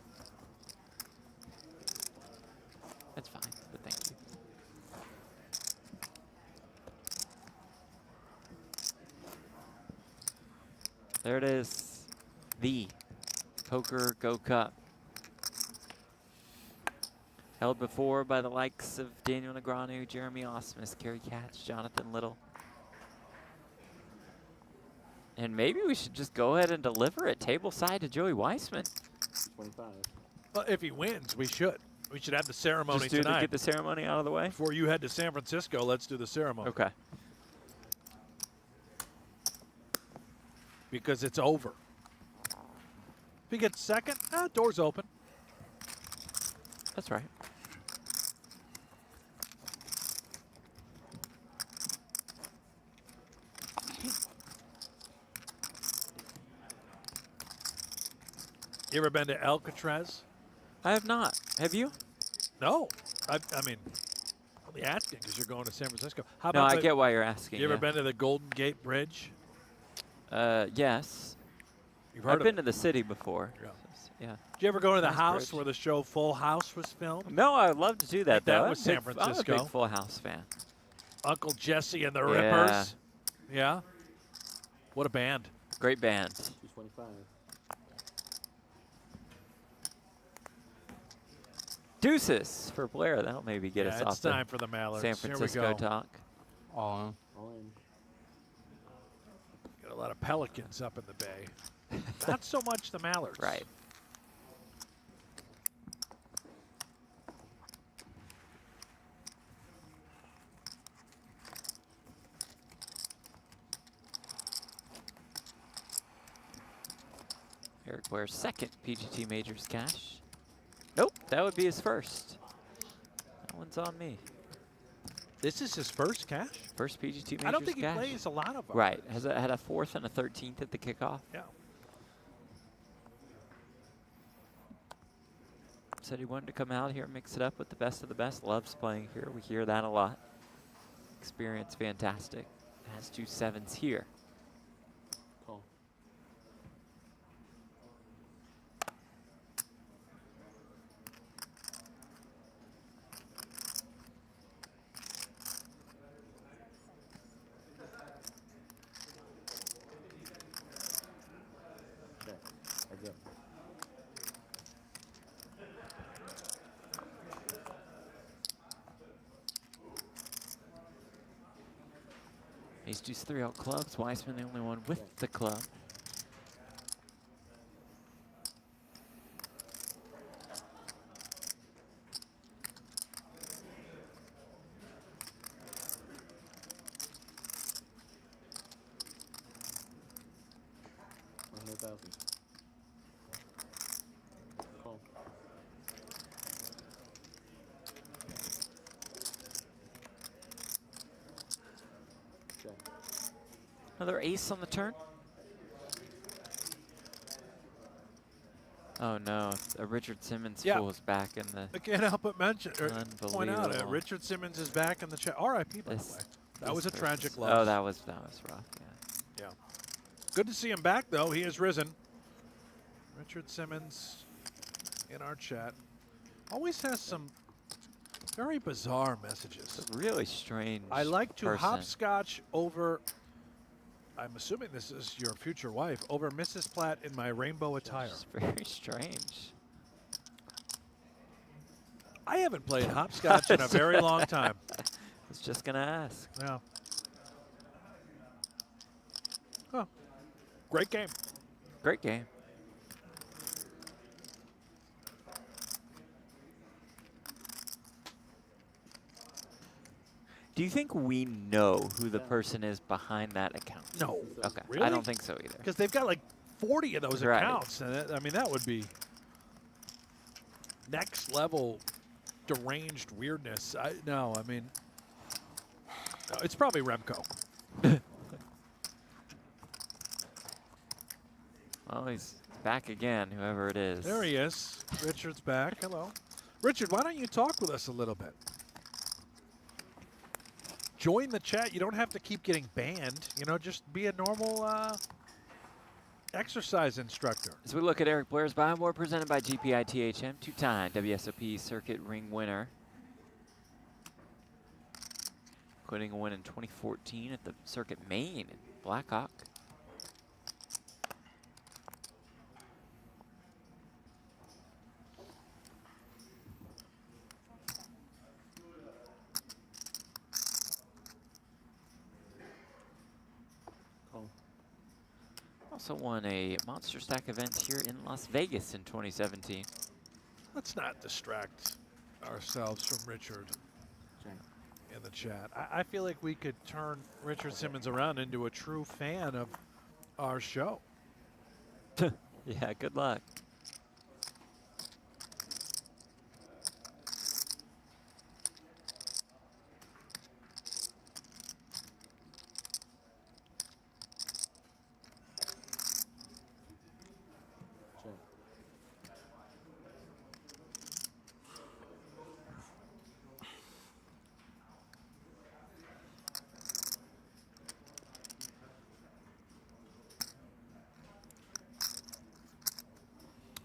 That's fine, but thank you. There it is. The PokerGO Cup. Held before by the likes of Daniel Negreanu, Jeremy Osmus, Kerry Katz, Jonathan Little. And maybe we should just go ahead and deliver it tableside to Joey Weissman. 25. Well, if he wins, we should. We should have the ceremony Just tonight. get the ceremony out of the way? Before you head to San Francisco, let's do the ceremony. Okay. Because it's over. If he gets second, door's open. That's right. You ever been to Alcatraz? I have not. Have you? No. I mean, Only asking because you're going to San Francisco. How No, about I get why you're asking. You ever yeah. been to the Golden Gate Bridge? Yes. You've heard I've of been it? to the city before. Yeah. Yeah. Did you ever go to the Nice house bridge. where the show Full House was filmed? No, I would love to do that, That though. was I'm San I'm a Francisco. big Full House fan. Uncle Jesse and the Yeah. Rippers. Yeah. What a band. Great band. 225. Deuces for Blair. That'll maybe get us Yeah, off it's time for the Mallards. San Here we Francisco go. talk. All in. All in. Got a lot of pelicans up in the bay. Not so much the Mallards. Right. Eric Blair's second PGT Majors cash. Nope, that would be his first. That one's on me. This is his first cash? First PGT Majors I don't think he cash. plays a lot of them. Right, had a 4th and a 13th at the kickoff. Yeah. Said he wanted to come out here and mix it up with the best of the best. Loves playing here. We hear that a lot. Experience fantastic. Has 2 7s here. Call. Check. Heads up. Ace deuce 3 out clubs. Weissman the only one with the club. $100,000. Call. Check. Another ace on the turn. Oh no, Richard Simmons Yeah. fool is back in the. I can't help but mention or point out it. Unbelievable. Richard Simmons is back in the chat. R.I.P. by the This- way. That was this a versus- tragic loss. Oh, that was rough. Yeah. Yeah. Good to see him back, though. He has risen. Richard Simmons in our chat. Always has some very bizarre messages. It's a really strange. I like to person. hopscotch over, I'm assuming this is your future wife, over Mrs. Platt in my rainbow attire. It's very strange. I haven't played hopscotch in a very long time. I was just gonna ask. Yeah. Oh, great game. Great game. Do you think we know who the person is behind that account? No. Okay. Really? I don't think so either. Because they've got like 40 of those Right. accounts. And I mean, that would be next level deranged weirdness. No, I mean, no, it's probably Remco. Well, he's back again, whoever it is. There he is. Richard's back. Hello. Richard, why don't you talk with us a little bit? Join the chat. You don't have to keep getting banned. You know, just be a normal exercise instructor. As we look at Eric Blair's buy board presented by GPI THM, 2-time WSOP circuit ring winner. Including a win in 2014 at the circuit main in Blackhawk. Also won a Monster Stack event here in Las Vegas in 2017. Let's not distract ourselves from Richard in the chat. I feel like we could turn Richard Simmons around into a true fan of our show. Yeah, good luck.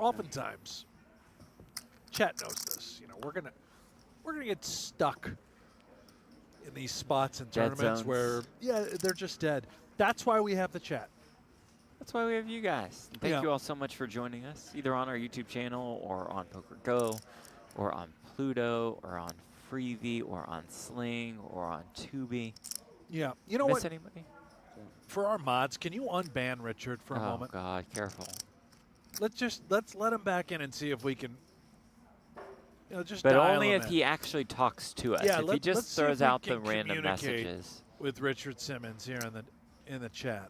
oftentimes, chat knows this. You know, we're gonna get stuck in these spots and Dead tournaments zones. where they're just dead. That's why we have the chat. That's why we have you guys. Thank you all so much for joining us, either on our YouTube channel or on PokerGo or on Pluto or on Freevee or on Sling or on Tubi. Yeah. You know Miss what? anybody? For our mods, can you unban Richard for a moment? Oh God, careful. Let's let him back in and see if we can. You know, just But dial only him if in. he actually talks to us. Yeah, if he let's just see if throws we out the can random communicate messages. with Richard Simmons here in the chat.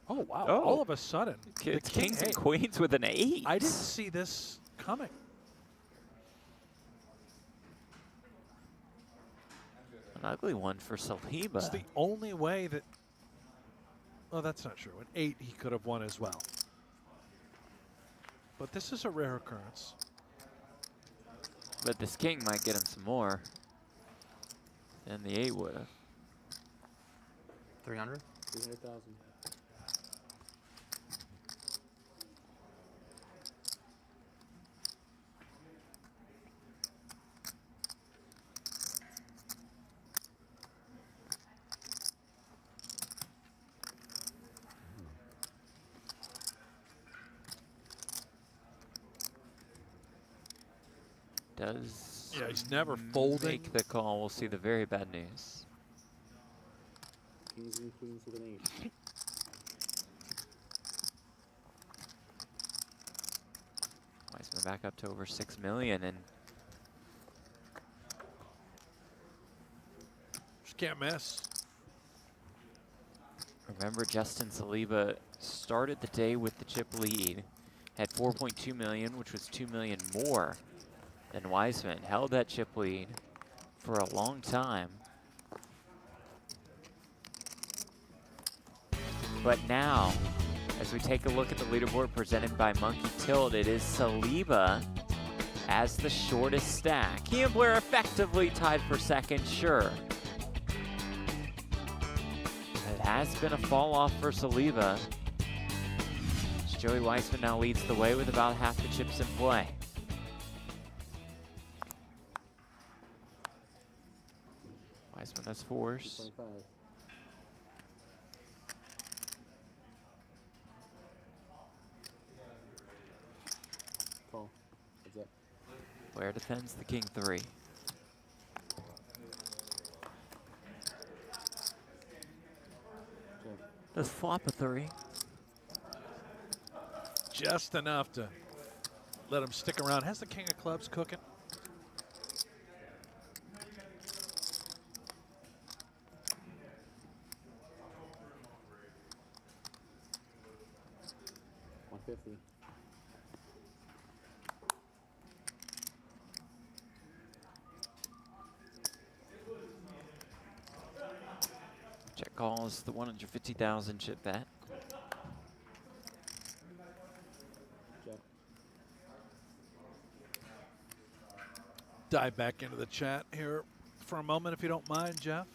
Oh wow! Oh. All of a sudden, It's the kings and eight. queens with an 8. I didn't see this coming. An ugly one for Saliba. It's the only way that. Oh, that's not true. An 8 he could have won as well. But this is a rare occurrence. But this king might get him some more than the 8 would have. 300? 300,000. Does Yeah, he's never folding. make the call. We'll see the very bad news. Kings and queens with an 8. Weissman back up to over 6 million, and Just can't miss. remember Justin Saliba started the day with the chip lead, had 4.2 million, which was 2 million more than Weissman. Held that chip lead for a long time. But now, as we take a look at the leaderboard presented by Monkey Tilt, it is Saliba as the shortest stack. He and Blair effectively tied for second, sure. It has been a fall off for Saliba. Joey Weissman now leads the way with about half the chips in play. Weissman has 4s. 25. Call. What's up? Blair defends the king 3. Does flop a 3. Just enough to let him stick around. Has the king of clubs cooking? $150. Check calls the 150,000 chip bet. Check. Dive back into the chat here for a moment, if you don't mind, Jeff.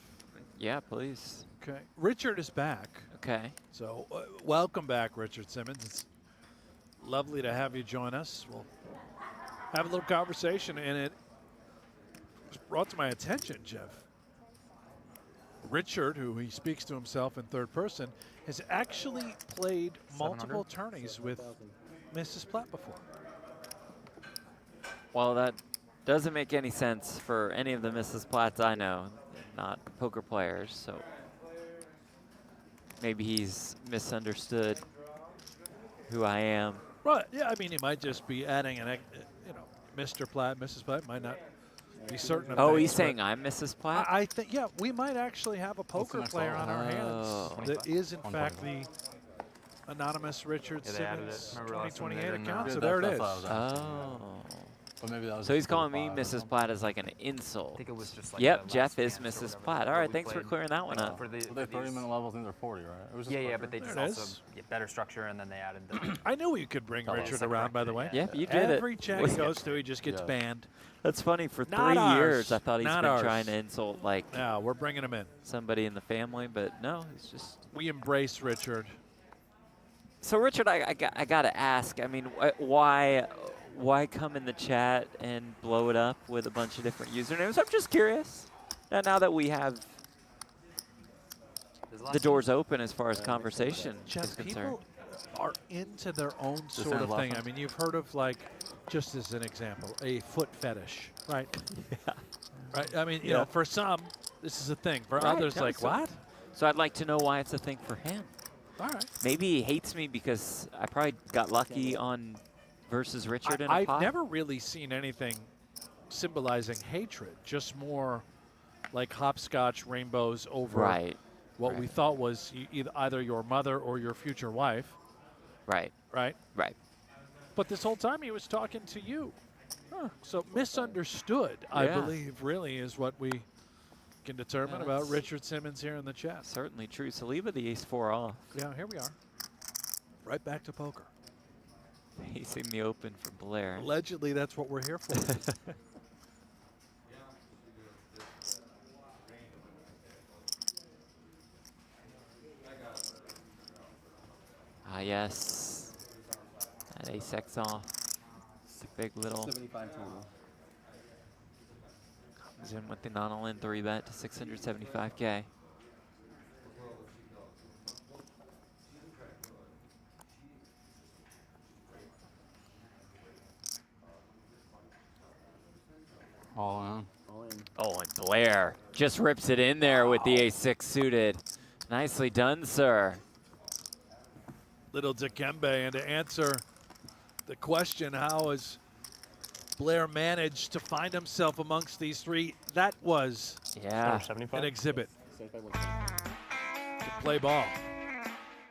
Yeah, please. Okay. Richard is back. Okay. So welcome back, Richard Simmons. It's lovely to have you join us. We'll have a little conversation, and it was brought to my attention, Jeff. Richard, who he speaks to himself in third person, has actually played multiple tourneys with Mrs. Platt before. Well, that doesn't make any sense for any of the Mrs. Platts I know, not poker players, so maybe he's misunderstood who I am. Right, yeah, I mean, he might just be adding an, you know, Mr. Platt, Mrs. Platt might not be certain of Oh, things, he's but saying I'm Mrs. Platt? I think, yeah, we might actually have a poker next player level? on our Oh. hands that is, in fact, the anonymous Richard Yeah, they added Simmons it. Remember last time they 2028 didn't, account. Yeah, So there it that's is. what I was asking. Oh. But maybe that was So he's just for the calling me five or Mrs. something. Platt as like an insult. I think it was just like Yep, the Jeff last is dance or Mrs. whatever Platt. that All right, we thanks for played, clearing that one up. For the, Well, they for these- tournament levels, I think they're 40, right? It was just yeah, yeah, quicker. but they There just it also is. get better structure, and then they added the. I knew you could bring Oh, Richard it's like around, by the correct, way. Yeah, you did it. Every chat he goes to, he just gets Yeah. banned. That's funny. For Not 3 years, ours. I thought he's Not been ours. trying to insult like No, we're bringing him in. somebody in the family, but no, he's just. We embrace Richard. So Richard, I got to ask. I mean, why come in the chat and blow it up with a bunch of different usernames? I'm just curious. Now that we have the doors open as far as conversation is Jeff, concerned. people are into their own Just sort hand of left thing. one. I mean, you've heard of, like, just as an example, a foot fetish, right? Yeah. Right. I mean, you Yeah. know, for some, this is a thing. For Right, others, no, like, so- what? So I'd like to know why it's a thing for him. All right. Maybe he hates me because I probably got lucky on versus Richard in a I've pot. never really seen anything symbolizing hatred, just more like hopscotch rainbows over what we thought was either your mother or your future wife. Right. Right? Right. But this whole time he was talking to you. Huh. So misunderstood, I Yeah. believe, really is what we can determine about that's Richard Simmons here in the chat. Certainly true. Saliba, the ace-4 off. Yeah, here we are. Right back to poker. Facing the open for Blair. Allegedly, that's what we're here for. Ah, yes. That ace-X off. It's a big little. 75 total. Comes in with the non-all-in 3-bet to 675K. All in. All in. Oh, and Blair just rips it in there with the ace-6 suited. Nicely done, sir. Little Dikembe, and to answer the question, how has Blair managed to find himself amongst these three? That was Yeah. 75. an exhibit 75 120. to play ball.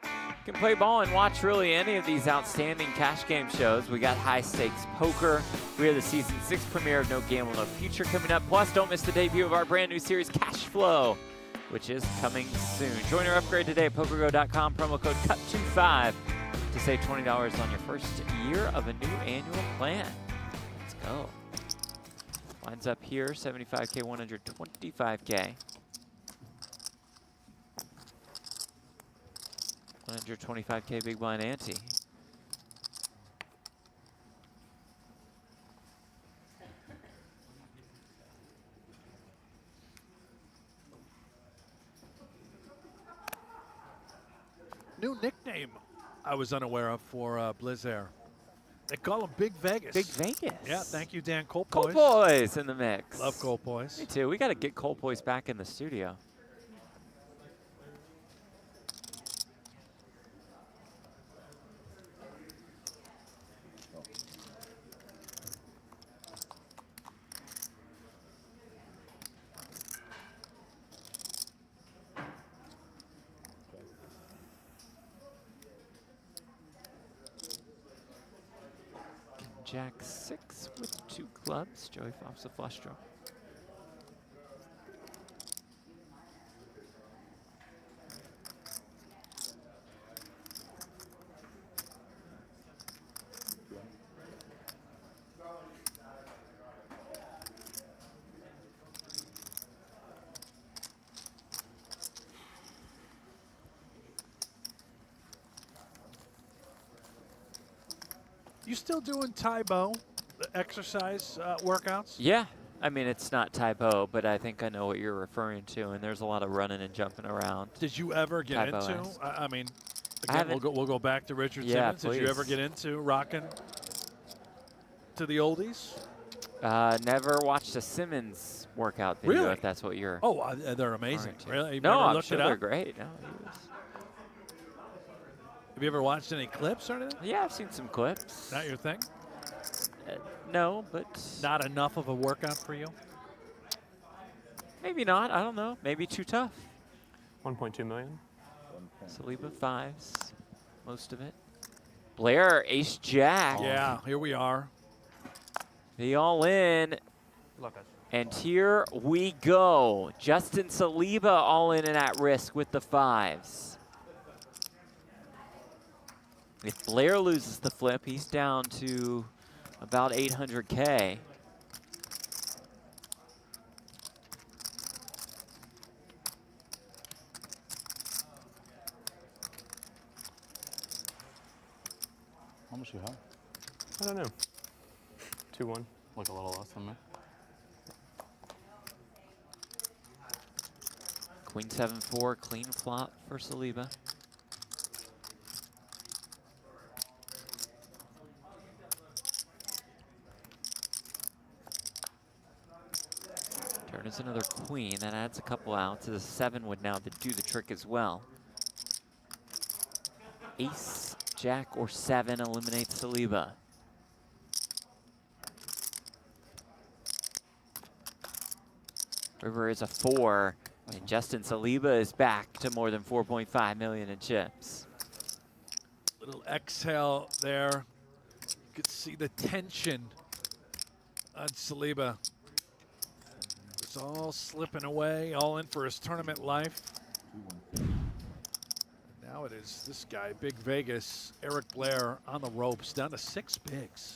You can play ball and watch really any of these outstanding cash game shows. We got high stakes poker. We have the season 6 premiere of No Gamble, No Future coming up. Plus, don't miss the debut of our brand new series, Cash Flow, which is coming soon. Join our upgrade today at PokerGO.com, promo code CUT25 to save $20 on your first year of a new annual plan. Let's go. Lines up here, 75K, 125K. 125K big blind ante. New nickname I was unaware of for Blizzair. They call him Big Vegas. Big Vegas. Yeah, thank you, Dan Colpoys. Colpoys in the mix. Love Colpoys. Me too. We got to get Colpoys back in the studio. Jack 6 with 2 clubs. Joey flops a flush draw. You still doing Taibo, the exercise workouts? Yeah. I mean, it's not typo, but I think I know what you're referring to, and there's a lot of running and jumping around. Did you ever get Typo into? esque. I mean, I again, we'll go back to Richard Yeah, Simmons. Did you ever please. get into rocking to the oldies? Never watched a Simmons workout video, Really? if that's what you're. Oh, they're amazing. referring to. Really? You've No, never I'm looked sure it they're up? great. No, he was. Have you ever watched any clips or anything? Yeah, I've seen some clips. Not your thing? No, but Not enough of a workout for you? maybe not. I don't know. Maybe too tough. 1.2 million. Saliba 5s, most of it. Blair, ace jack. Yeah, here we are. The all in. Look, guys. And here we go. Justin Saliba all in and at risk with the 5s. If Blair loses the flip, he's down to about 800K. How much you have? I don't know. 2-1. Like a little less than me. Queen 7-4, clean flop for Saliba. Turn is another queen. That adds a couple outs. The 7 would now do the trick as well. Ace, Jack, or 7 eliminates Saliba. River is a 4, and Justin Saliba is back to more than 4.5 million in chips. Little exhale there. You could see the tension on Saliba. It's all slipping away, all in for his tournament life. Now it is this guy, Big Vegas, Eric Blair on the ropes, down to 6 bigs.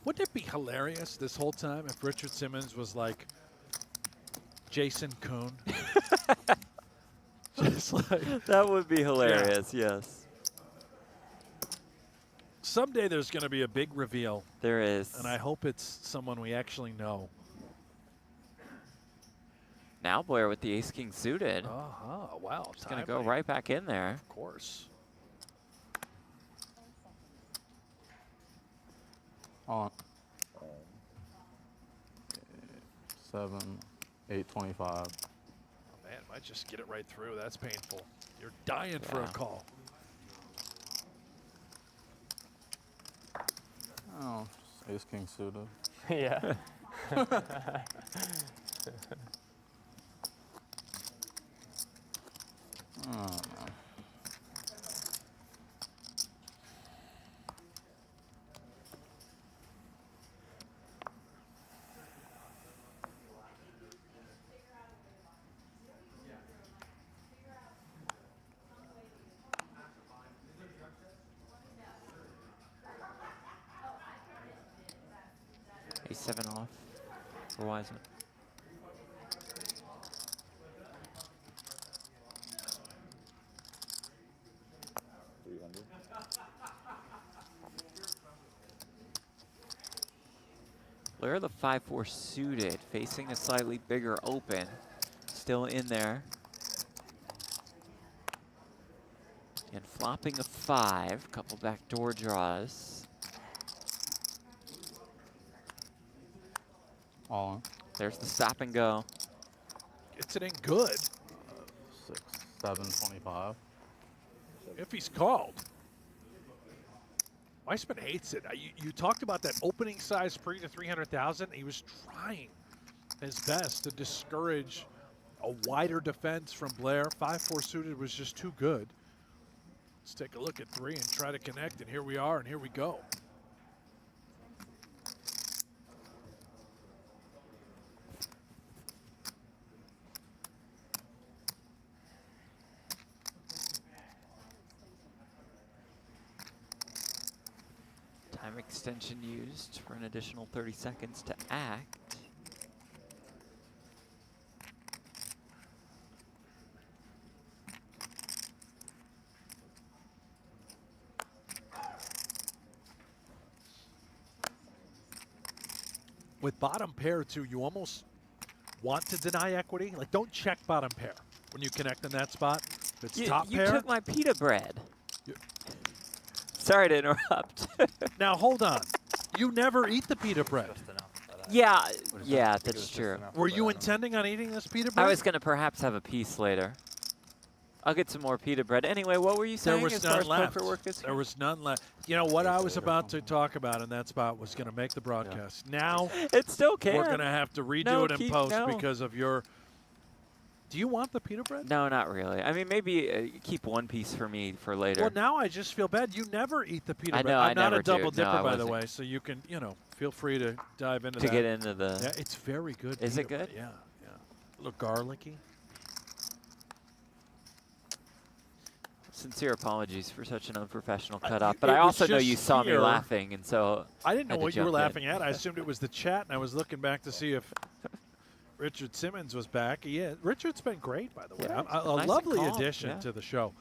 Wouldn't it be hilarious this whole time if Richard Simmons was like Jason Kuhn? Just like, that would be hilarious, yes. Someday there's going to be a big reveal. There is. And I hope it's someone we actually know. Now Blair with the ace-king suited. Wow. He's going to go right back in there. Of course. On. 7, 825. Man, might just get it right through. That's painful. You're dying for a call. Oh, ace king suited. Yeah. Oh, no. A7 off for Weissman. Blair the 5-4 suited, facing a slightly bigger open. Still in there. And flopping a 5, couple backdoor draws. All in. There's the stop and go. Gets it in good. 6, 7, 25. If he's called. Weissman hates it. You talked about that opening size pre to 300,000. He was trying his best to discourage a wider defense from Blair. 5-4 suited was just too good. Let's take a look at 3 and try to connect, and here we are, and here we go. Time extension used for an additional 30 seconds to act. With bottom pair, too, you almost want to deny equity. Like, don't check bottom pair when you connect in that spot. If it's top pair. You took my pita bread. Sorry to interrupt. Now, hold on. You never eat the pita bread. Yeah, that's true. Were you intending on eating this pita bread? I was going to perhaps have a piece later. I'll get some more pita bread. Anyway, what were you saying There was as far none as left. poker work is? There was none left. You know what I was about to talk about in that spot was going to make the broadcast. Now it still can. We're going to have to redo it in post because of your. Do you want the pita bread? No, not really. I mean, maybe keep one piece for me for later. Well, now I just feel bad. You never eat the pita I bread. know, I'm I not never a double do. No, dipper, I by the wasn't. way, so you can, feel free to dive into to that. get into the. Yeah, it's very good. Is it pita bread. good? Yeah, yeah. A little garlicky. Sincere apologies for such an unprofessional you- cutoff, but it I was also know just you saw me here. laughing, and so I didn't know had to what you were jump in. laughing at. I assumed it was the chat, and I was looking back to see if Richard Simmons was back. Yeah, Richard's been great, by the way. Yeah, A nice and lovely calm, addition yeah. to the show.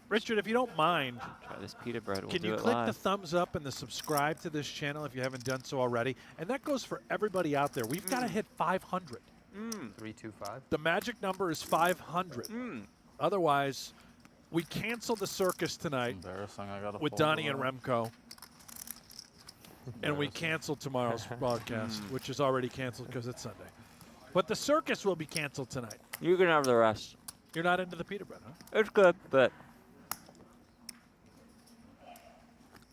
Richard, if you don't mind, Try this pita bread. We'll can do you it click live. the thumbs up and the subscribe to this channel if you haven't done so already? And that goes for everybody out there. We've got to hit 500. 325. The magic number is 500. Otherwise, we cancel the circus tonight Embarrassing. I got with Donnie and Remco. And we cancel tomorrow's broadcast, which is already canceled because it's Sunday. But the circus will be canceled tonight. You can have the rest. You're not into the pita bread, huh? It's good, but.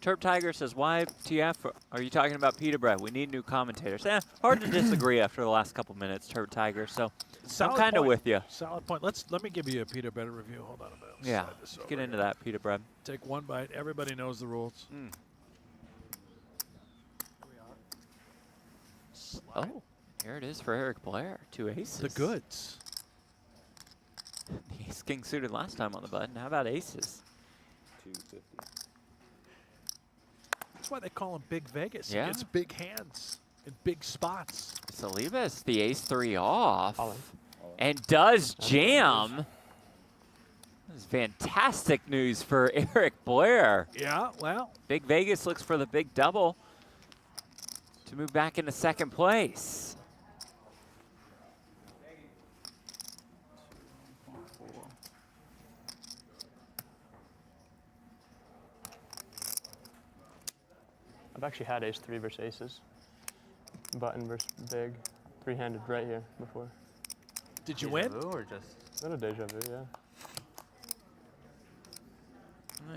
Turp Tiger says, why TF are you talking about pita bread? We need new commentators. Hard to disagree after the last couple minutes, Turp Tiger. So I'm kind of point. with you. Solid point. Let me give you a pita bread review. Hold on a minute. Let's Yeah, slide this let's get over into here. that pita bread. Take one bite. Everybody knows the rules. Oh, here it is for Eric Blair. 2 aces. The goods. The ace king suited last time on the button. How about aces? 250. That's why they call him Big Vegas. Yeah. He gets big hands in big spots. Saliba is the ace 3 off. All in. And does jam. This is fantastic news for Eric Blair. Yeah, well. Big Vegas looks for the big double to move back into second place. I've actually had ace 3 versus aces. Button versus big. 3-handed right here before. Did you Deja win? vu or just Not a deja vu, yeah.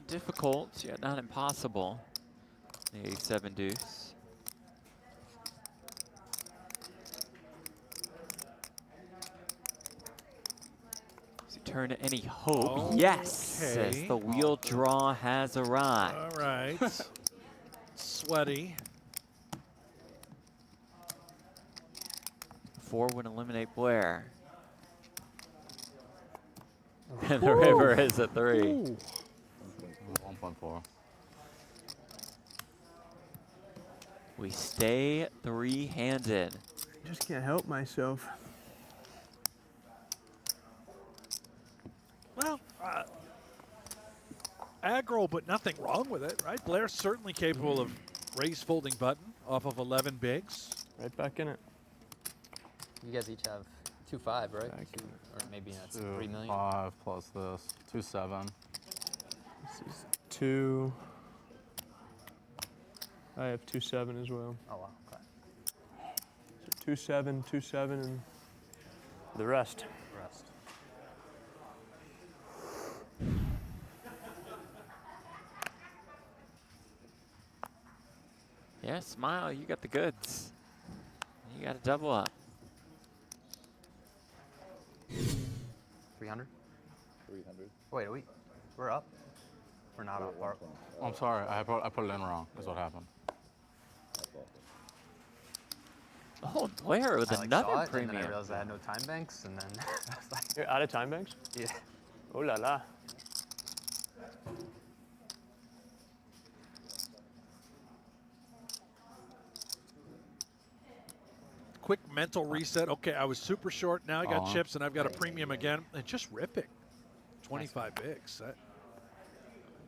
Difficult, yet not impossible. The ace-7 deuce. Does he turn any hope? Yes, as Okay. the wheel draw has arrived. All right. Sweaty. 4 would eliminate Blair. And the river is a 3. Ooh. 1.4. We stay 3-handed. Just can't help myself. Well, aggro, but nothing wrong with it, right? Blair's certainly capable of raise folding button off of 11 bigs. Right back in it. you guys each have 2.5, right? Back in Or maybe that's 2, 3 million. 5 plus this. 2.7. This is 2. I have 2.7 as well. Oh wow. Okay. So 2.7, 2.7, and the rest. Rest. Yeah, smile, you got the goods. You got to double up. 300. 300. Wait, we're up. We're not up. We're I'm sorry, I put it in wrong, is what happened. Oh, Blair with I, like, another saw it, premium. And then I realized I had no time banks, and then I was like, You're out of time banks? yeah. Oh la la. Quick mental reset. Okay, I was super short. Now I got Uh-huh. chips, and I've got a premium again. And just ripping. 25 bigs.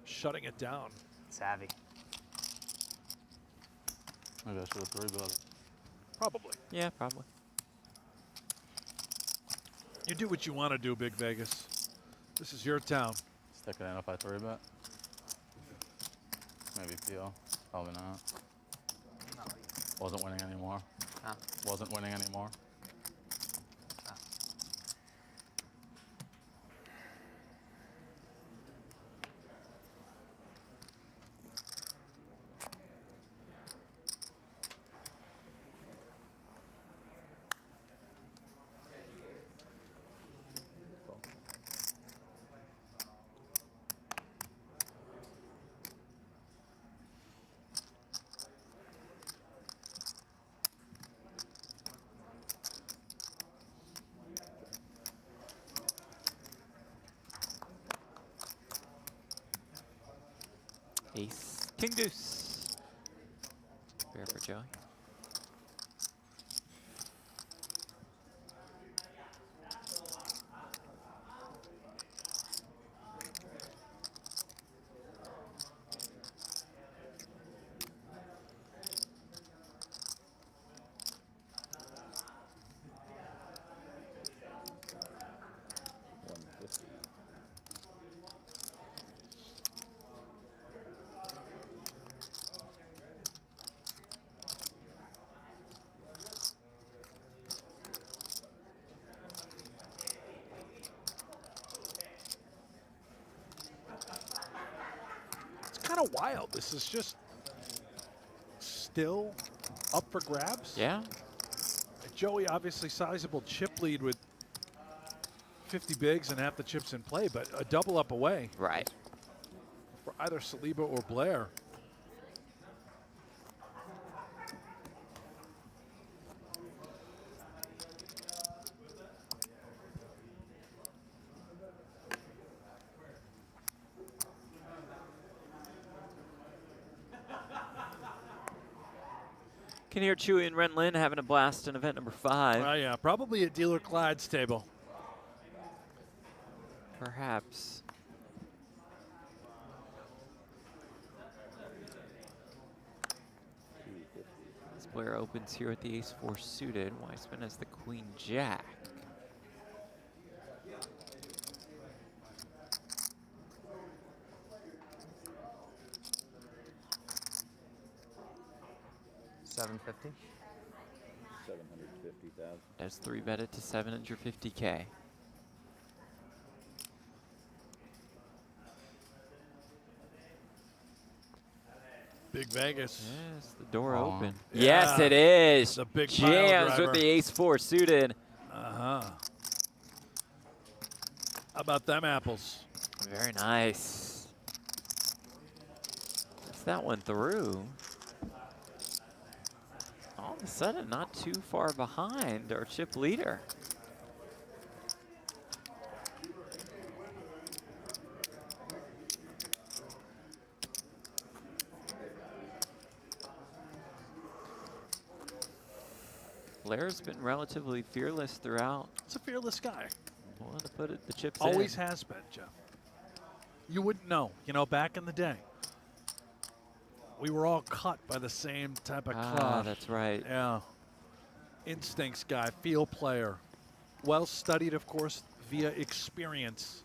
Shutting it down. Savvy. Maybe I should have 3-bet it. Probably. Yeah, probably. You do what you want to do, Big Vegas. This is your town. Stick it in if I 3-bet. Maybe PO. Probably not. Wasn't winning anymore. Huh? Wasn't winning anymore. Ace, king, deuce. Fair for Joey. Kind of wild. This is just still up for grabs. Yeah. Joey, obviously sizable chip lead with 50 bigs and half the chips in play, but a double up away. Right. For either Saliba or Blair. Can hear Chewy and Ren Lin having a blast in event number 5. Yeah, probably at Dealer Clyde's table. Perhaps. As Blair opens here with the ace-4 suited, Weissman has the queen-jack. $750. 750,000. That's 3-betted to 750K. Big Vegas. Yes, the door open. Yeah. Yes, it is. The big pile jams driver. with the ace-4 suited. How about them apples? Very nice. Gets that one through. All of a sudden, not too far behind our chip leader. Blair's been relatively fearless throughout. It's a fearless guy. Well, to put it, the chips Always in. has been, Jeff. You wouldn't know. You know, back in the day, we were all cut by the same type of cloth. That's right. Yeah. Instincts guy, field player. Well studied, of course, via experience.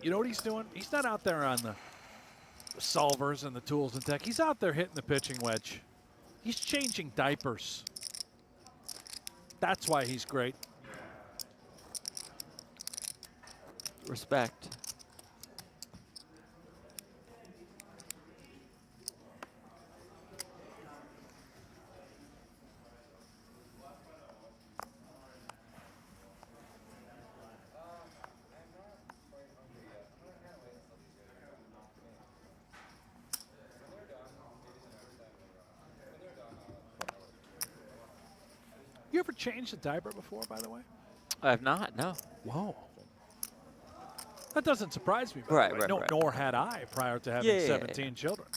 You know what he's doing? He's not out there on the solvers and the tools and tech. He's out there hitting the pitching wedge. He's changing diapers. That's why he's great. Respect. You ever changed a diaper before, by the way? I have not, no. Whoa. That doesn't surprise me, by Right, the way. right, No, right. Nor had I prior to having Yeah. 17 children.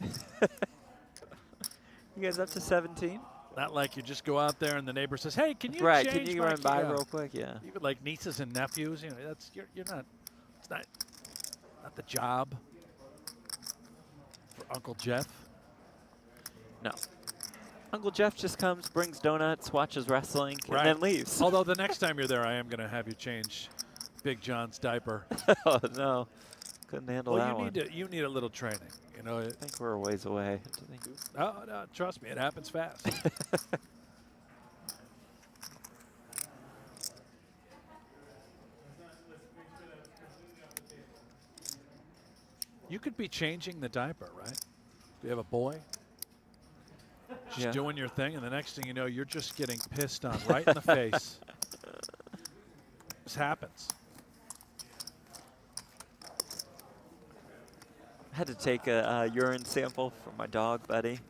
You guys up to 17? Not like you just go out there and the neighbor says, "Hey, can you Right, change can you my run by key?" real quick? Yeah. Even like nieces and nephews, you know, that's you're not. It's not the job for Uncle Jeff. No. Uncle Jeff just comes, brings donuts, watches wrestling, and then leaves. Although the next time you're there, I am going to have you change Big John's diaper. Oh, no. Couldn't handle that one. You need a little training. You know. I think we're a ways away. Oh, no, trust me, it happens fast. You could be changing the diaper, right? You have a boy. Just doing your thing, and the next thing you know, you're just getting pissed on right in the face. This happens. I had to take a urine sample from my dog, buddy,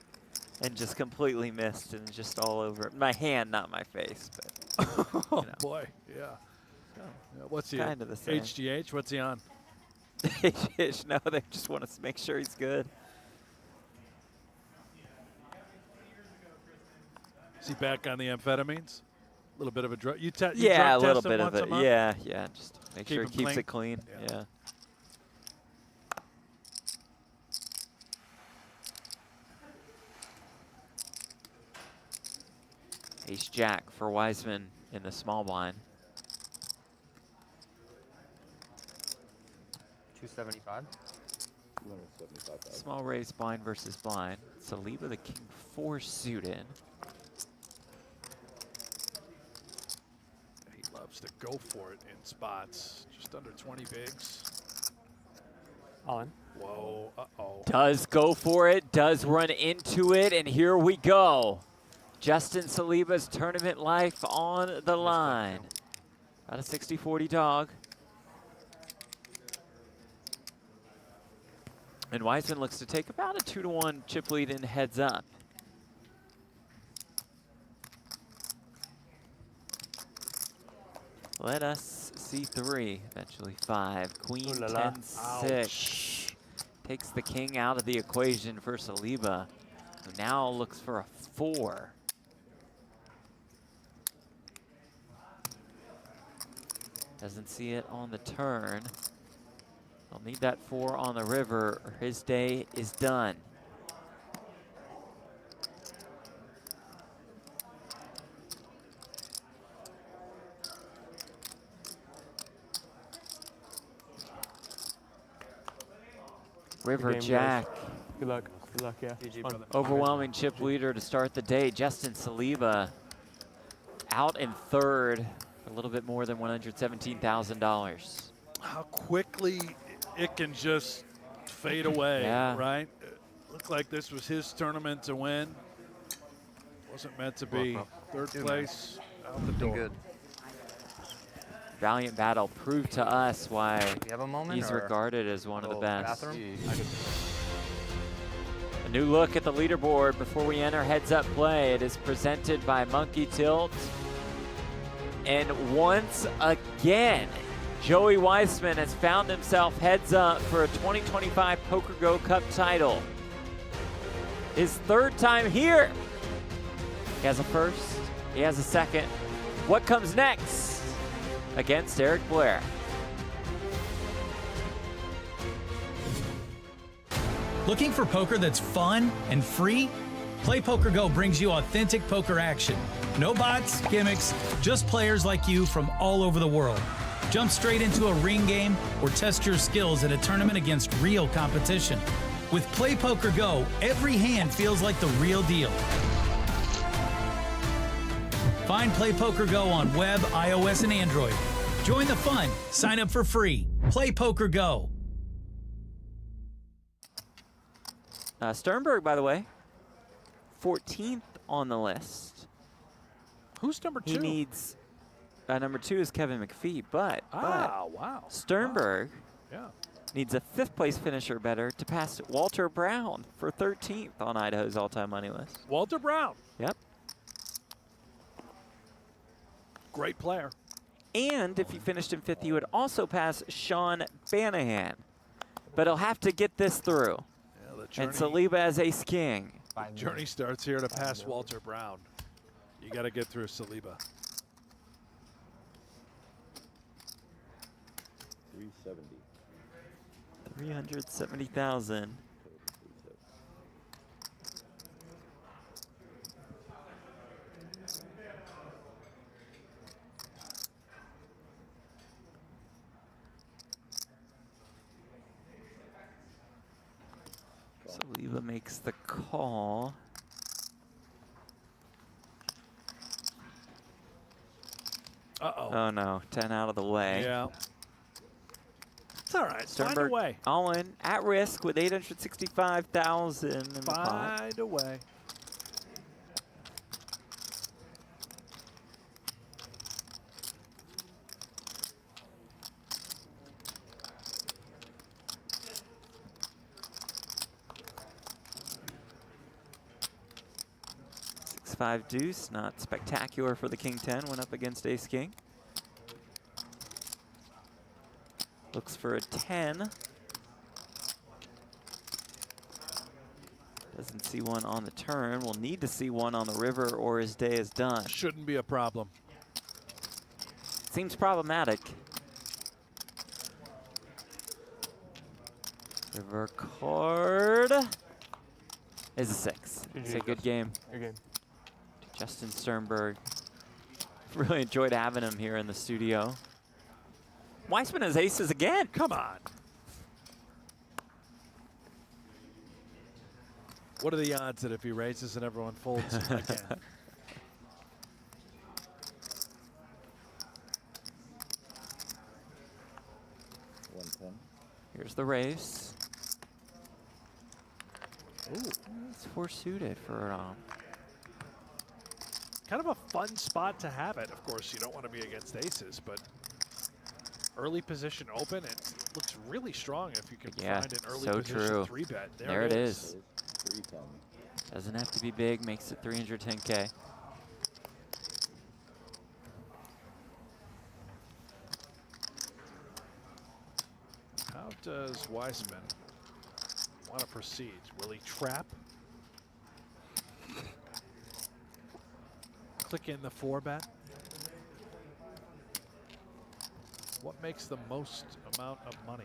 and just completely missed and just all over my hand, not my face. But, Oh, boy, yeah. So, What's he? kind of the same. HGH, what's he on? No, they just want to make sure he's good. Is he back on the amphetamines? A little bit of a drug. You yeah, drug a little test him bit of once a it. month? Yeah. Just make Keep sure him he keeps clean? it clean. Yeah. Ace Jack for Weissman in the small blind. 275. 275,000. Small raise blind versus blind. Saliba the king 4 suited. He loves to go for it in spots. Just under 20 bigs. All in. Whoa, uh-oh. Does go for it, does run into it, and here we go. Justin Saliba's tournament life on the line. About a 60-40 dog. And Weissman looks to take about a 2-to-1 chip lead in heads up. Let us see 3, eventually 5. Queen Ooh la la. 10-6. Takes the king out of the equation for Saliba, who now looks for a 4. Doesn't see it on the turn. He'll need that 4 on the river or his day is done. River game, Jack. guys. Good luck. Good luck, yeah. GG, Fun. brother. Overwhelming chip leader to start the day. Justin Saliba out in third, a little bit more than $117,000. How quickly it can just fade away, Yeah. right? It looked like this was his tournament to win. Wasn't meant to be. Third place, out the door. Good. Valiant battle proved to us why You have a moment? he's or regarded as one of the best. Bathroom? A new look at the leaderboard before we enter heads up play. It is presented by Monkey Tilt. And once again, Joey Weissman has found himself heads up for a 2025 PokerGO Cup title. His 3rd time here. He has a first, he has a second. What comes next against Eric Blair? Looking for poker that's fun and free? Play PokerGO brings you authentic poker action. No bots, gimmicks, just players like you from all over the world. Jump straight into a ring game or test your skills at a tournament against real competition. With Play PokerGO, every hand feels like the real deal. Find Play PokerGO on web, iOS, and Android. Join the fun. Sign up for free. Play PokerGO. Sternberg, by the way, 14th on the Who's list. number 2? He needs, number 2 is Kevin McPhee, but wow. Sternberg Yeah. needs a 5th place finisher better to pass Walter Brown for 13th on Idaho's all-time money list. Walter Brown, Yep. great player. And if he finished in 5th, he would also pass Sean Banahan. But he'll have to get this through. Yeah, the And journey, Saliba as ace king. journey starts here to pass Walter Brown. You got to get through Saliba. 370. 370,000. Saliba makes the call. Uh-oh. Oh no, 10 out of the way. Yeah. It's all right. Sternberg Find a way. all in, at risk with 865,000 in the pot. Find a way. Five deuce, not spectacular for the king 10. Went up against ace king. Looks for a 10. Doesn't see one on the turn. Will need to see one on the river or his day is done. Shouldn't be a problem. Seems problematic. River card is a 6. It's a good game. Good game. Justin Sternberg. Really enjoyed having him here in the studio. Weissman has aces again. Come on. What are the odds that if he raises and everyone folds again? 110. Here's the race. Ooh. It's 4 suited for Kind of a fun spot to have it. Of course, you don't want to be against aces, but early position open, it looks really strong if you can find an early position true. 3-bet. There it is. 310. Doesn't have to be big, makes it 310K. How does Weissman want to proceed? Will he trap? Click in the 4-bet? What makes the most amount of money?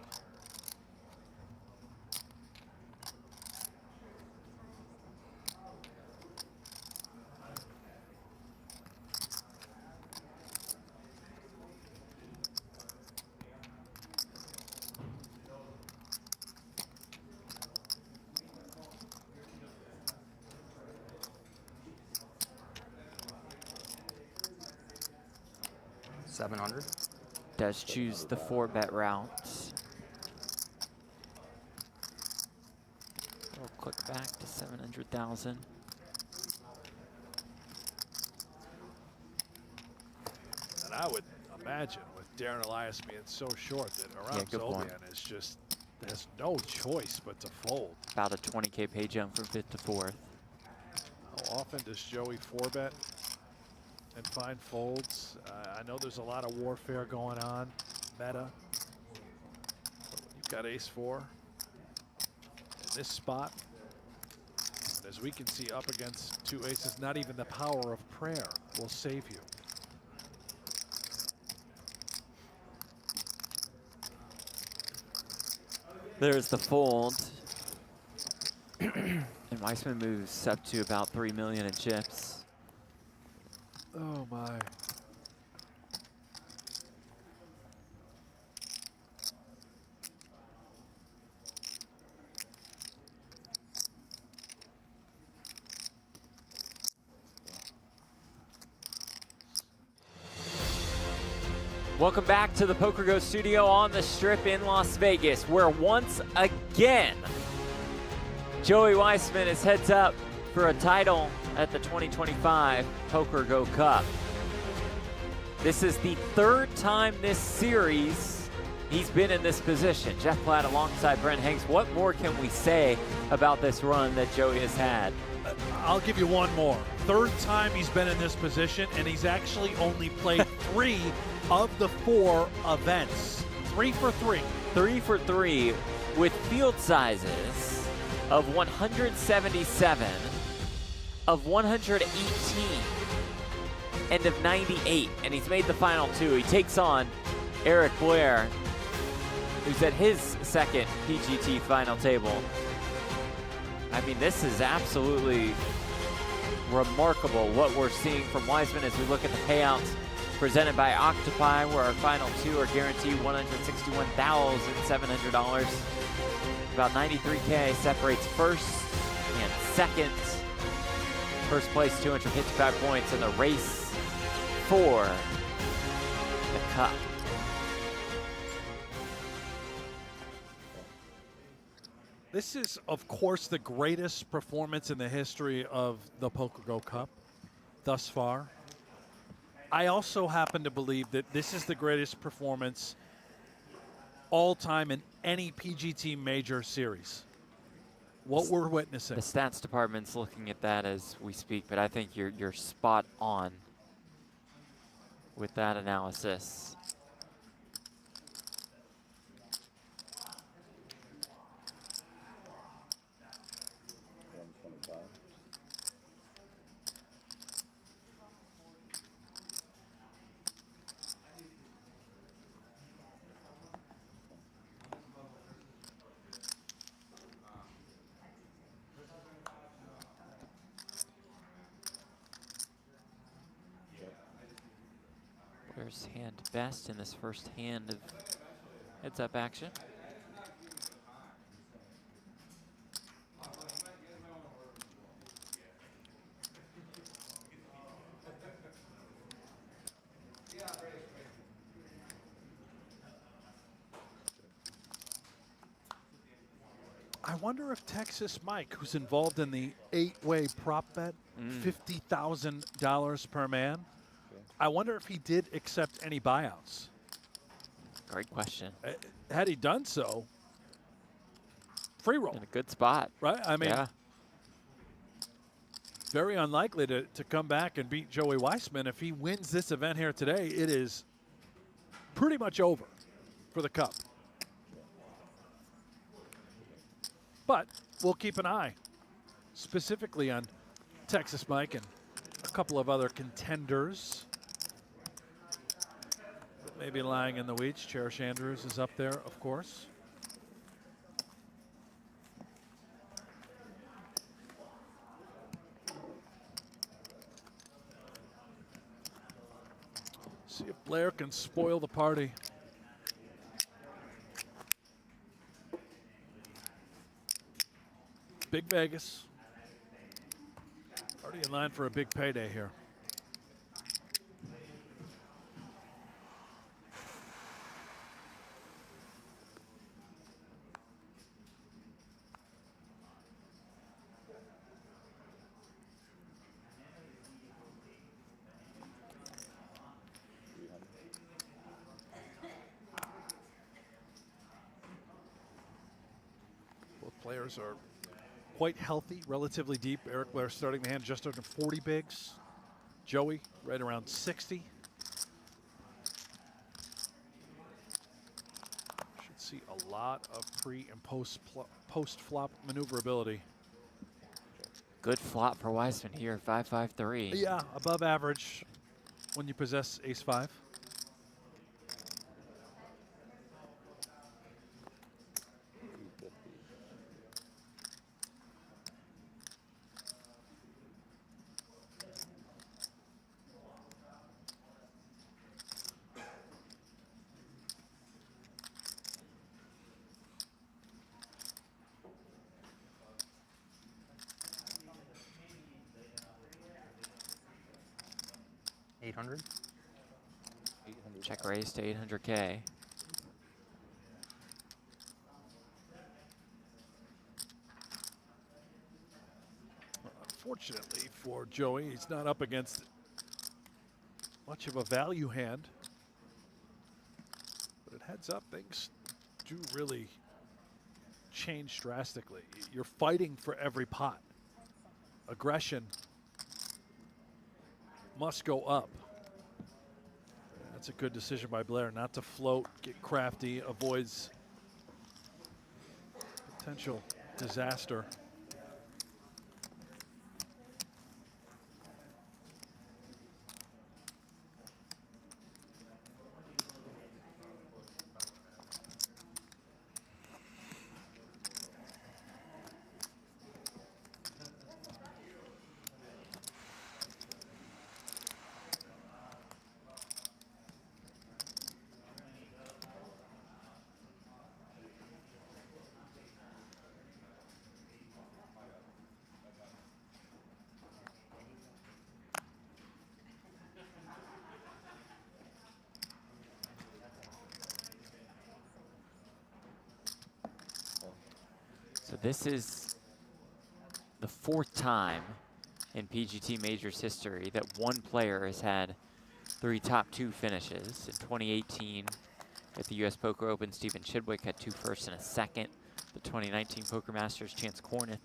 $700. Does choose the 4-bet route. We'll click back to 700,000. And I would imagine with Darren Elias being so short that around Zobian is just, there's no choice but to fold. About a 20K pay jump from 5th to 4th. How often does Joey 4-bet and find folds? I know there's a lot of warfare going on, meta. But when you've got ace-4 in this spot, and as we can see up against 2 aces, not even the power of prayer will save you. There's the fold. And Weissman moves up to about 3 million in chips. Oh my. Welcome back to the PokerGO studio on the Strip in Las Vegas, where once again, Joey Weissman is heads up for a title at the 2025 PokerGO Cup. This is the 3rd time this series he's been in this position. Jeff Platt alongside Brent Hanks. What more can we say about this run that Joey has had? I'll give you one more. 3rd time he's been in this position, and he's actually only played 3 of the 4 events. 3 for 3. 3 for 3 with field sizes of 177, of 118, and of 98. And he's made the final 2. He takes on Eric Blair, who's at his 2nd PGT final table. I mean, this is absolutely remarkable what we're seeing from Weissman as we look at the payouts presented by Octopi, where our final 2 are guaranteed $161,700. About 93K separates 1st and 2nd. First place, 255 points in the race for the Cup. This is, of course, the greatest performance in the history of the PokerGO Cup thus far. I also happen to believe that this is the greatest performance all time in any PGT major series. What we're witnessing. The stats department's looking at that as we speak, but I think you're spot on with that analysis. players hand best in this first hand of heads-up action. I wonder if Texas Mike, who's involved in the 8-way prop bet, $50,000 per man, I wonder if he did accept any buyouts. Great question. Had he done so, free roll. In a good spot. Right? I mean, yeah. Very unlikely to come back and beat Joey Weissman. If he wins this event here today, it is pretty much over for the Cup. But we'll keep an eye specifically on Texas Mike and a couple of other contenders that may be lying in the weeds. Cherish Andrews is up there, of course. See if Blair can spoil the party. Big Vegas. Already in line for a big payday here. Both players are quite healthy, relatively deep. Eric Blair starting the hand just under 40 bigs. Joey right around 60. Should see a lot of pre and post flop maneuverability. Good flop for Weissman here, 5-5-3. Yeah, above average when you possess ace-5. Check raise to 800K. Unfortunately for Joey, he's not up against much of a value hand. But it heads up, things do really change drastically. You're fighting for every pot. Aggression must go up. That's a good decision by Blair not to float, get crafty, avoids potential disaster. So this is the 4th time in PGT Majors history that one player has had 3 top 2 finishes. In 2018 at the US Poker Open, Stephen Chidwick had 2 firsts and a second. The 2019 Poker Masters, Chance Corneth,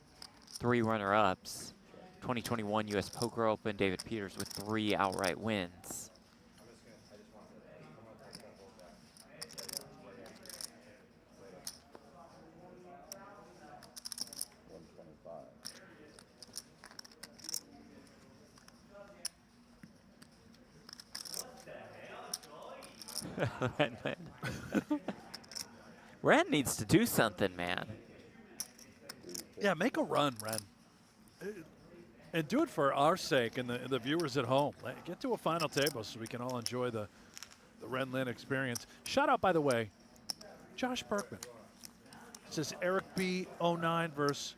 3 runner-ups. 2021 US Poker Open, David Peters with 3 outright wins. Ren needs to do something, man. Yeah, make a run, Ren. And do it for our sake and the viewers at home. Get to a final table so we can all enjoy the the Ren Lin experience. Shout out, by the way, Josh Berkman. It says Eric B09 versus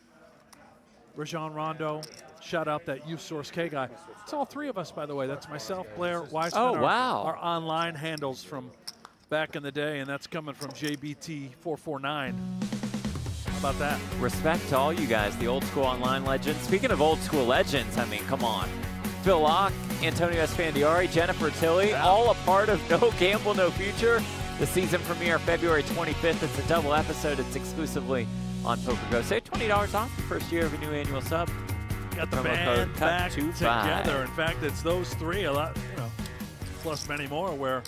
Rajon Rondo. Shout out that Youth Source K guy. It's all three of us, by the way. That's myself, Blair, Weissman. Oh, wow. Our online handles from back in the day, and that's coming from JBT449. How about that? Respect to all you guys, the old school online legends. Speaking of old school legends, I mean, come on. Phil Locke, Antonio Esfandiari, Jennifer Tilly, all a part of No Gamble, No Future. The season premiere February 25th. It's a double episode. It's exclusively on PokerGO. Save $20 off the first year of a new annual sub. Got the Promo band code back CUT25. together. In fact, it's those three, a lot, plus many more, where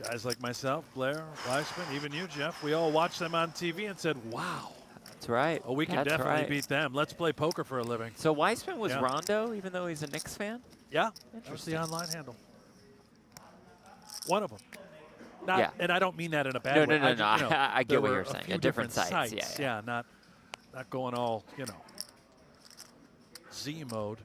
guys like myself, Blair, Weissman, even you, Jeff, we all watched them on TV and said, wow. That's right. Oh, we can definitely beat them. Let's play poker for a living. So Weissman was Rondo, even though he's a Knicks fan? Yeah, that was the online handle. One of them. And I don't mean that in a bad way. No. I get what you're saying. Few Different sites. Yeah, not going all, Z mode.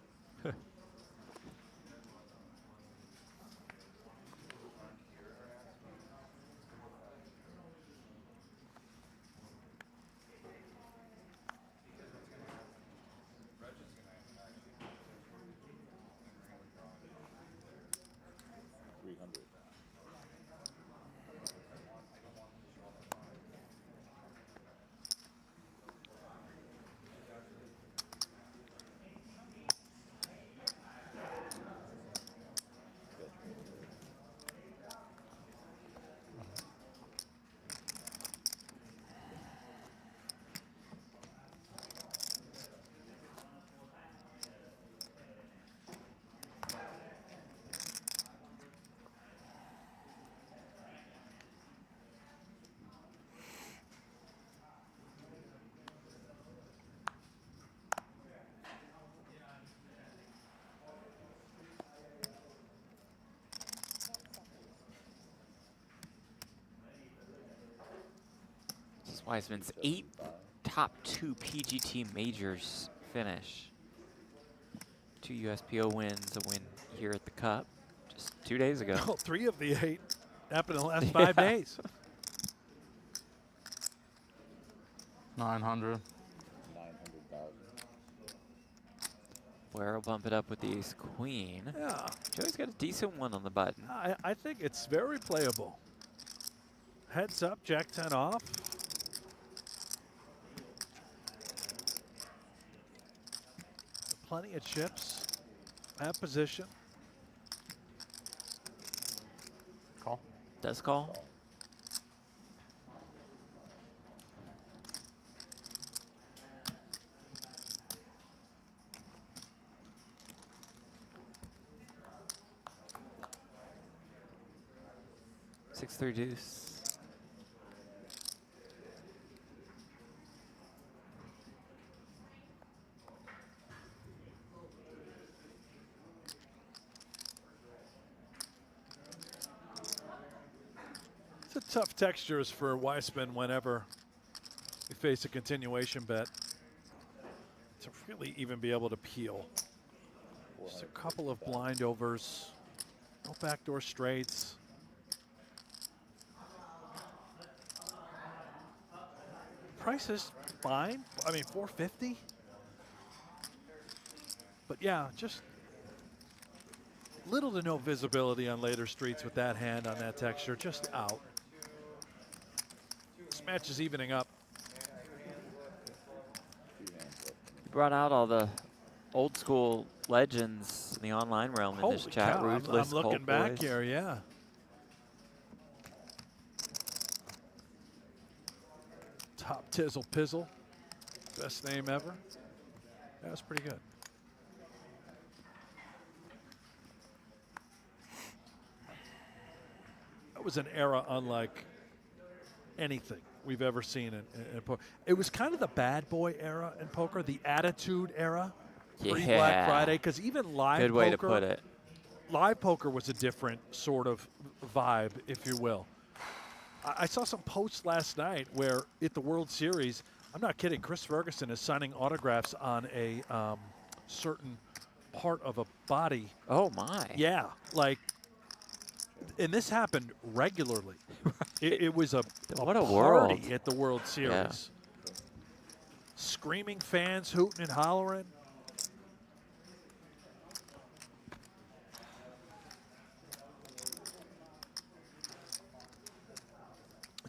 Weissman's 8 top 2 PGT majors finish. 2 USPO wins, a win here at the Cup just 2 days ago. 3 of the 8 happened in the last 5 days. 900. 900,000. Blair will bump it up with the ace queen. Yeah. Joey's got a decent one on the button. I think it's very playable. Heads up, Jack 10 off. Plenty of chips at position. Call. Does call. Six, 3 deuce. It's a tough textures for Weissman whenever we face a continuation bet to really even be able to peel. Just a couple of blind overs, no backdoor straights. Price is fine. I mean, 450. But yeah, just little to no visibility on later streets with that hand on that texture, just out. This match is evening up. You brought out all the old school legends in the online realm in this chat. Cow, Ruthless, I'm looking Colt back Boys. here, yeah. Top Tizzle Pizzle. Best name ever. That was pretty good. That was an era unlike anything we've ever seen in poker. It was kind of the bad boy era in poker, the attitude era, pre-Black Friday, because even live poker. Good way to put it. Live poker was a different sort of vibe, if you will. I saw some posts last night where at the World Series, I'm not kidding, Chris Ferguson is signing autographs on a certain part of a body. Oh, my. Yeah, like And this happened regularly. It was a What a party world. at the World Series. Screaming fans, hooting and hollering.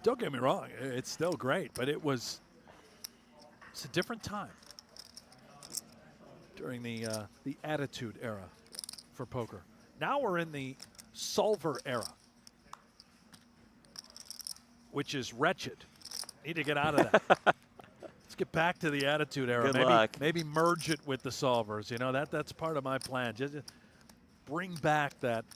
Don't get me wrong, it's still great, but it's a different time during the Attitude Era for poker. Now we're in the solver era, which is wretched. Need to get out of that. Let's get back to the Attitude Era. Good luck. Maybe merge it with the solvers. You know, that's part of my plan. Just bring back that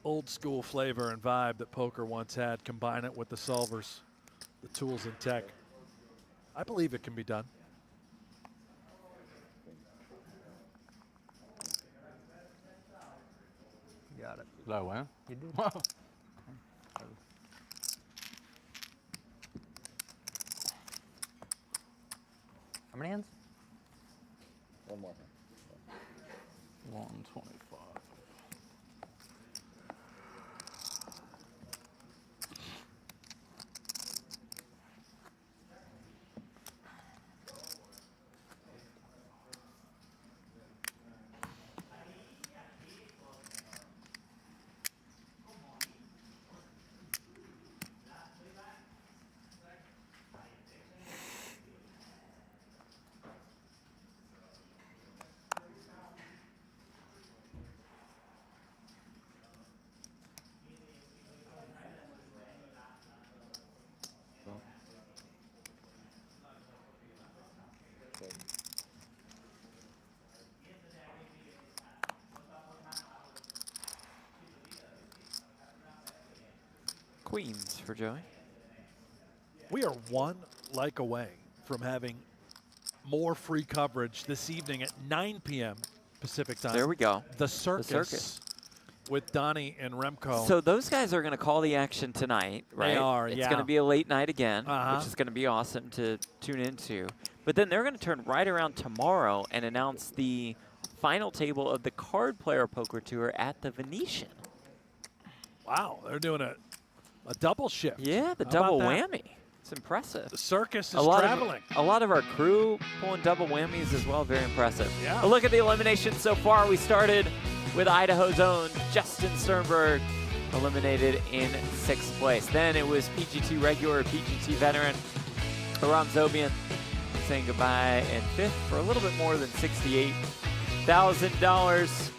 old school flavor and vibe that poker once had, combine it with the solvers, the tools and tech. I believe it can be done. You got it. Did I win? You did. How many hands? One more. 125. Queens for Joey. We are one like away from having more free coverage this evening at 9 p.m. Pacific time. There we go. The Circus with Donnie and Remco. So those guys are going to call the action tonight, right? They are, It's going to be a late night again, Uh-huh. which is going to be awesome to tune into. But then they're going to turn right around tomorrow and announce the final table of the Card Player Poker Tour at the Venetian. Wow, they're doing a double shift. Yeah, the How double about that? whammy. It's impressive. The Circus is a lot traveling. a lot of our crew pulling double whammies as well. Very impressive. Yeah. A look at the elimination so far. We started with Idaho's own Justin Sternberg, eliminated in 6th place. Then it was PGT regular, PGT veteran, Zobian, saying goodbye in 5th for a little bit more than $68,000.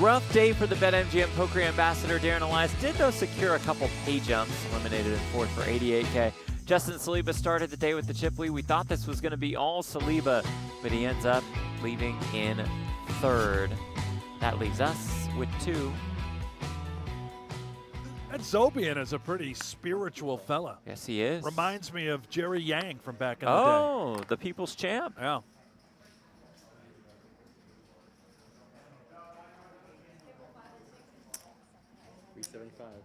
Rough day for the BetMGM Poker Ambassador, Darren Elias. Did, though, secure a couple pay jumps, eliminated in 4th for $88K. Justin Saliba started the day with the chip lead. We thought this was going to be all Saliba, but he ends up leaving in 3rd. That leaves us with 2. That Zobian is a pretty spiritual fella. Yes, he is. Reminds me of Jerry Yang from back in the Oh, the people's champ. day. Yeah. $375.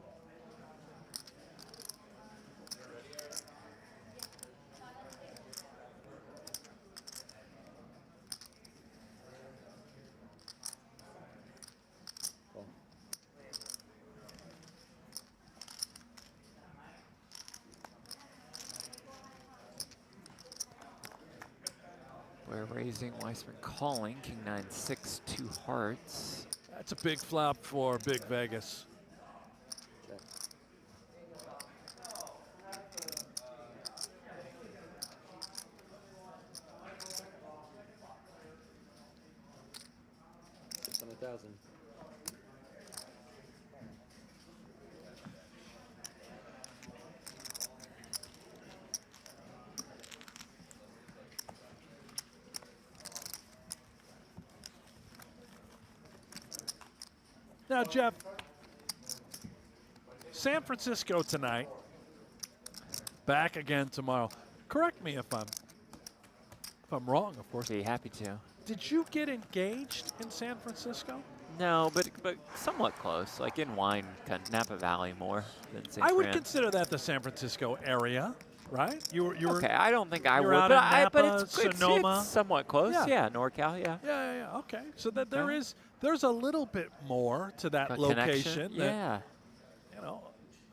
We're raising, Weissman calling, King 9, 6, 2 hearts. That's a big flop for Big Vegas. Check. $600,000. Now, Jeff, San Francisco tonight, back again tomorrow. Correct me if I'm wrong, of course. Be happy to. Did you get engaged in San Francisco? No, but somewhat close, like in wine, kind of Napa Valley more than St. I would Fran. consider that the San Francisco area, right? You were Okay, I don't think I you're would, out but, in Napa, but it's Sonoma. somewhat close. Yeah. Yeah, NorCal, yeah. Yeah. Okay, so that there is there's a little bit more to that location. That, Yeah. you know,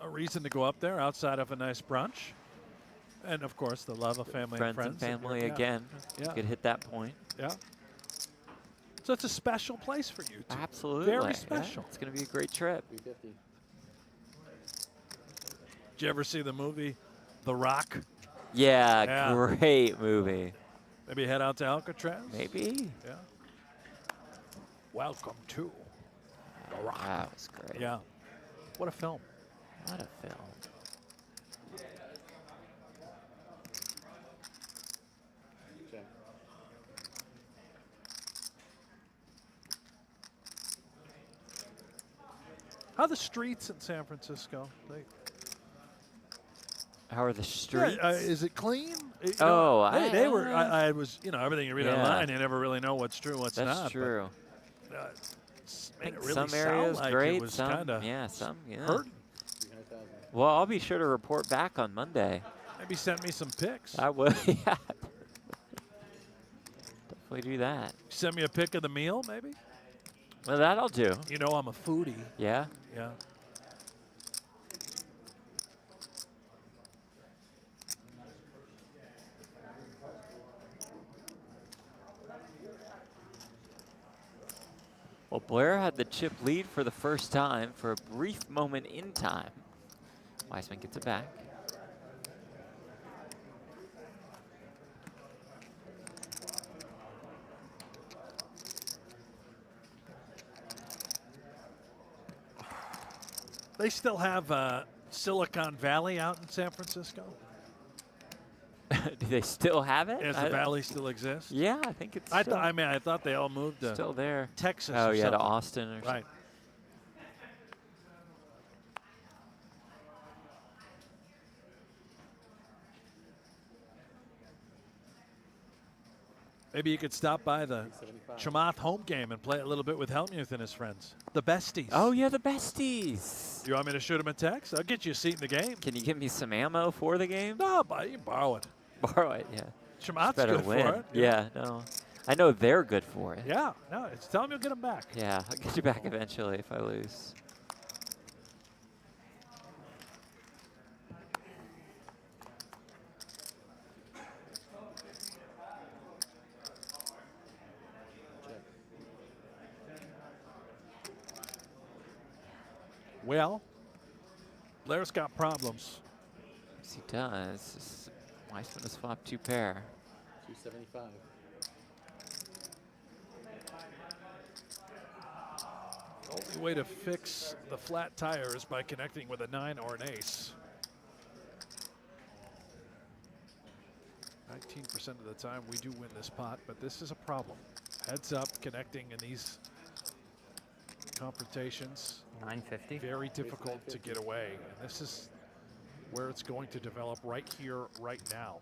a reason to go up there outside of a nice brunch. And, of course, the love of family and friends. And family yeah. again. Yeah. You could hit that point. Yeah. So it's a special place for you, too. Absolutely. Very special. Yeah, it's going to be a great trip. 350. Did you ever see the movie The Rock? Yeah, great movie. Maybe head out to Alcatraz? Maybe. Yeah. Welcome to The Rock. That was great. Yeah. What a film. What a film. Check. How are the streets in San Francisco? How are the streets? Yeah, is it clean? You Oh, know, they were. I was, you know, everything you read Yeah. online, you never really know what's true, what's That's not. true. But, I made think it really some sound areas like great, it was some kinda some hurting. 300,000. Well, I'll be sure to report back on Monday. Maybe send me some pics. I would. Yeah. Definitely do that. Send me a pic of the meal, maybe. Well, that'll do. You know, I'm a foodie. Yeah. Yeah. Well, Blair had the chip lead for the first time for a brief moment in time. Weissman gets it back. They still have Silicon Valley out in San Francisco? Do they still have it? Does the Valley still exist? Yeah, I think it's I still, I thought they all moved to still there. Texas Oh, or yeah, to something. Austin or something. Right. Maybe you could stop by the 375. Chamath home game and play a little bit with Helmuth and his friends. The besties. Oh, yeah, the besties. You want me to shoot him a text? I'll get you a seat in the game. Can you give me some ammo for the game? No, but you can borrow it. Borrow it, yeah. Chamath's Better good win. for it. Yeah, no. I know they're good for it. Yeah, no, tell him you'll get him back. Yeah, I'll get you back eventually if I lose. Well, Blair's got problems. Yes, he does. Weissman has swapped 2 pair. 275. The only way to fix the flat tire is by connecting with a 9 or an ace. 19% of the time we do win this pot, but this is a problem. Heads up, connecting in these confrontations. 950. Very difficult to get away. And this is where it's going to develop right here, right now.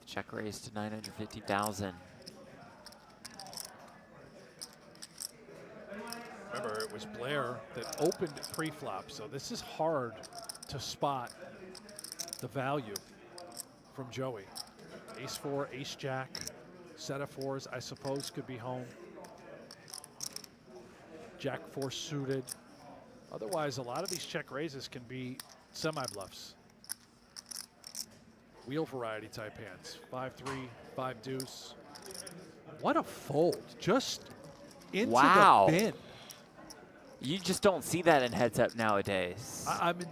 Check raise to 950,000. Remember, it was Blair that opened pre-flop, so this is hard to spot the value from Joey. Ace 4, ace jack, set of 4s, I suppose could be home. Jack 4 suited. Otherwise, a lot of these check raises can be semi-bluffs. Wheel variety type hands. 5-3, 5 deuce. What a fold. Just into Wow. the bin. You just don't see that in heads up nowadays. I mean,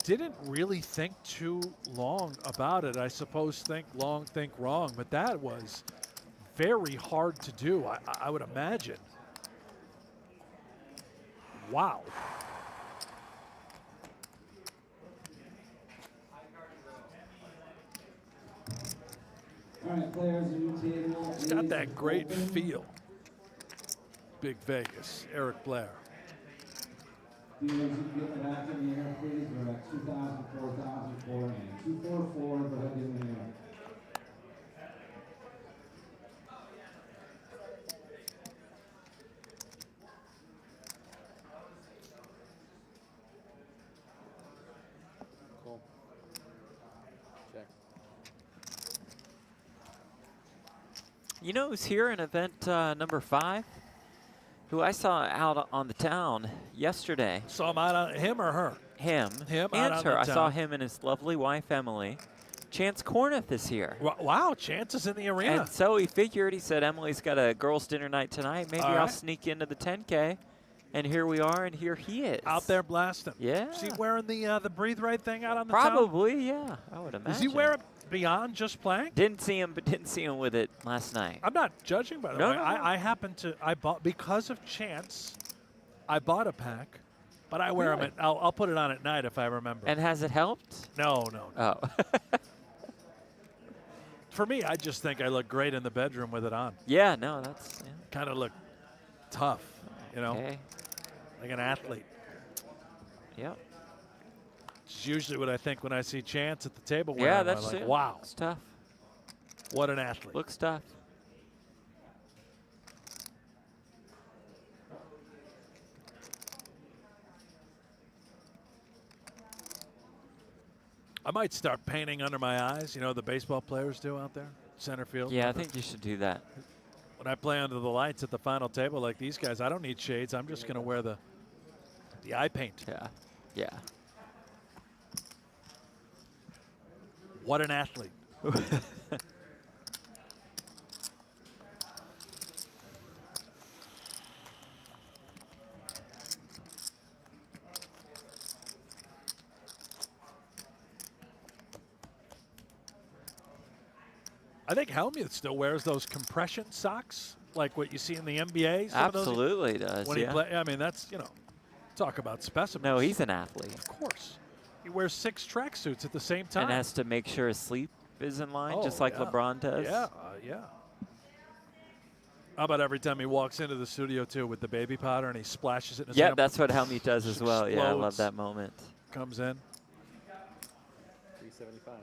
didn't really think too long about it. I suppose think long, think wrong, but that was very hard to do, I would imagine. Wow. All right, players, new table. It's got is that great open. feel. Big Vegas, Eric Blair. Viewers, you can get back in the air, please. We're at 2,000, 4,000, 4, and 244. Go ahead and get in the air. Cool. Check. You know who's here in event number 5? who I saw out on the town yesterday. Saw him out on him or her? Him. Him and out on her. the I saw town. him and his lovely wife, Emily. Chance Corneth is here. Wow, Chance is in the arena. And so he figured, he said, Emily's got a girls' dinner night tonight. Maybe All I'll right. sneak into the 10K. And here we are, and here he is. Out there blasting. Yeah. Is he wearing the breathe right thing out on the town? Probably, yeah. I would imagine. Does he wear it beyond just playing? Didn't see him with it last night. I'm not judging, by the No, way. no, no. I happen to, I bought, because of Chance, I bought a pack, but I wear them Really? at, I'll put it on at night if I remember. And has it helped? No. Oh. For me, I just think I look great in the bedroom with it on. Yeah, no, that's... Yeah. Kind of look tough, you know, Okay. like an athlete. Yep. It's usually what I think when I see Chance at the table. Yeah, wearing them. that's I'm like, it. wow, It's tough. what an athlete. Looks tough. I might start painting under my eyes, you know, the baseball players do out there, center field. Yeah, I think you should do that. When I play under the lights at the final table like these guys, I don't need shades. I'm just going to wear the eye paint. Yeah. Yeah. What an athlete. I think Helmuth still wears those compression socks, like what you see in the NBA. Some of those- Absolutely does, When yeah. he play, I mean, that's, you know, talk about specimens. No, he's an athlete. Of course. He wears 6 tracksuits at the same time. And has to make sure his sleep is in line, just like yeah. LeBron does. Yeah, yeah. How about every time he walks into the studio, too, with the baby powder and he splashes it in his Yeah, hand? that's what Helmut does as well. Yeah, I love Explodes. that moment. Comes in. 375.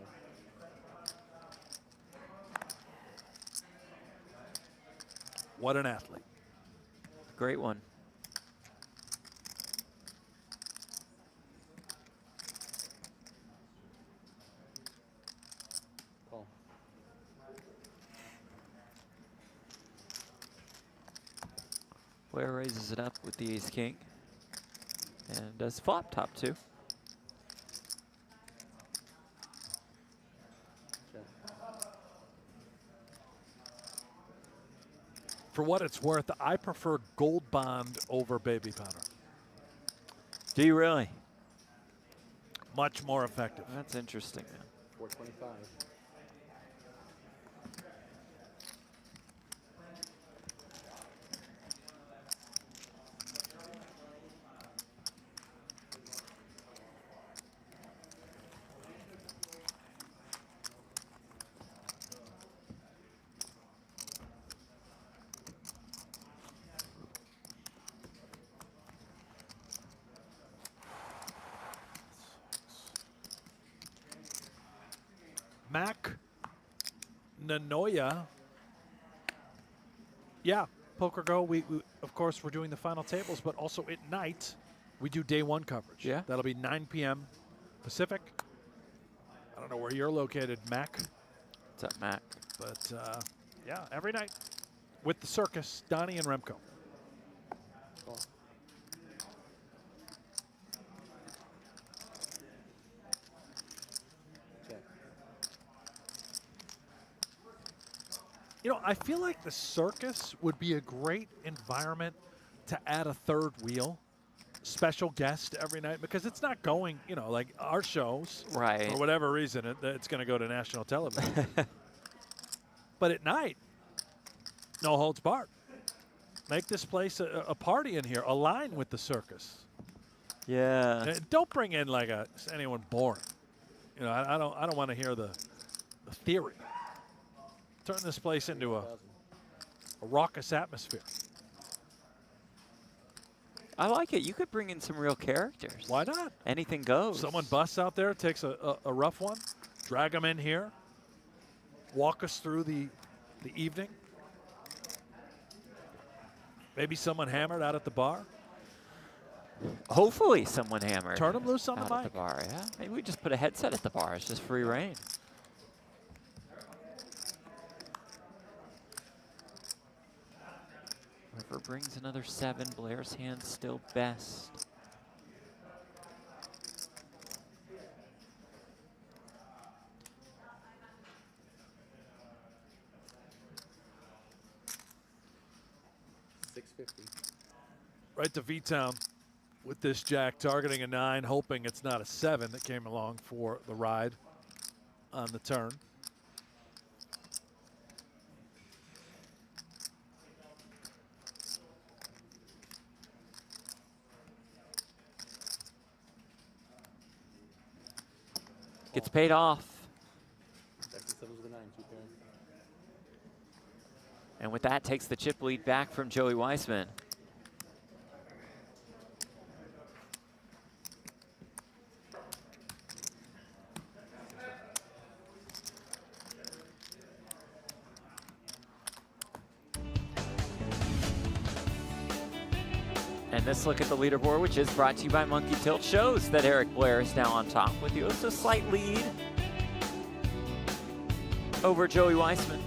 What an athlete. Great one. Call. Blair raises it up with the ace-king. And does flop top, too. For what it's worth, I prefer Gold Bond over baby powder. Do you really? Much more effective. That's interesting, man. 425. Mac Nanoya. Yeah, PokerGO. We of course we're doing the final tables, but also at night we do day 1 coverage. Yeah. That'll be 9 p.m. Pacific. I don't know where you're located, Mac. What's up, Mac? But yeah, every night with the circus, Donnie and Remco. Call. Check. You know, I feel like the circus would be a great environment to add a 3rd wheel, special guest every night, because it's not going, you know, like our shows. Right. For whatever reason, it's going to go to national television. But at night, no holds barred. Make this place a party in here, align with the circus. Yeah. And don't bring in like anyone boring. You know, I don't want to hear the theory. Turn this place into a raucous atmosphere. I like it. You could bring in some real characters. Why not? Anything goes. Someone busts out there, takes a rough one, drag them in here, walk us through the evening. Maybe someone hammered out at the bar. Hopefully someone hammered. Turn them loose on the out at mic. the bar, yeah. Maybe we just put a headset at the bar. It's just free reign. River brings another 7. Blair's hand still best. Right to V-Town with this jack, targeting a 9, hoping it's not a 7 that came along for the ride on the turn. Gets paid off. And with that, takes the chip lead back from Joey Weissman. And this look at the leaderboard, which is brought to you by Monkey Tilt, shows that Eric Blair is now on top with the also slight lead over Joey Weissman.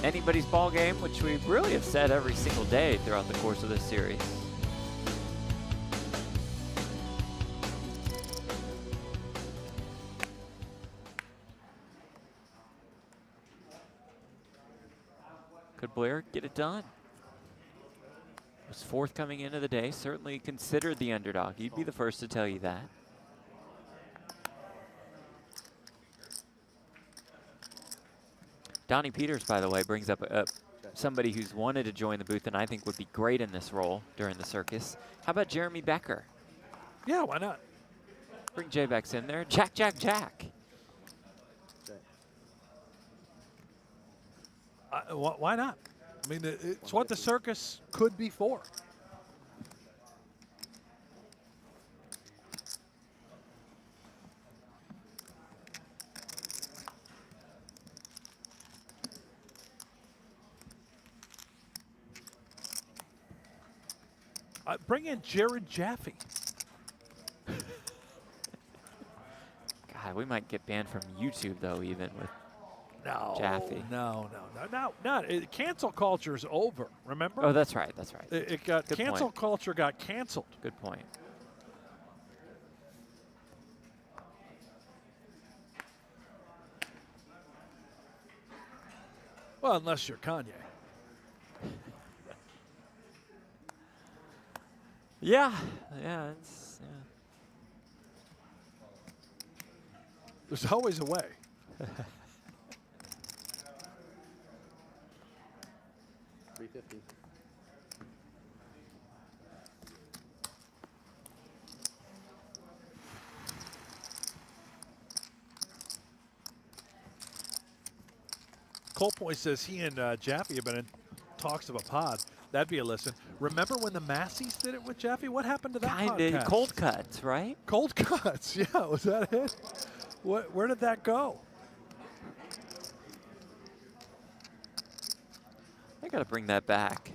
Anybody's ball game, which we really have said every single day throughout the course of this series. Could Blair get it done? Was 4th coming into the day, certainly considered the underdog. He'd be the first to tell you that. Donnie Peters, by the way, brings up somebody who's wanted to join the booth and I think would be great in this role during the circus. How about Jeremy Becker? Yeah, why not? Bring J-Bex in there. Jack, Jack, Jack. Why not? I mean, it's what the circus could be for. Bring in Jared Jaffe. God, we might get banned from YouTube, though, even with Jaffe. No. Cancel culture is over, remember? Oh, that's right, that's right. It got cancel culture got canceled. Good point. Well, unless you're Kanye. Yeah. There's always a way. $350. Coldpoint says he and Jaffe have been in talks of a pod. That'd be a listen. Remember when the Massies did it with Jaffe? What happened to that podcast? Cold Cuts, right? Cold Cuts, yeah. Was that it? Where did that go? I got to bring that back.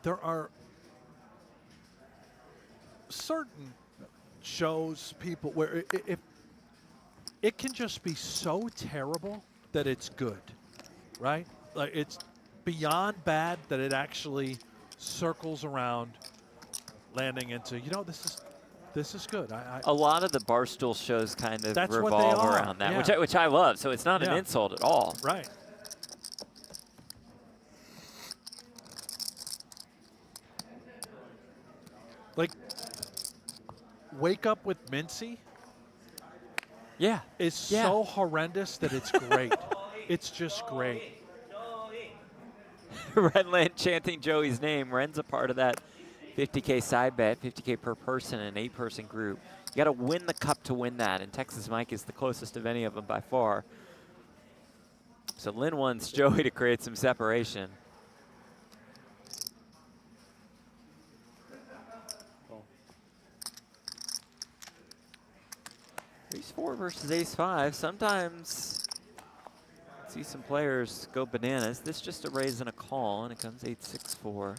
There are certain shows, people, where if it can just be so terrible that it's good, right? Like it's beyond bad that it actually circles around, landing into, you know, this is good. A lot of the Barstool shows kind of That's revolve what they are, around that, yeah. which I love. So it's not an insult at all. Right. Like, Wake Up with Mincy. Yeah. Is so horrendous that it's great. It's just great. Renland chanting Joey's name. Ren's a part of that 50K side bet, 50K per person in an 8-person group. You got to win the cup to win that, and Texas Mike is the closest of any of them by far. So Lynn wants Joey to create some separation. Ace-4 versus Ace-5. Sometimes see some players go bananas. This just a raise and a call, and it comes 8-6-4.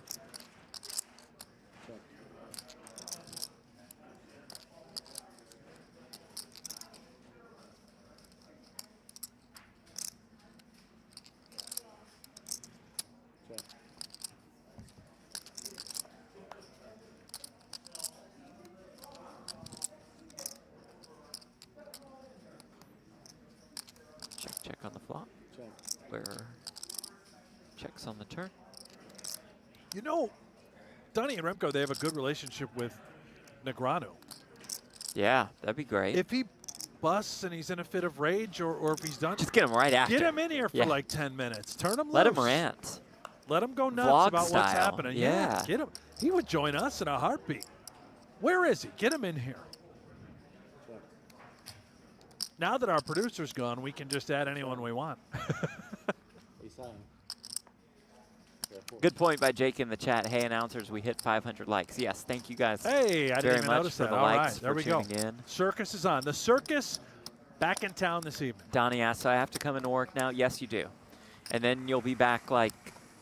Blair checks on the turn. You know, Donnie and Remco, they have a good relationship with Negreanu. Yeah, that'd be great. If he busts and he's in a fit of rage, or if he's done, just get him right after. Get him in here for like 10 minutes. Turn him loose. Let him rant. Let him go nuts Vlog about style. what's happening. Yeah. Get him. He would join us in a heartbeat. Where is he? Get him in here. Now that our producer's gone, we can just add anyone we want. Good point by Jake in the chat. Hey, announcers, we hit 500 likes. Yes, thank you guys. Hey, I didn't even notice for that. the All likes right, there for we go. tuning in. Circus is on. The circus back in town this evening. Donnie asks, so I have to come into work now? Yes, you do. And then you'll be back like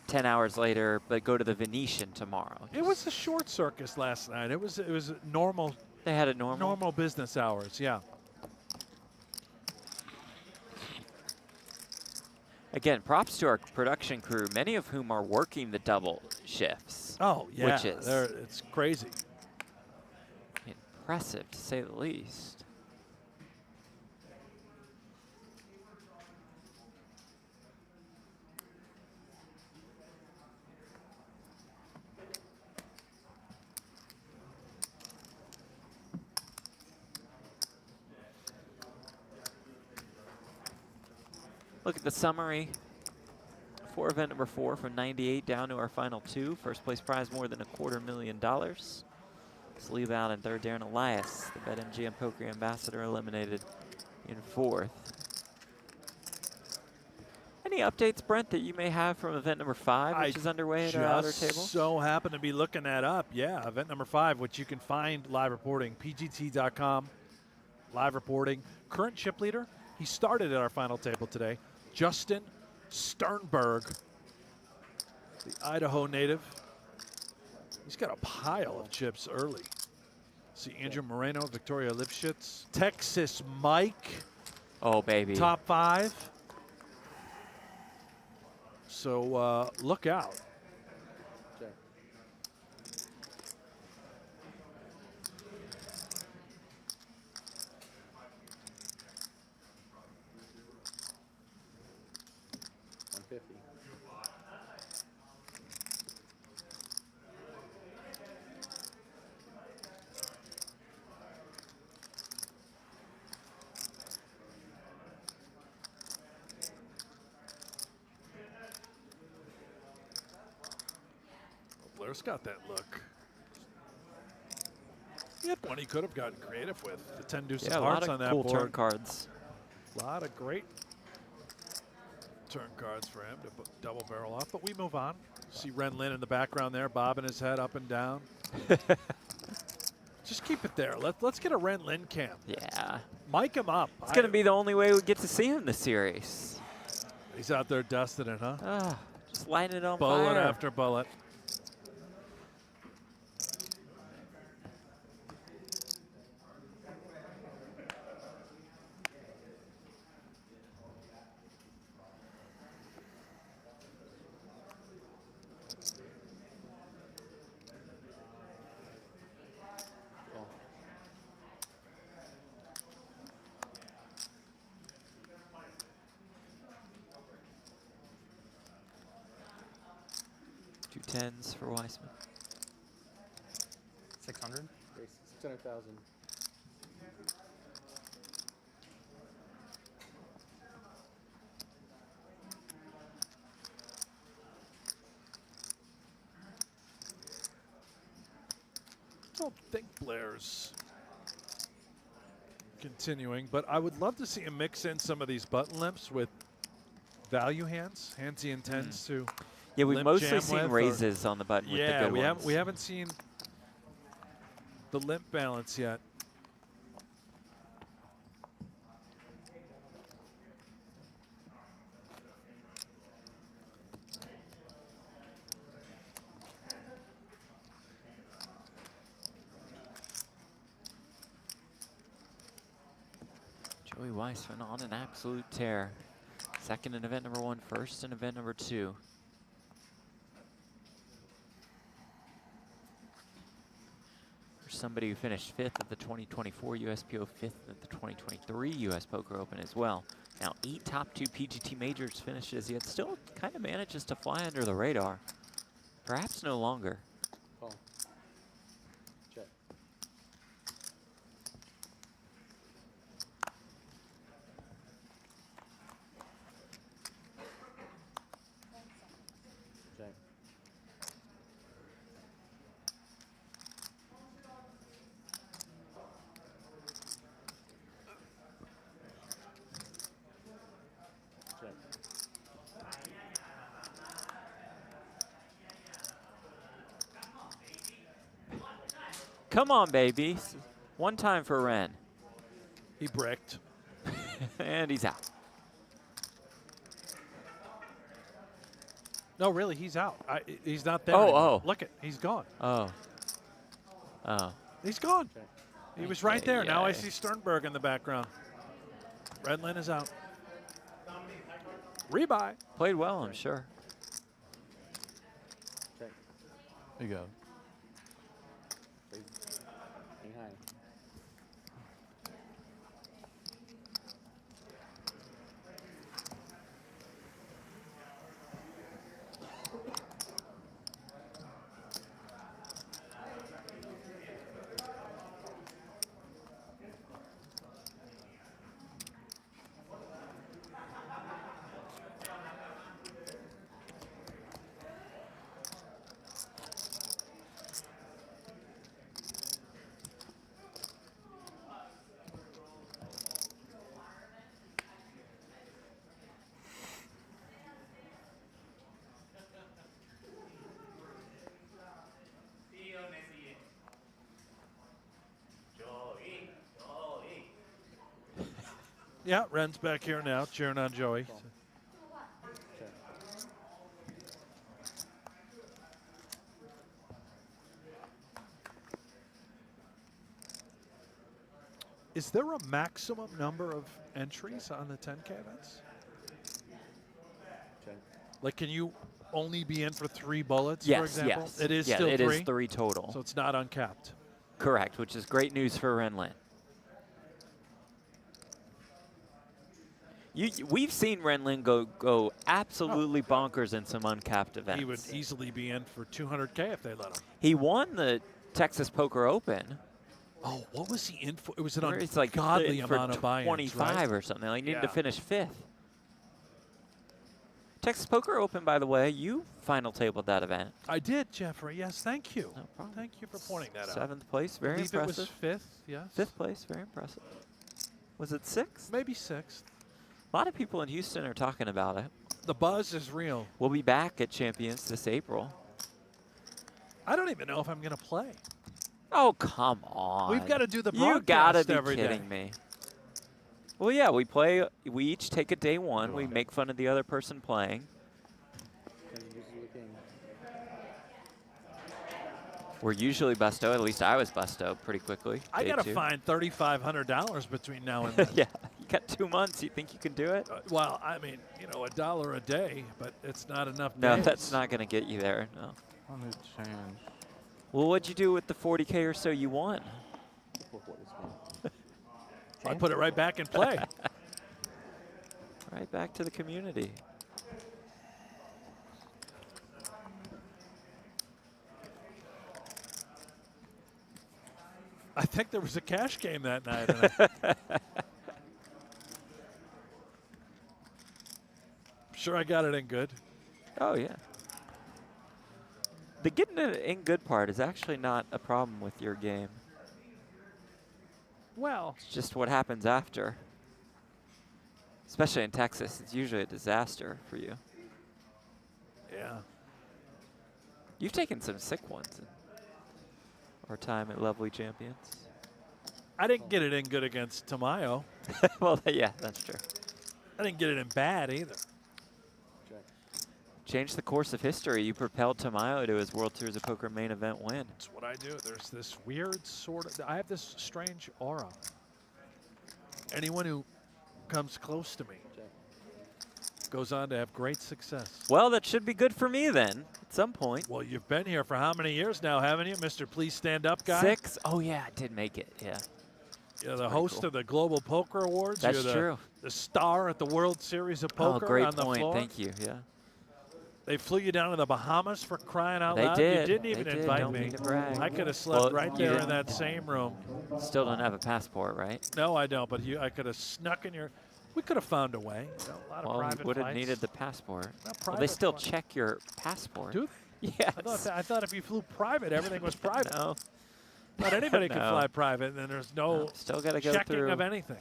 10 hours later, but go to the Venetian tomorrow. It was a short circus last night. It was normal. They had it normal? Normal business hours, yeah. Again, props to our production crew, many of whom are working the double shifts. Oh, yeah. Which is it's crazy. Impressive, to say the least. Look at the summary for event number 4 from 98 down to our final 2. First place prize more than $250,000. Saliba out in 3rd. Darren Elias, the BetMGM Poker Ambassador, eliminated in 4th. Any updates, Brent, that you may have from event number 5, which is underway at our outer table? So happen to be looking that up. Yeah, event number 5, which you can find live reporting, pgt.com, live reporting. Current chip leader, he started at our final table today. Justin Sternberg, the Idaho native. He's got a pile of chips early. See Andrew Moreno, Victoria Lipschitz, Texas Mike. Oh, baby. Top 5. So look out. Check. $150. Blair's got that look. He had one he could have gotten creative with. The 10 deuce of hearts on that cool board. turn cards. A lot of great turn cards for him to double barrel off, but we move on. See Ren Lin in the background there, bobbing his head up and down. Just keep it there. Let's get a Ren Lin cam. Yeah. Mic him up. It's going to be the only way we get to see him this series. He's out there dusting it, huh? Just lighting it on bullet fire. After bullet. Two 10s for Weissman. 600. 600,000. I don't think Blair's continuing, but I would love to see him mix in some of these button limps with value hands he intends to. Yeah, we've limp mostly jam seen with, raises on the button with the good ones. we haven't seen the limp balance yet. Joey Weissman on an absolute tear. Second in event number 1, first in event number 2. For somebody who finished 5th at the 2024 USPO, 5th at the 2023 US Poker Open as well. Now 8 top 2 PGT Majors finishes, yet still kind of manages to fly under the radar. Perhaps no longer. Call. Check. Check. Check. Come on, baby. One time for Ren. He bricked. And he's out. No, really, he's out. He's not there. Oh, anymore. oh. Look it, he's gone. Oh. Oh. He's gone. He was right there. Now I Ay-yi-ay. see Sternberg in the background. Redland is out. Rebuy. Played well, I'm sure. Check. You go. Hang high. Yeah, Ren's back here now, cheering on Joey. Check. Is there a maximum number of entries on the 10K events? Check. Like, can you only be in for 3 bullets, Yes, for example? yes. It is Yeah, still 3? it is 3 total. So it's not uncapped. Correct, which is great news for Renland. We've seen Renland go absolutely bonkers in some uncapped events. He would easily be in for 200K if they let him. He won the Texas Poker Open. Oh, what was he in for? It was an Where it's like ungodly for amount of buy-ins, 25 right? or something. He needed to Yeah. finish 5th. Texas Poker Open, by the way, you final tabled that event. I did, Jeffrey. Yes, thank you. No problem. Thank you for pointing that out. 7th place, very I believe impressive. it was 5th, yes. 5th place, very impressive. Was it 6th? Maybe 6th. A lot of people in Houston are talking about it. The buzz is real. We'll be back at Champions this April. I don't even know if I'm going to play. Oh, come on. We've got to do the You gotta broadcast be every day. kidding me. Well, yeah, we play. We each take a day one. We make fun of the other person playing. We're usually busto. At least I was busto pretty quickly. I day got to 2. find $3,500 between now and then. Yeah, you got 2 months. You think you can do it? Well, I mean, you know, $1 a day, but it's not enough No, days. that's not going to get you there. No. Let me change. Well, what'd you do with the 40K or so you won? I put it right back in play. Right back to the community. I think there was a cash game that night. And I'm sure I got it in good. Oh, yeah. The getting it in good part is actually not a problem with your game. Well, It's just what happens after. Especially in Texas, it's usually a disaster for you. yeah. You've taken some sick ones in our time at Lovely Champions. I didn't get it in good against Tamayo. Well, yeah, that's true. I didn't get it in bad either. Changed the course of history. You propelled Tamayo to his World Series of Poker main event win. That's what I do. There's this weird sort of, I have this strange aura. Anyone who comes close to me goes on to have great success. Well, that should be good for me then, at some point. Well, you've been here for how many years now, haven't you, Mr. Please Stand Up guy? 6? Oh, yeah, I did make it, yeah. You're the host of the Global Poker Awards. That's You're true. The star at the World Series of Poker Oh, great on the point. floor. Thank you. Yeah. They flew you down to the Bahamas for crying out They loud. did. You didn't They even did. invite Don't me. mean to brag. I could have slept Well, right you there in didn't- that same room. Still don't have a passport, right? No, I don't. But I could have snuck in your. We could have found a way. You know, a lot of Well, private you would have flights. needed the passport. Not Well, they private still flight. check your passport. Do they? Yes. I thought if you flew private, everything was private. No. Not anybody can No. fly private, and then there's no Still got to go checking through of anything.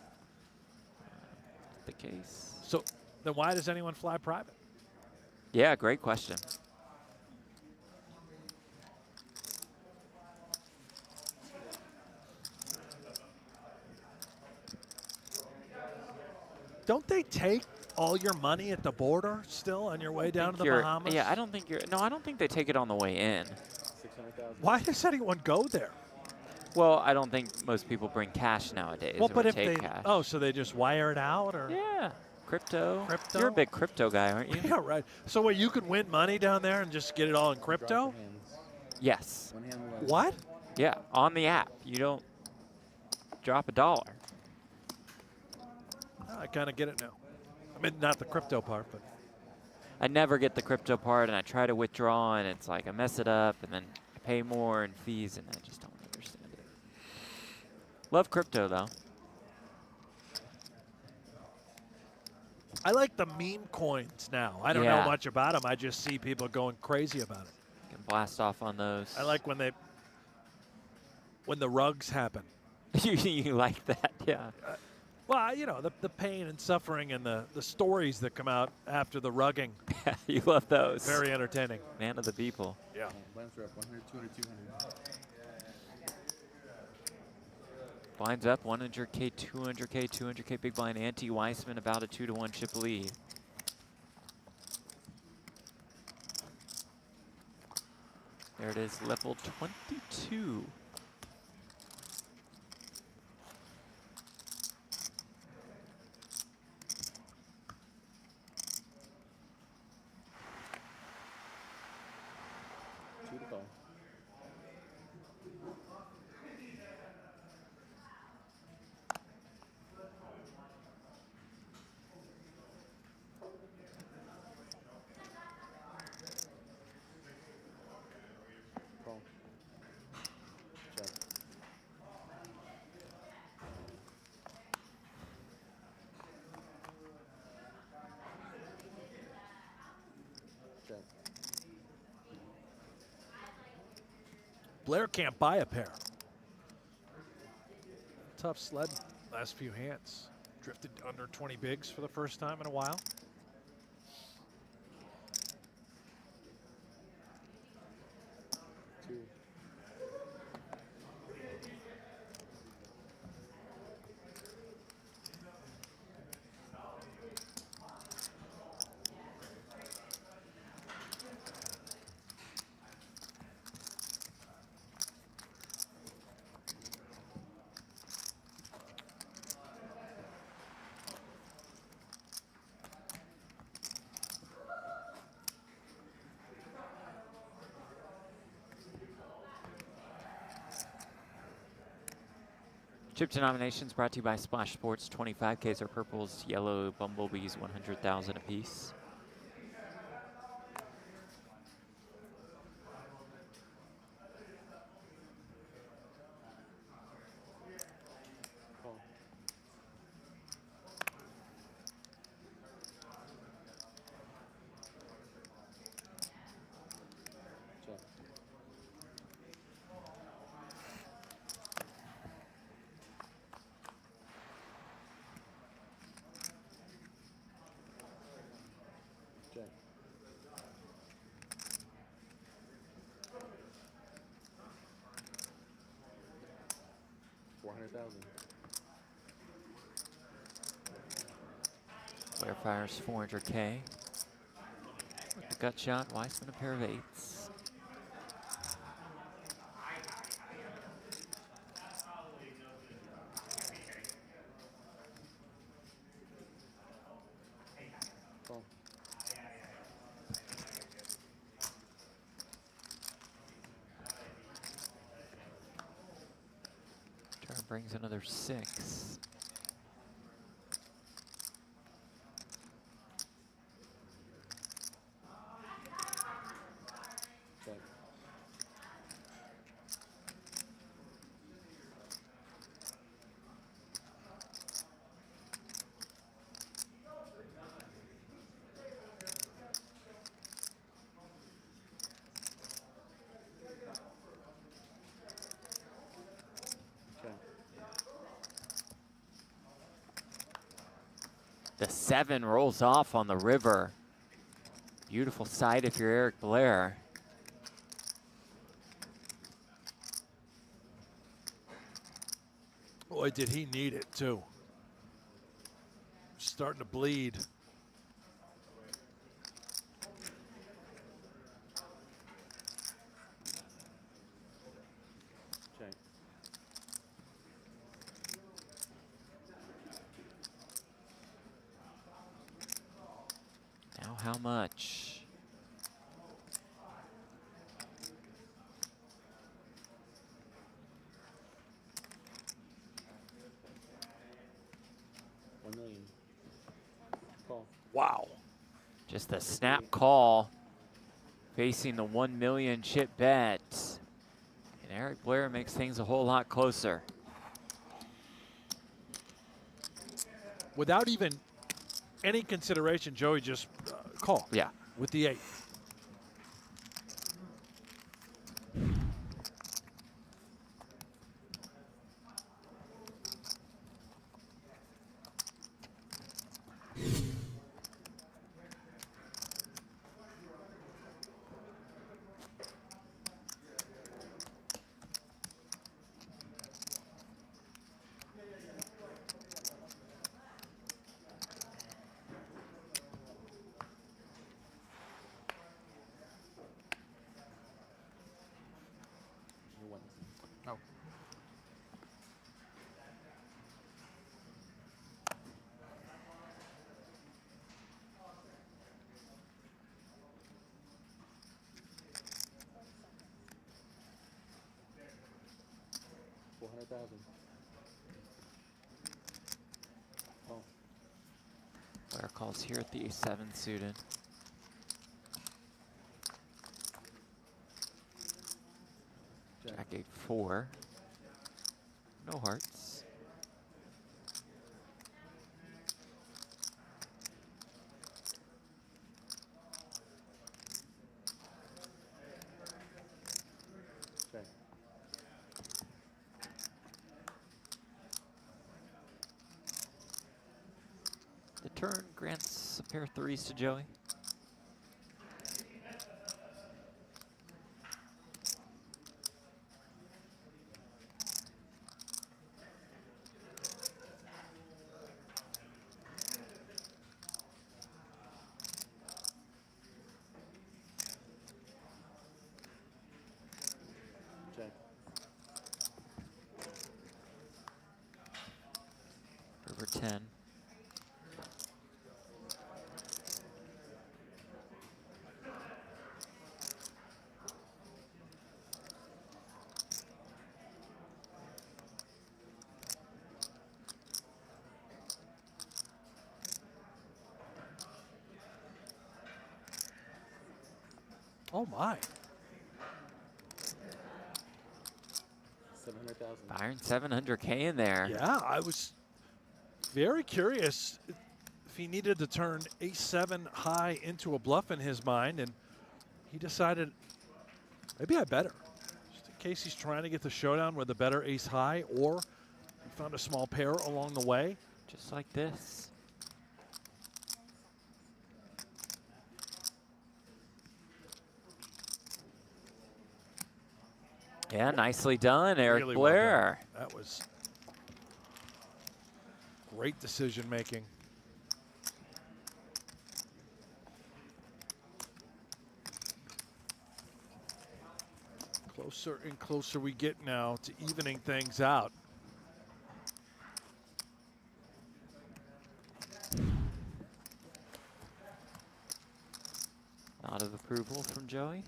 the case. So then why does anyone fly private? Yeah, great question. Don't they take all your money at the border still on your way down to the Bahamas? Yeah, I don't think you're. No, I don't think they take it on the way in. 600,000. Why does anyone go there? Well, I don't think most people bring cash nowadays. Well, or but if take they cash. so they just wire it out, or Yeah, crypto. Crypto? You're a big crypto guy, aren't you? yeah, right. So what, you could win money down there and just get it all in Drop crypto? your hands. Yes. One hand left. What? Yeah, on the app. You don't drop a dollar. I kind of get it now. I mean, not the crypto part, but I never get the crypto part, and I try to withdraw, and it's like I mess it up, and then I pay more in fees, and I just don't understand it. Love crypto, though. I like the meme coins now. I don't know Yeah. much about them. I just see people going crazy about it. You can blast off on those. I like when the rugs happen. You like that, yeah. Well, you know, the pain and suffering and the stories that come out after the rugging. You love those. Very entertaining. Man of the people. Yeah. Blinds are up 100, 200, 200. Blinds up, 100K, 200K, 200K big blind. Weissman about a 2-to-1 chip lead. There it is, level 22. Two to call. Call. Check. Check. Blair can't buy a pair. Tough sled last few hands. Drifted under 20 bigs for the first time in a while. Two. Chip denominations brought to you by Splash Sports. 25Ks are purples, yellow bumblebees, 100,000 apiece. Call. Check. Check. $400,000. Blair fires 400K. With the gut shot, Weissman a pair of eights. Call. Turn brings another 6. Check. The 7 rolls off on the river. Beautiful sight if you're Eric Blair. Boy, did he need it too. Starting to bleed. Check. Now how much? $1 million. Call. Wow. Just a snap call facing the 1 million chip bet. And Eric Blair makes things a whole lot closer. Without even any consideration, Joey just call. Yeah. With the 8. Oh. $400,000. Call. Blair calls here at the 7 suited. Jack 8-4. No hearts. Check. The turn grants a pair of 3s to Joey. Check. River 10. Oh my. 700,000. Firing 700K in there. Yeah, I was very curious if he needed to turn ace-7 high into a bluff in his mind, and he decided maybe I better. Just in case he's trying to get the showdown with a better ace high, or he found a small pair along the way. Just like this. Yeah, nicely done, Eric Really Blair. Well done. That was great decision making. Closer and closer we get now to evening things out. Nod of approval from Joey.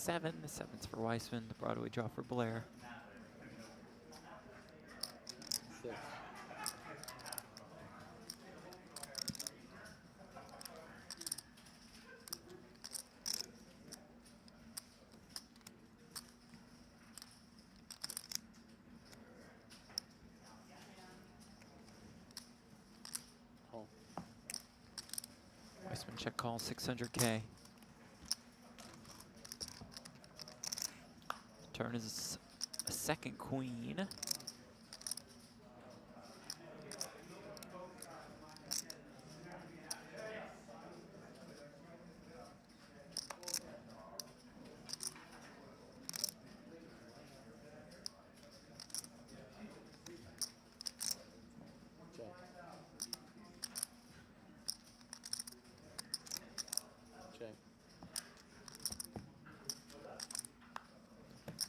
7. The 7's for Weissman. The Broadway draw for Blair. 6. Call. Weissman check call 600K. Turn is a second queen. Check.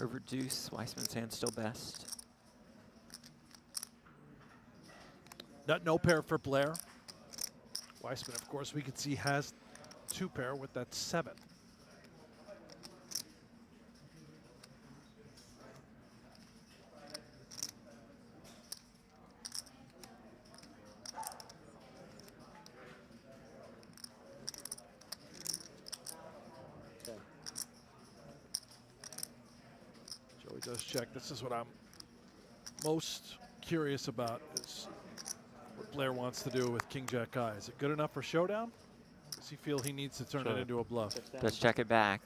Over deuce, Weissman's hand still best. No pair for Blair. Weissman, of course, we can see has 2 pair with that 7. Check. Joey does check. This is what I'm most curious about is what Blair wants to do with King Jack High. Is it good enough for showdown? Does he feel he needs to turn it into a bluff? Let's check it back.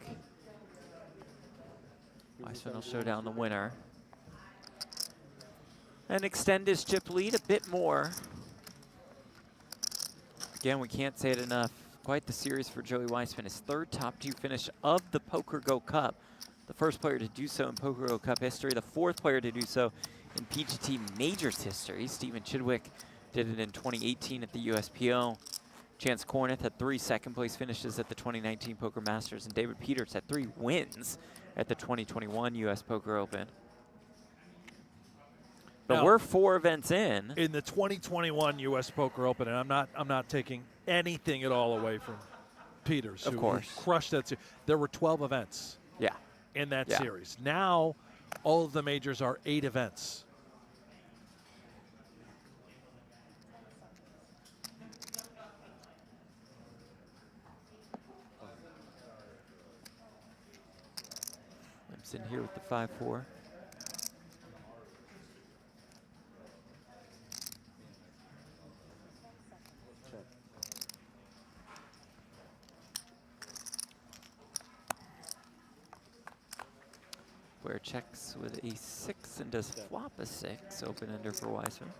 Weissman will show down the winner. And extend his chip lead a bit more. Again, we can't say it enough. Quite the series for Joey Weissman. His 3rd top 2 finish of the PokerGO Cup. The first player to do so in PokerGO Cup history. The 4th player to do so in PGT Majors history. Stephen Chidwick did it in 2018 at the USPO. Chance Corneth had 3 second-place finishes at the 2019 Poker Masters, and David Peters had 3 wins at the 2021 US Poker Open. But Now, we're 4 events in. In the 2021 US Poker Open, and I'm not taking anything at all away from Peters, Of who course. crushed that series. There were 12 events Yeah. in that Yeah. series. Now, all of the majors are 8 events. Limps in here with the 5-4. Check. Blair checks with a 6 and does flop a 6. Open ender for Weissman.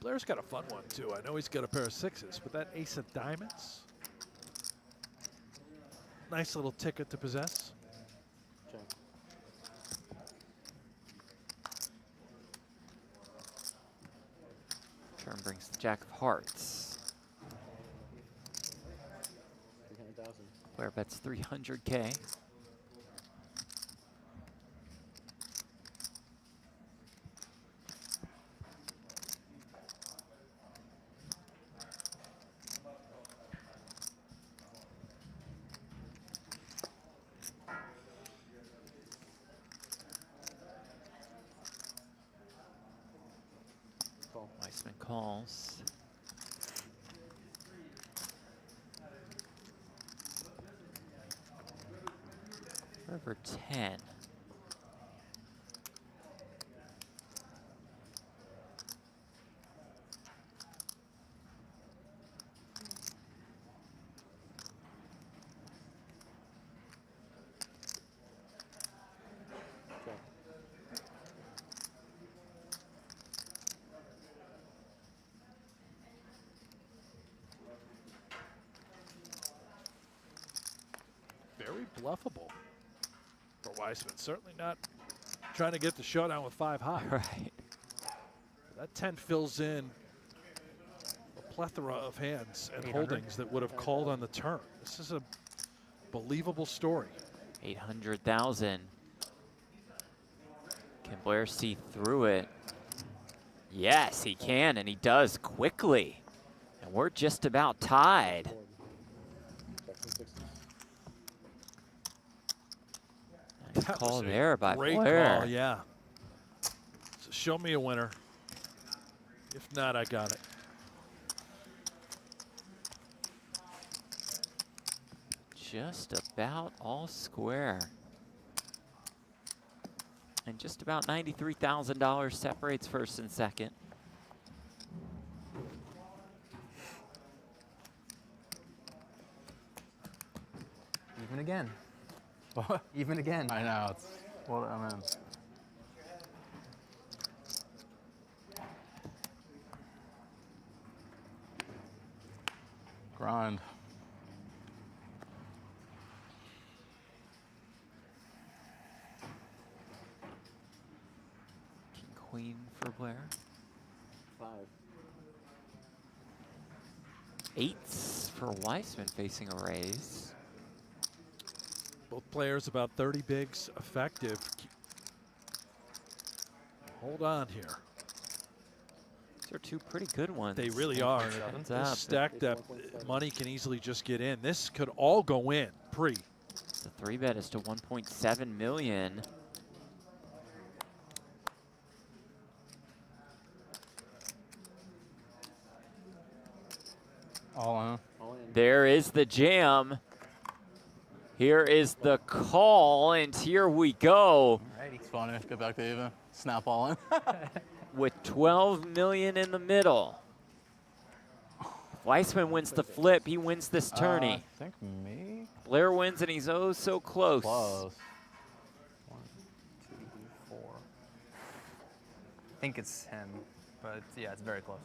Blair's got a fun one, too. I know he's got a pair of 6s, but that ace of diamonds, nice little ticket to possess. Check. Turn brings the Jack of Hearts. 300,000. Blair bets 300K. Call. Weissman calls. River 10. Check. Very bluffable for Weissman. Certainly not trying to get the showdown with 5 high. Right. That 10 fills in a plethora of hands and 800. holdings that would have called on the turn. This is a believable story. 800,000. Can Blair see through it? Yes, he can, and he does quickly. And we're just about tied. Nice That call was a there by great Blair. call, yeah. So show me a winner. If not, I got it. Just about all square. And just about $93,000 separates first and second. Even again. What? Even again. I know. It's what I mean. Grind. King queen for Blair. 5. Eights for Weissman facing a raise. Both players about 30 bigs effective. Hold on here. These are two pretty good ones. They really are. Heads This up. stacked up money can easily just get in. This could all go in pre. The 3-bet is to 1.7 million. All in. There is the jam. Here is the call, and here we go. It's funny. Get back to even. Snap all in. With 12 million in the middle. If Weissman wins the flip, he wins this tourney. I think me. Blair wins, and he's oh so close. Close. 1, 2, 4. I think it's him, but yeah, it's very close.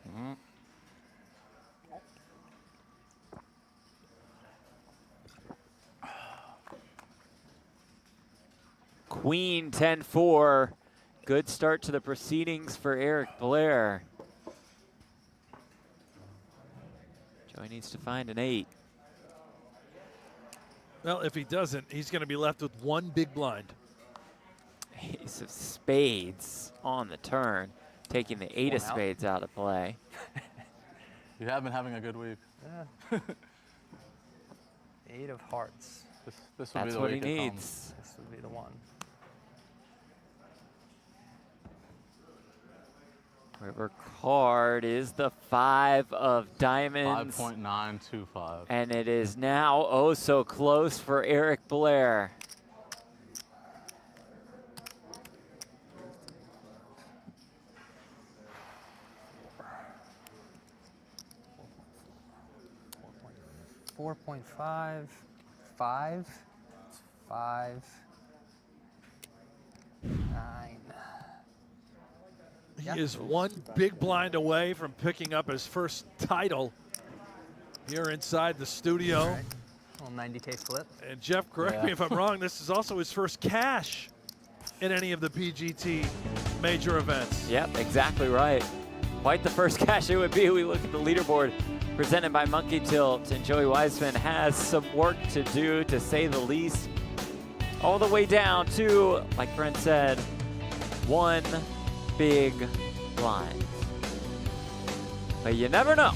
Mm-hmm. Queen 10-4. Good start to the proceedings for Eric Blair. Joey needs to find an 8. Well, if he doesn't, he's going to be left with one big blind. Ace of spades on the turn, taking the 8 of One out. spades out of play. You have been having a good week. Yeah. 8 of hearts. This would be That's the what he week it comes. needs. This would be the one. River card is the 5 of diamonds. 5.925. And it is now oh so close for Eric Blair. $4.5, 5, 5, 9. He is one big blind away from picking up his first title here inside the studio. All right. Little 90K flip. And Jeff, correct me if I'm wrong, this is also his first cash in any of the PGT major events. Yep, exactly right. Quite the first cash it would be. We look at the leaderboard presented by Monkey Tilt, and Joey Weissman has some work to do, to say the least. All the way down to, like Brent said, one big blind. But you never know.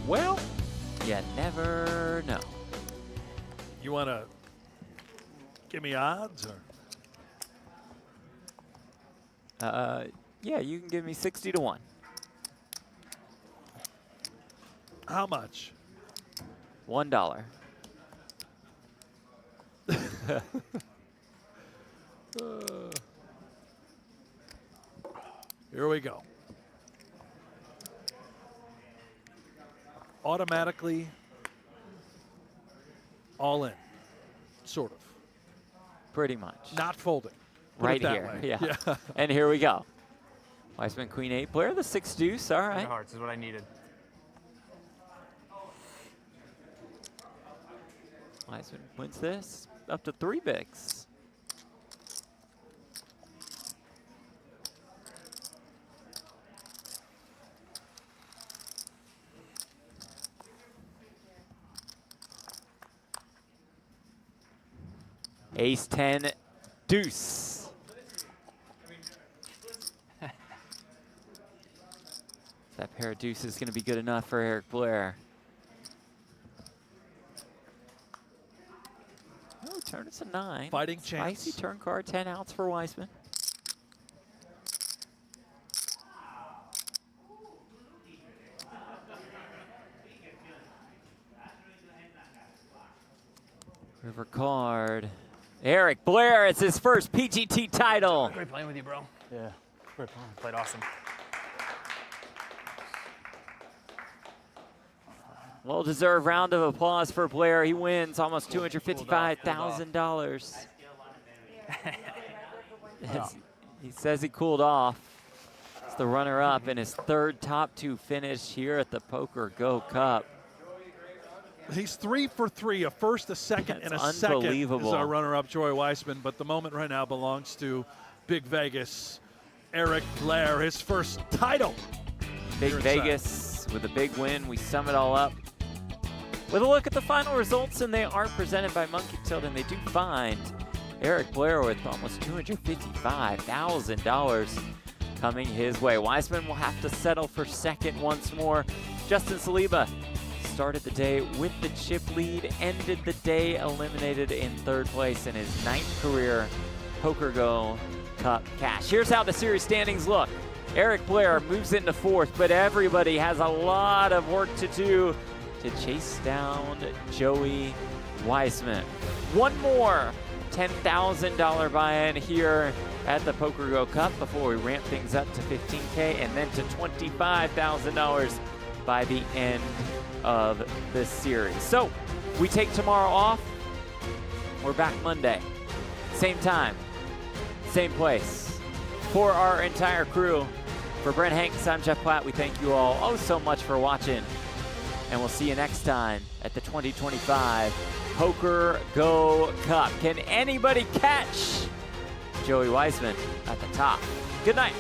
Well, you never know. You want to give me odds? Or? Yeah, you can give me 60 to 1. How much? $1. Here we go. Automatically all in, sort of. Pretty much. Not folding. Put Right it that here. way. Yeah. And here we go. Weissman, Queen 8, Blair, the 6 deuce. All 8 right. of hearts is what I needed. Weissman wins this up to 3 bigs. Ace 10 deuce. That pair of deuces is going to be good enough for Eric Blair. Oh, turn it's a 9. Fighting chance. Spicy turn card, 10 outs for Weissman. River card. Eric Blair, it's his first PGT title. Great playing with you, bro. Yeah. Great playing. Played awesome. Well-deserved round of applause for Blair. He wins almost $255,000. He says he cooled off. It's the runner-up in his third top 2 finish here at the PokerGO Cup. He's 3 for 3, a first, a second, and a second is our runner-up, Joey Weissman. But the moment right now belongs to Big Vegas, Eric Blair, his first title. Big Vegas with a big win. We sum it all up with a look at the final results, and they are presented by Monkey Tilt, and they do find Eric Blair with almost $255,000 coming his way. Weissman will have to settle for second once more. Justin Saliba started the day with the chip lead, ended the day eliminated in third place in his 9th career PokerGO Cup cash. Here's how the series standings look. Eric Blair moves into 4th, but everybody has a lot of work to do to chase down Joey Weissman. One more $10,000 buy-in here at the PokerGO Cup before we ramp things up to $15K and then to $25,000 by the end of this series. So we take tomorrow off. We're back Monday. Same time, same place. For our entire crew, for Brent Hanks, I'm Jeff Platt. We thank you all oh so much for watching. And we'll see you next time at the 2025 PokerGO Cup. Can anybody catch Joey Weissman at the top? Good night.